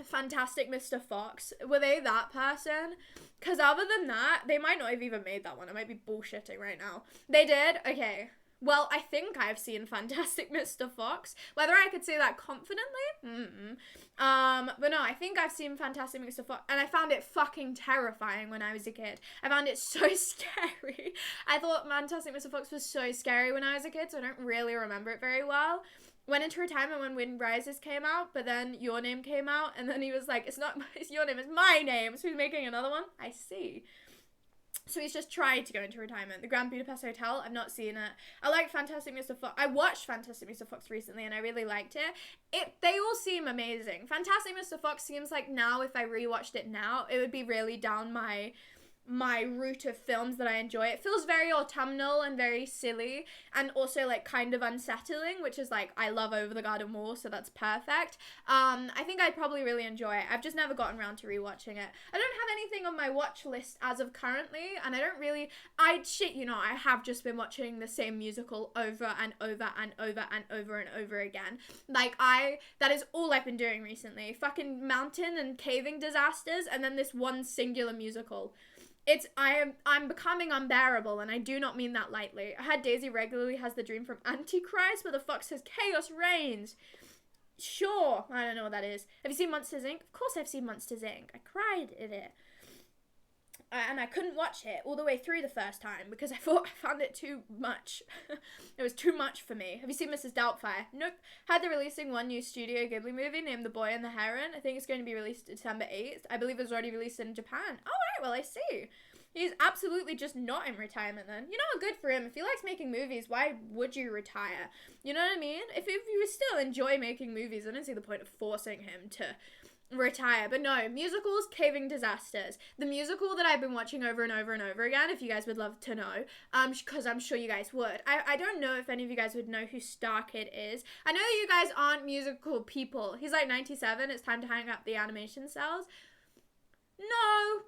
Fantastic Mr. Fox? Were they that person? Because other than that, they might not have even made that one. I might be bullshitting right now. They did? Okay. Well, I think I've seen Fantastic Mr. Fox. Whether I could say that confidently? But no, I think I've seen Fantastic Mr. Fox, and I found it fucking terrifying when I was a kid. I found it so scary. I thought Fantastic Mr. Fox was so scary when I was a kid, so I don't really remember it very well. Went into retirement when Wind Rises came out, but then Your Name came out, and then he was like, it's your name, it's my name, so he's making another one. I see. So he's just tried to go into retirement. The Grand Budapest Hotel, I've not seen it. I like Fantastic Mr. Fox. I watched Fantastic Mr. Fox recently, and I really liked it. They all seem amazing. Fantastic Mr. Fox seems like now, if I rewatched it now, it would be really down my route of films that I enjoy. It feels very autumnal and very silly, and also like kind of unsettling, which is like, I love Over the Garden Wall, so that's perfect. I think I'd probably really enjoy it. I've just never gotten around to rewatching it. I don't have anything on my watch list as of currently, and I don't really, I have just been watching the same musical over and over and over and over and over again. That is all I've been doing recently. Fucking mountain and caving disasters, and then this one singular musical. I'm becoming unbearable, and I do not mean that lightly. I had Daisy regularly has the dream from Antichrist where the fox says chaos reigns. Sure, I don't know what that is. Have you seen Monsters, Inc? Of course I've seen Monsters, Inc. I cried at it. And I couldn't watch it all the way through the first time because I found it too much. It was too much for me. Have you seen Mrs. Doubtfire? Nope. They're releasing one new Studio Ghibli movie named The Boy and the Heron. I think it's going to be released December 8th. I believe it was already released in Japan. Alright, well I see. He's absolutely just not in retirement then. You know, good for him. If he likes making movies, why would you retire? You know what I mean? If you still enjoy making movies, I don't see the point of forcing him to retire. But no, musicals, caving disasters. The musical that I've been watching over and over and over again, if you guys would love to know, because I'm sure you guys would. I don't know if any of you guys would know who Star Kid is. I know that you guys aren't musical people. He's like 97. It's time to hang up the animation cells. No,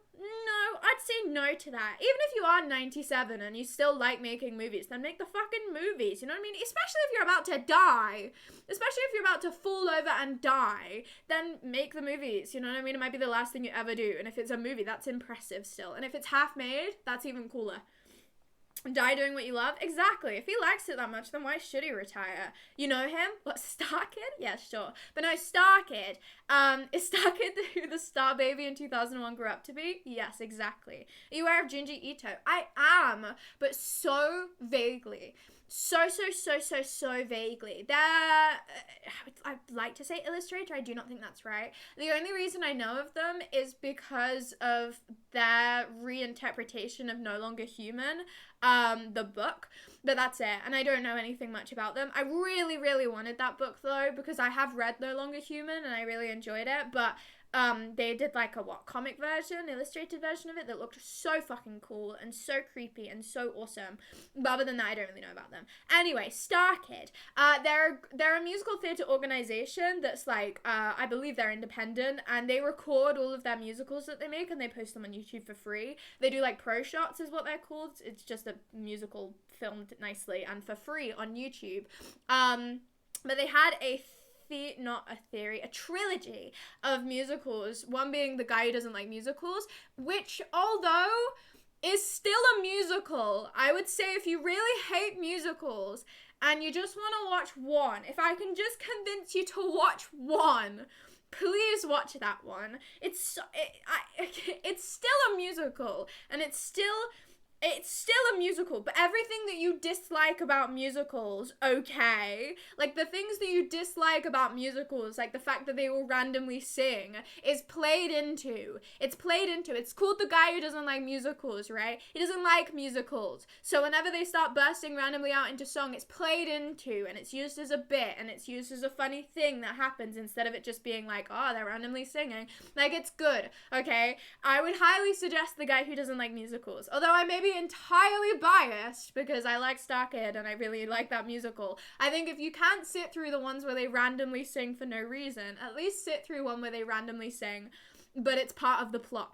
I'd say no to that. Even if you are 97 and you still like making movies, then make the fucking movies, you know what I mean? Especially if you're about to die, especially if you're about to fall over and die, then make the movies, you know what I mean? It might be the last thing you ever do, and if it's a movie, that's impressive still. And if it's half made, that's even cooler. Die doing what you love? Exactly. If he likes it that much, then why should he retire? You know him? What, Star Kid? Yeah, sure. But no, Star Kid. Is Star Kid who the Star Baby in 2001 grew up to be? Yes, exactly. Are you aware of Junji Ito? I am, but so vaguely. So vaguely. I'd like to say illustrator. I do not think that's right. The only reason I know of them is because of their reinterpretation of No Longer Human, the book. But that's it. And I don't know anything much about them. I really wanted that book though, because I have read No Longer Human and I really enjoyed it. But they did like a comic version, illustrated version of it that looked so fucking cool and so creepy and so awesome. But other than that, I don't really know about them. Anyway, Star Kid. They're a musical theatre organization that's like, I believe they're independent, and they record all of their musicals that they make and they post them on YouTube for free. They do like pro shots is what they're called. It's just a musical filmed nicely and for free on YouTube. But they had a trilogy of musicals, one being The Guy Who Doesn't Like Musicals, which, although is still a musical, I would say if you really hate musicals and you just want to watch one, if I can just convince you to watch one, please watch that one. It's still a musical, and it's still it's still a musical, but everything that you dislike about musicals, okay? Like, the things that you dislike about musicals, like the fact that they will randomly sing, is played into. It's played into. It's called The Guy Who Doesn't Like Musicals, right? He doesn't like musicals. So whenever they start bursting randomly out into song, it's played into, and it's used as a bit, and it's used as a funny thing that happens instead of it just being like, oh, they're randomly singing. Like, it's good, okay? I would highly suggest The Guy Who Doesn't Like Musicals. Although I may be entirely biased because I like Star Kid and I really like that musical. I think if you can't sit through the ones where they randomly sing for no reason, at least sit through one where they randomly sing, but it's part of the plot.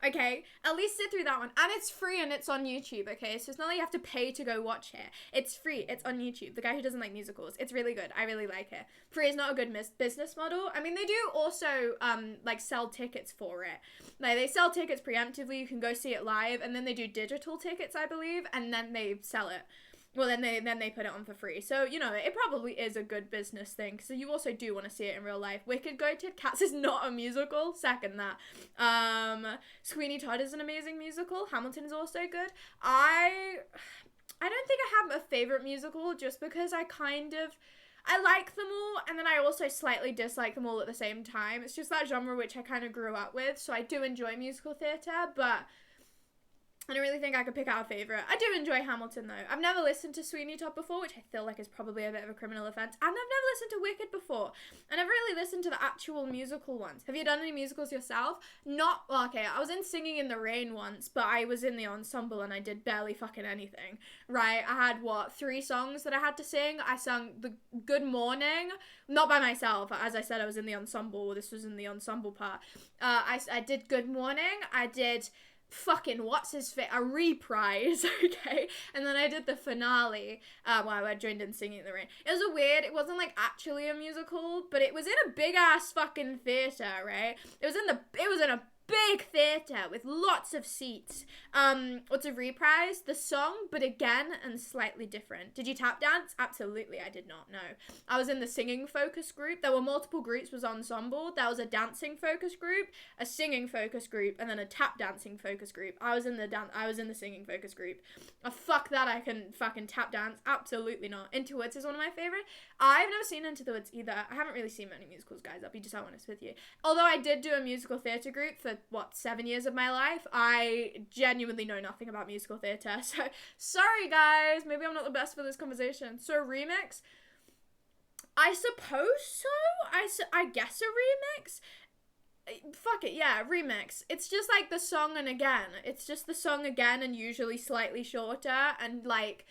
Okay, at least sit through that one. And it's free and it's on YouTube, okay? So it's not like you have to pay to go watch it. It's free. It's on YouTube. The Guy Who Doesn't Like Musicals. It's really good. I really like it. Free is not a good business model. I mean, they do also, like, sell tickets for it. Like, they sell tickets preemptively. You can go see it live. And then they do digital tickets, I believe. And then they sell it. Well, then they put it on for free. So, you know, it probably is a good business thing. So you also do want to see it in real life. Wicked goated. Cats is not a musical. Second that. Sweeney Todd is an amazing musical. Hamilton is also good. I don't think I have a favorite musical just because I like them all, and then I also slightly dislike them all at the same time. It's just that genre which I kind of grew up with. So I do enjoy musical theatre, but I don't really think I could pick out a favourite. I do enjoy Hamilton, though. I've never listened to Sweeney Todd before, which I feel like is probably a bit of a criminal offence. And I've never listened to Wicked before. I never really listened to the actual musical ones. Have you done any musicals yourself? Well, okay, I was in Singing in the Rain once, but I was in the ensemble and I did barely fucking anything, right? I had, 3 songs that I had to sing. I sung the Good Morning, not by myself. As I said, I was in the ensemble. This was in the ensemble part. I did Good Morning. I did fucking a reprise, okay, and then I did the finale while I joined in Singing in the Rain. It was it wasn't like actually a musical, but it was in a big ass fucking theater, right? It was in a big theater with lots of seats. What's a reprise? The song, but again and slightly different. Did you tap dance? Absolutely, I did not know. I was in the singing focus group. There were multiple groups, was ensemble. There was a dancing focus group, a singing focus group, and then a tap dancing focus group. I was in the singing focus group. Fuck that, I can fucking tap dance. Absolutely not. Into the Woods is one of my favorite. I've never seen Into the Woods either. I haven't really seen many musicals, guys. I'll be just honest with you. Although I did do a musical theatre group for 7 years of my life, I genuinely know nothing about musical theatre. So, sorry guys, maybe I'm not the best for this conversation. So, remix? I suppose so? I guess a remix? Fuck it, yeah, remix. It's just like the song and again. It's just the song again and usually slightly shorter and like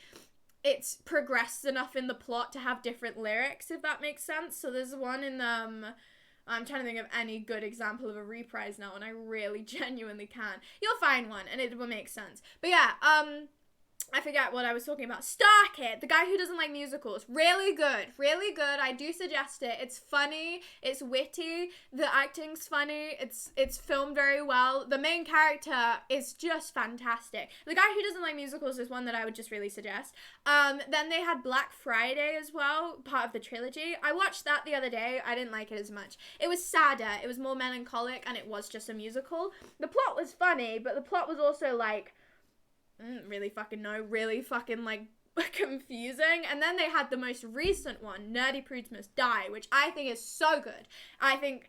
it's progressed enough in the plot to have different lyrics, if that makes sense. So there's one in I'm trying to think of any good example of a reprise now, and I really genuinely can't. You'll find one, and it will make sense. But yeah, I forget what I was talking about. Star Kid, The Guy Who Doesn't Like Musicals. Really good. Really good. I do suggest it. It's funny. It's witty. The acting's funny. It's filmed very well. The main character is just fantastic. The Guy Who Doesn't Like Musicals is one that I would just really suggest. Then they had Black Friday as well, part of the trilogy. I watched that the other day. I didn't like it as much. It was sadder. It was more melancholic, and it was just a musical. The plot was funny, but the plot was also like, really fucking like confusing. And then they had the most recent one, Nerdy Prudes Must Die, which I think is so good. I think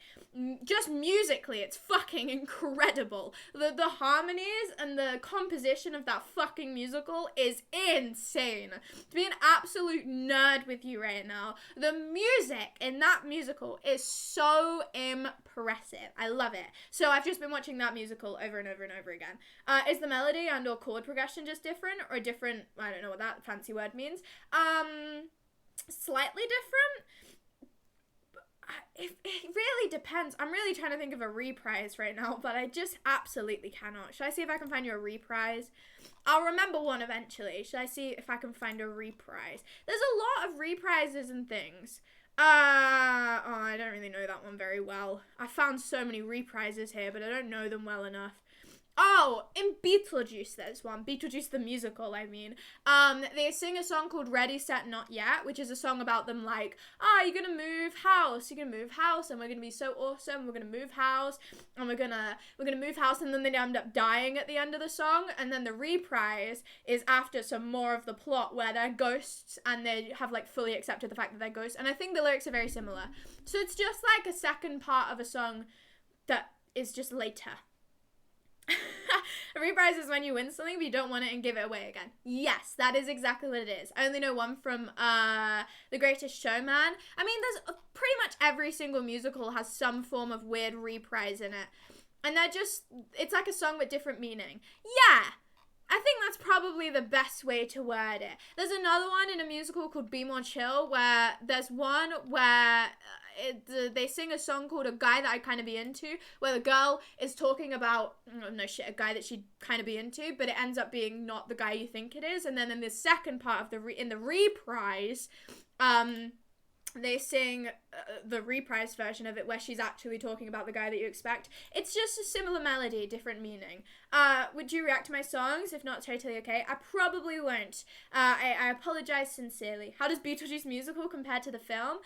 just musically it's fucking incredible. The harmonies and the composition of that fucking musical is insane. To be an absolute nerd with you right now, the music in that musical is so impressive. I love it. So I've just been watching that musical over and over and over again. Is the melody and or chord progression just different, or different, I don't know what that fancy word means, slightly different? It really depends. I'm really trying to think of a reprise right now, but I just absolutely cannot. Should I see if I can find you a reprise? I'll remember one eventually. Should I see if I can find a reprise? There's a lot of reprises and things. I don't really know that one very well. I found so many reprises here, but I don't know them well enough. Oh, in Beetlejuice there's one. Beetlejuice the musical, I mean. They sing a song called Ready, Set, Not Yet, which is a song about them like, you're gonna move house, and we're gonna be so awesome, we're gonna move house, and we're gonna move house, and then they end up dying at the end of the song, and then the reprise is after some more of the plot where they're ghosts, and they have like fully accepted the fact that they're ghosts, and I think the lyrics are very similar. So it's just like a second part of a song that is just later. A reprise is when you win something but you don't want it and give it away again. Yes, that is exactly what it is. I only know one from The Greatest Showman. I mean, there's pretty much every single musical has some form of weird reprise in it. And it's like a song with different meaning. Yeah, I think that's probably the best way to word it. There's another one in a musical called Be More Chill where there's one where they sing a song called A Guy That I'd Kind of Be Into, where the girl is talking about, a guy that she'd kind of be into, but it ends up being not the guy you think it is. And then in the second part of in the reprise, they sing the reprise version of it where she's actually talking about the guy that you expect. It's just a similar melody, different meaning. Would you react to my songs? If not, totally okay. I probably won't. I apologize sincerely. How does Beetlejuice musical compare to the film?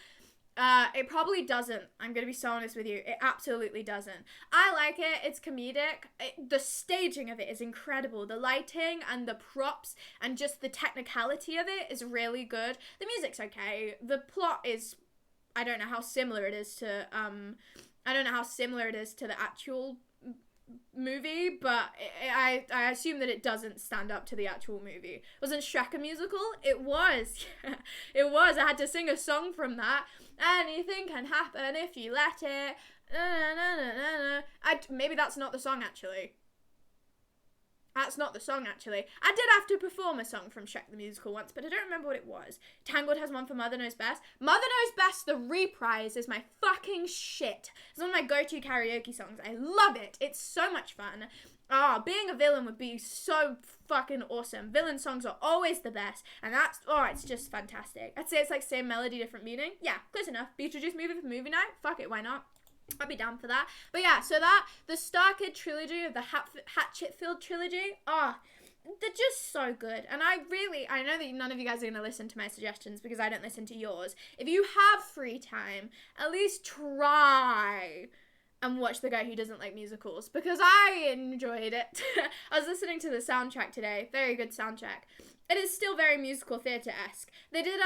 It probably doesn't. I'm gonna be so honest with you. It absolutely doesn't. I like it. It's comedic. The staging of it is incredible. The lighting and the props and just the technicality of it is really good. The music's okay. The plot is, I don't know how similar it is to the actual movie, but I assume that it doesn't stand up to the actual movie. Wasn't Shrek a musical? It was. Yeah, it was. I had to sing a song from that. Anything can happen if you let it. Maybe that's not the song, actually. That's not the song, actually. I did have to perform a song from Shrek the Musical once, but I don't remember what it was. Tangled has one for Mother Knows Best. Mother Knows Best, the reprise, is my fucking shit. It's one of my go-to karaoke songs. I love it. It's so much fun. Being a villain would be so fucking awesome. Villain songs are always the best, and it's just fantastic. I'd say it's like same melody, different meaning. Yeah, close enough. Beetlejuice movie for movie night? Fuck it, why not? I'd be down for that. But yeah, so the Star Kid trilogy of the Hatchetfield trilogy, they're just so good. And I know that none of you guys are going to listen to my suggestions because I don't listen to yours. If you have free time, at least try and watch The Guy Who Doesn't Like Musicals, because I enjoyed it. I was listening to the soundtrack today. Very good soundtrack. It is still very musical theatre-esque. They did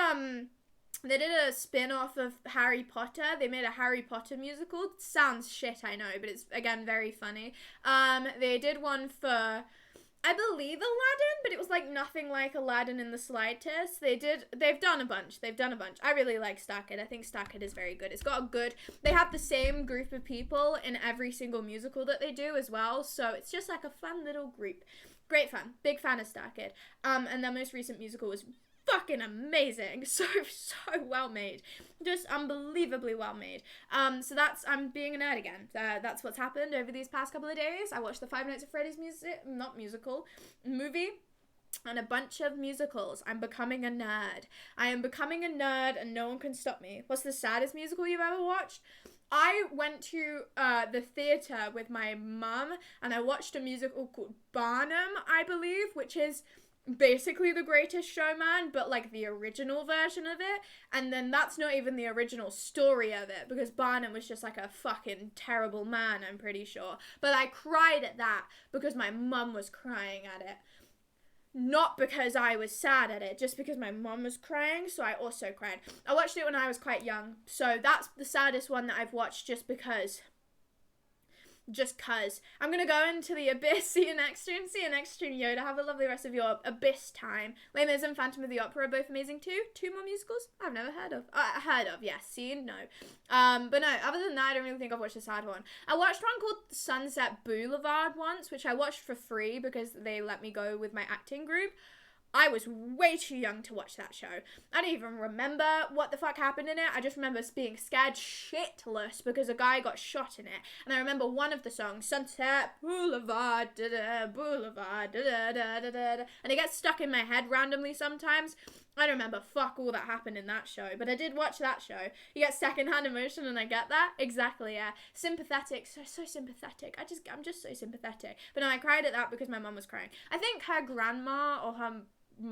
a spin-off of Harry Potter. They made a Harry Potter musical. Sounds shit, I know, but it's, again, very funny. They did one for, I believe, Aladdin, but it was like nothing like Aladdin in the slightest. They've done a bunch. I really like Star Kid. I think Star Kid is very good. They have the same group of people in every single musical that they do as well, so it's just like a fun little group. Great fun. Big fan of Star Kid. And their most recent musical was fucking amazing. So well made. Just unbelievably well made. So I'm being a nerd again. That's what's happened over these past couple of days. I watched the Five Nights at Freddy's movie and a bunch of musicals. I'm becoming a nerd. I am becoming a nerd and no one can stop me. What's the saddest musical you've ever watched? I went to the theatre with my mum and I watched a musical called Barnum, I believe, which is basically The Greatest Showman, but like the original version of it. And then that's not even the original story of it, because Barnum was just like a fucking terrible man, I'm pretty sure. But I cried at that because my mum was crying at it. Not because I was sad at it, just because my mum was crying, so I also cried. I watched it when I was quite young, so that's the saddest one that I've watched just cause. I'm gonna go into the abyss. See you next stream, Yoda. Have a lovely rest of your abyss time. Les Mis and Phantom of the Opera are both amazing too. Two more musicals I've never heard of. Yes, seen, no. But no, other than that, I don't really think I've watched a sad one. I watched one called Sunset Boulevard once, which I watched for free because they let me go with my acting group. I was way too young to watch that show. I don't even remember what the fuck happened in it. I just remember being scared shitless because a guy got shot in it. And I remember one of the songs, Sunset Boulevard, da-da, Boulevard, da-da, da-da, da-da, and it gets stuck in my head randomly sometimes. I don't remember fuck all that happened in that show, but I did watch that show. You get secondhand emotion, and I get that. Exactly, yeah. Sympathetic, so sympathetic. I'm just so sympathetic. But no, I cried at that because my mum was crying. I think her grandma or her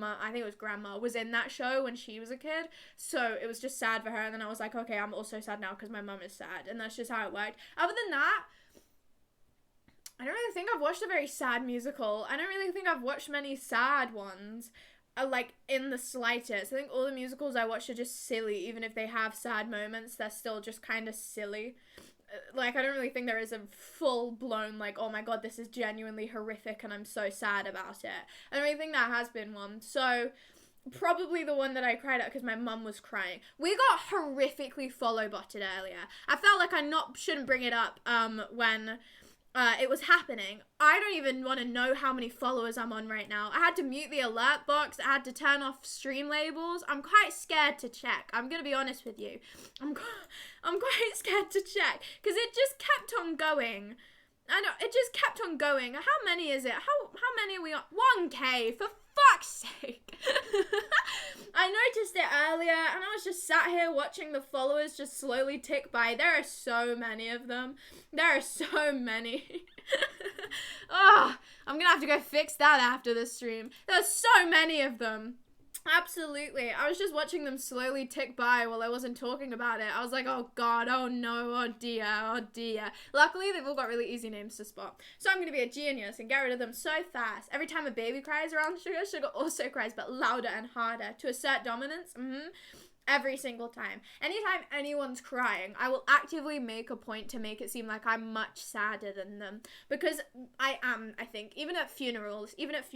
I think it was grandma, was in that show when she was a kid, so it was just sad for her, and then I was like, okay, I'm also sad now because my mum is sad, and that's just how it worked. Other than that, I don't really think I've watched a very sad musical. I don't really think I've watched many sad ones, like, in the slightest. I think all the musicals I watch are just silly. Even if they have sad moments, they're still just kind of silly. Like, I don't really think there is a full-blown, like, oh my god, this is genuinely horrific and I'm so sad about it. I don't really think that has been one. So, probably the one that I cried at because my mum was crying. We got horrifically follow-botted earlier. I felt like shouldn't bring it up when it was happening. I don't even want to know how many followers I'm on right now. I had to mute the alert box. I had to turn off stream labels. I'm quite scared to check. I'm going to be honest with you. I'm quite scared to check because it just kept on going. I know, it just kept on going. How many is it? How many are we on? 1K, for fuck's sake. I noticed it earlier and I was just sat here watching the followers just slowly tick by. There are so many of them. There are so many. Oh, I'm gonna have to go fix that after this stream. There's so many of them. Absolutely. I was just watching them slowly tick by while I wasn't talking about it. I was like, oh god, oh no, oh dear, oh dear. Luckily, they've all got really easy names to spot. So I'm going to be a genius and get rid of them so fast. Every time a baby cries around Sugar, Sugar also cries, but louder and harder to assert dominance. Every single time. Anytime anyone's crying, I will actively make a point to make it seem like I'm much sadder than them. Because I am, I think. Even at funerals, even if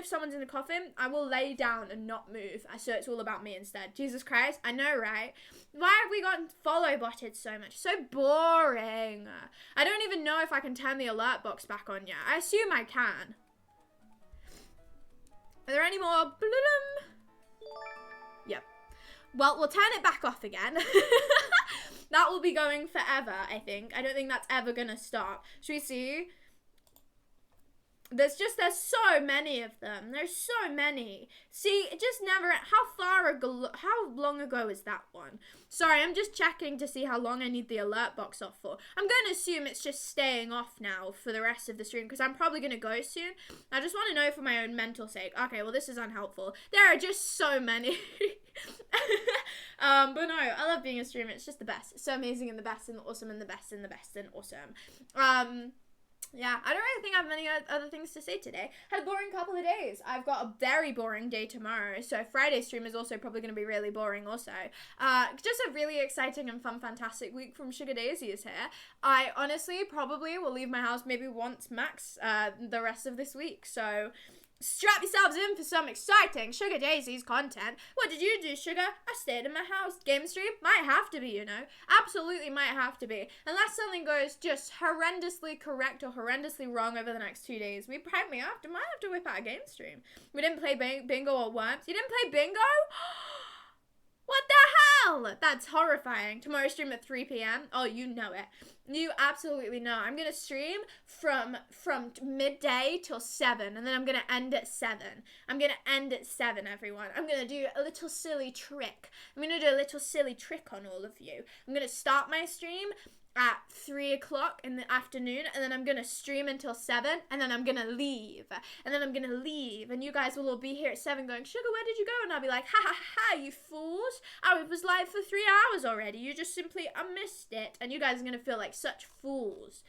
someone's in the coffin, I will lay down and not move, so it's all about me instead. Jesus Christ, I know, right? Why have we gotten follow-botted so much? So boring. I don't even know if I can turn the alert box back on yet. I assume I can. Are there any more? Yep. Well, we'll turn it back off again. That will be going forever, I think. I don't think that's ever gonna stop. Should we see? There's so many of them. There's so many. See, it just never, how long ago is that one? Sorry, I'm just checking to see how long I need the alert box off for. I'm going to assume it's just staying off now for the rest of the stream because I'm probably going to go soon. I just want to know for my own mental sake. Okay, well, this is unhelpful. There are just so many. But no, I love being a streamer. It's just the best. It's so amazing and the best and awesome and the best and the best and awesome. Yeah, I don't really think I have many other things to say today. Had a boring couple of days. I've got a very boring day tomorrow, so Friday's stream is also probably going to be really boring also. Just a really exciting and fun, fantastic week from Sugar Daisy is here. I honestly probably will leave my house maybe once max the rest of this week, so strap yourselves in for some exciting Sugar Daisy's content. What did you do, Sugar? I stayed in my house. Game stream? Might have to be, you know. Absolutely might have to be. Unless something goes just horrendously correct or horrendously wrong over the next 2 days, we might have to whip out a game stream. We didn't play bingo or worms. You didn't play bingo? What the hell? That's horrifying. Tomorrow stream at 3 p.m. Oh, you know it. You absolutely know. I'm going to stream from midday till 7, and then I'm going to end at 7. I'm going to end at 7, everyone. I'm going to do a little silly trick. I'm going to do a little silly trick on all of you. I'm going to start my stream at 3 o'clock in the afternoon, and then I'm gonna stream until 7, and then I'm gonna leave, and you guys will all be here at 7 going, Sugar, where did you go? And I'll be like, ha ha ha, you fools, I was live for 3 hours already, you just simply missed it, and you guys are gonna feel like such fools.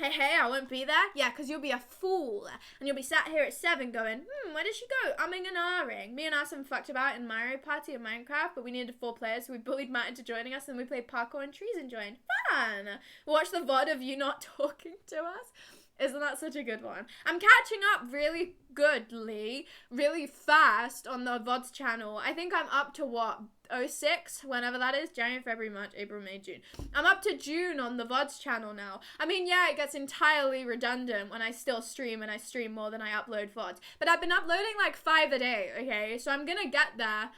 Hey, I won't be there. Yeah, because you'll be a fool. And you'll be sat here at 7 going, where did she go? Umming and ahhing. Me and Asim fucked about in Mario Party and Minecraft, but we needed 4 players, so we bullied Matt into joining us, and we played parkour and trees and joined. Fun! Watch the VOD of you not talking to us. Isn't that such a good one? I'm catching up really goodly, really fast on the VODs channel. I think I'm up to what? 06, whenever that is, January, February, March, April, May, June. I'm up to June on the VODs channel now. I mean, yeah, it gets entirely redundant when I still stream and I stream more than I upload VODs. But I've been uploading like 5 a day, okay? So I'm gonna get there.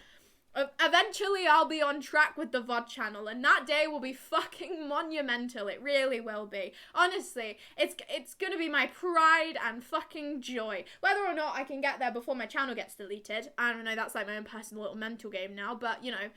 Eventually I'll be on track with the VOD channel, and that day will be fucking monumental. It really will be. Honestly, it's gonna be my pride and fucking joy. Whether or not I can get there before my channel gets deleted, I don't know, that's like my own personal little mental game now, but you know,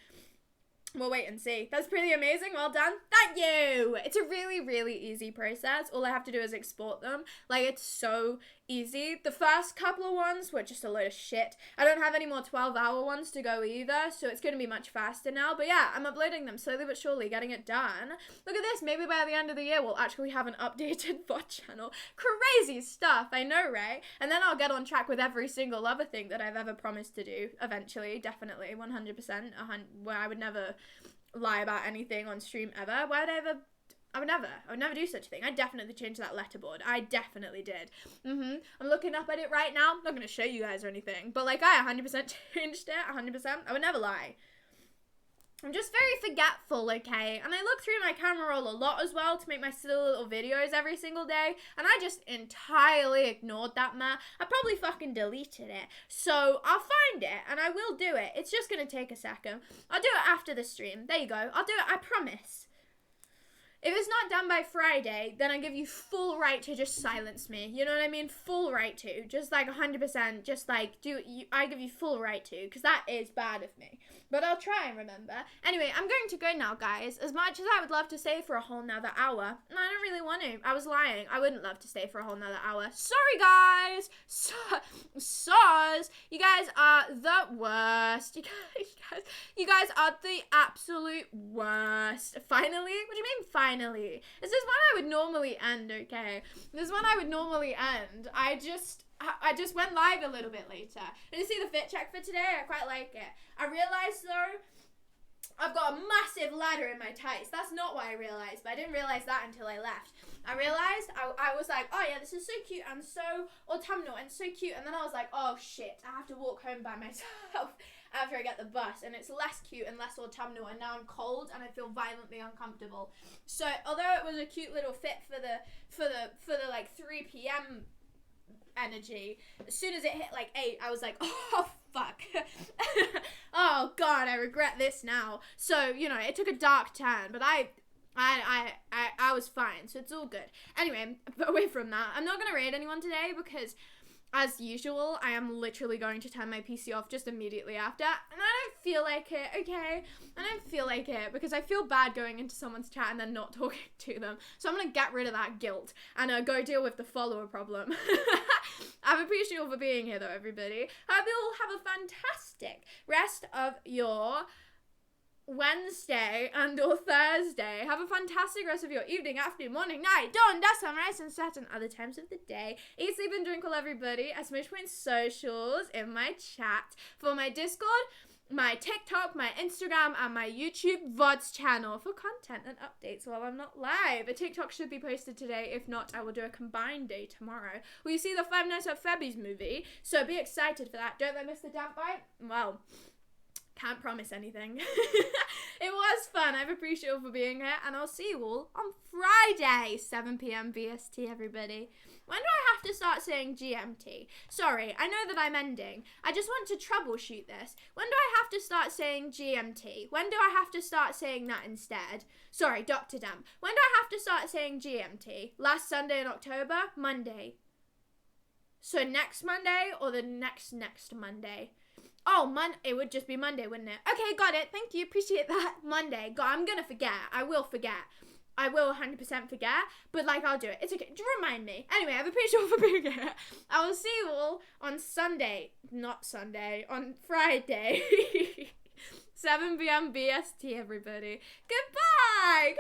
we'll wait and see. That's pretty amazing. Well done. Thank you. It's a really, really easy process. All I have to do is export them. Like, it's so easy. The first couple of ones were just a load of shit. I don't have any more 12-hour ones to go either, so it's going to be much faster now. But yeah, I'm uploading them slowly but surely, getting it done. Look at this. Maybe by the end of the year, we'll actually have an updated VOD channel. Crazy stuff. I know, right? And then I'll get on track with every single other thing that I've ever promised to do eventually. Definitely. 100%. Where I would never lie about anything on stream ever. Why would I would never do such a thing. I definitely changed that letterboard. I definitely did. I'm looking up at it right now. I'm not going to show you guys or anything, but like I 100% changed it. 100%. I would never lie. I'm just very forgetful, okay? And I look through my camera roll a lot as well to make my silly little videos every single day, and I just entirely ignored that, man. I probably fucking deleted it. So I'll find it, and I will do it. It's just gonna take a second. I'll do it after the stream. There you go. I'll do it, I promise. If it's not done by Friday, then I give you full right to just silence me. You know what I mean? Full right to. Just like 100%. Just like, I give you full right to. Because that is bad of me. But I'll try and remember. Anyway, I'm going to go now, guys. As much as I would love to stay for a whole nother hour, I don't really want to. I was lying. I wouldn't love to stay for a whole nother hour. Sorry, guys. Soz. You guys are the worst. You guys are the absolute worst. Finally? What do you mean, finally? This is when I would normally end, okay? This is when I would normally end. I just went live a little bit later. Did you see the fit check for today? I quite like it. I realised, though, I've got a massive ladder in my tights. That's not what I realised, but I didn't realise that until I left. I realised, I was like, oh yeah, this is so cute and so autumnal and so cute. And then I was like, oh shit, I have to walk home by myself after I get the bus, and it's less cute and less autumnal, and now I'm cold and I feel violently uncomfortable. So although it was a cute little fit for the like 3 p.m. energy, as soon as it hit like 8, I was like, oh fuck. Oh god, I regret this now. So, you know, it took a dark turn, but I was fine, so it's all good. Anyway, away from that, I'm not gonna raid anyone today because, as usual, I am literally going to turn my PC off just immediately after, and I don't feel like it, okay? I don't feel like it, because I feel bad going into someone's chat and then not talking to them, so I'm gonna get rid of that guilt, and go deal with the follower problem. I'm appreciative for being here, though, everybody. I hope you all have a fantastic rest of your Wednesday and or Thursday. Have a fantastic rest of your evening, afternoon, morning, night, dawn, dusk, sunrise, sunset, and other times of the day. Eat, sleep, and drink well, everybody. At Smoochpoint Socials in my chat for my Discord, my TikTok, my Instagram, and my YouTube VODs channel for content and updates while I'm not live. A TikTok should be posted today. If not, I will do a combined day tomorrow. Will you see the Five Nights at Freddy's movie? So be excited for that. Don't let miss the damp bite. Well, can't promise anything. It was fun. I'm appreciative for being here, and I'll see you all on Friday, 7 p.m. BST, everybody. When do I have to start saying GMT? Sorry, I know that I'm ending. I just want to troubleshoot this. When do I have to start saying GMT? When do I have to start saying that instead? Sorry, Dr. Damp. When do I have to start saying GMT? Last Sunday in October? Monday. So next Monday or the next Monday? Oh, it would just be Monday, wouldn't it? Okay, got it. Thank you. Appreciate that. Monday. God, I'm going to forget. I will forget. I will 100% forget, but like, I'll do it. It's okay. Just remind me. Anyway, I'm appreciative for being here. I will see you all on Sunday. Not Sunday. On Friday. 7 p.m. BST, everybody. Goodbye. Goodbye.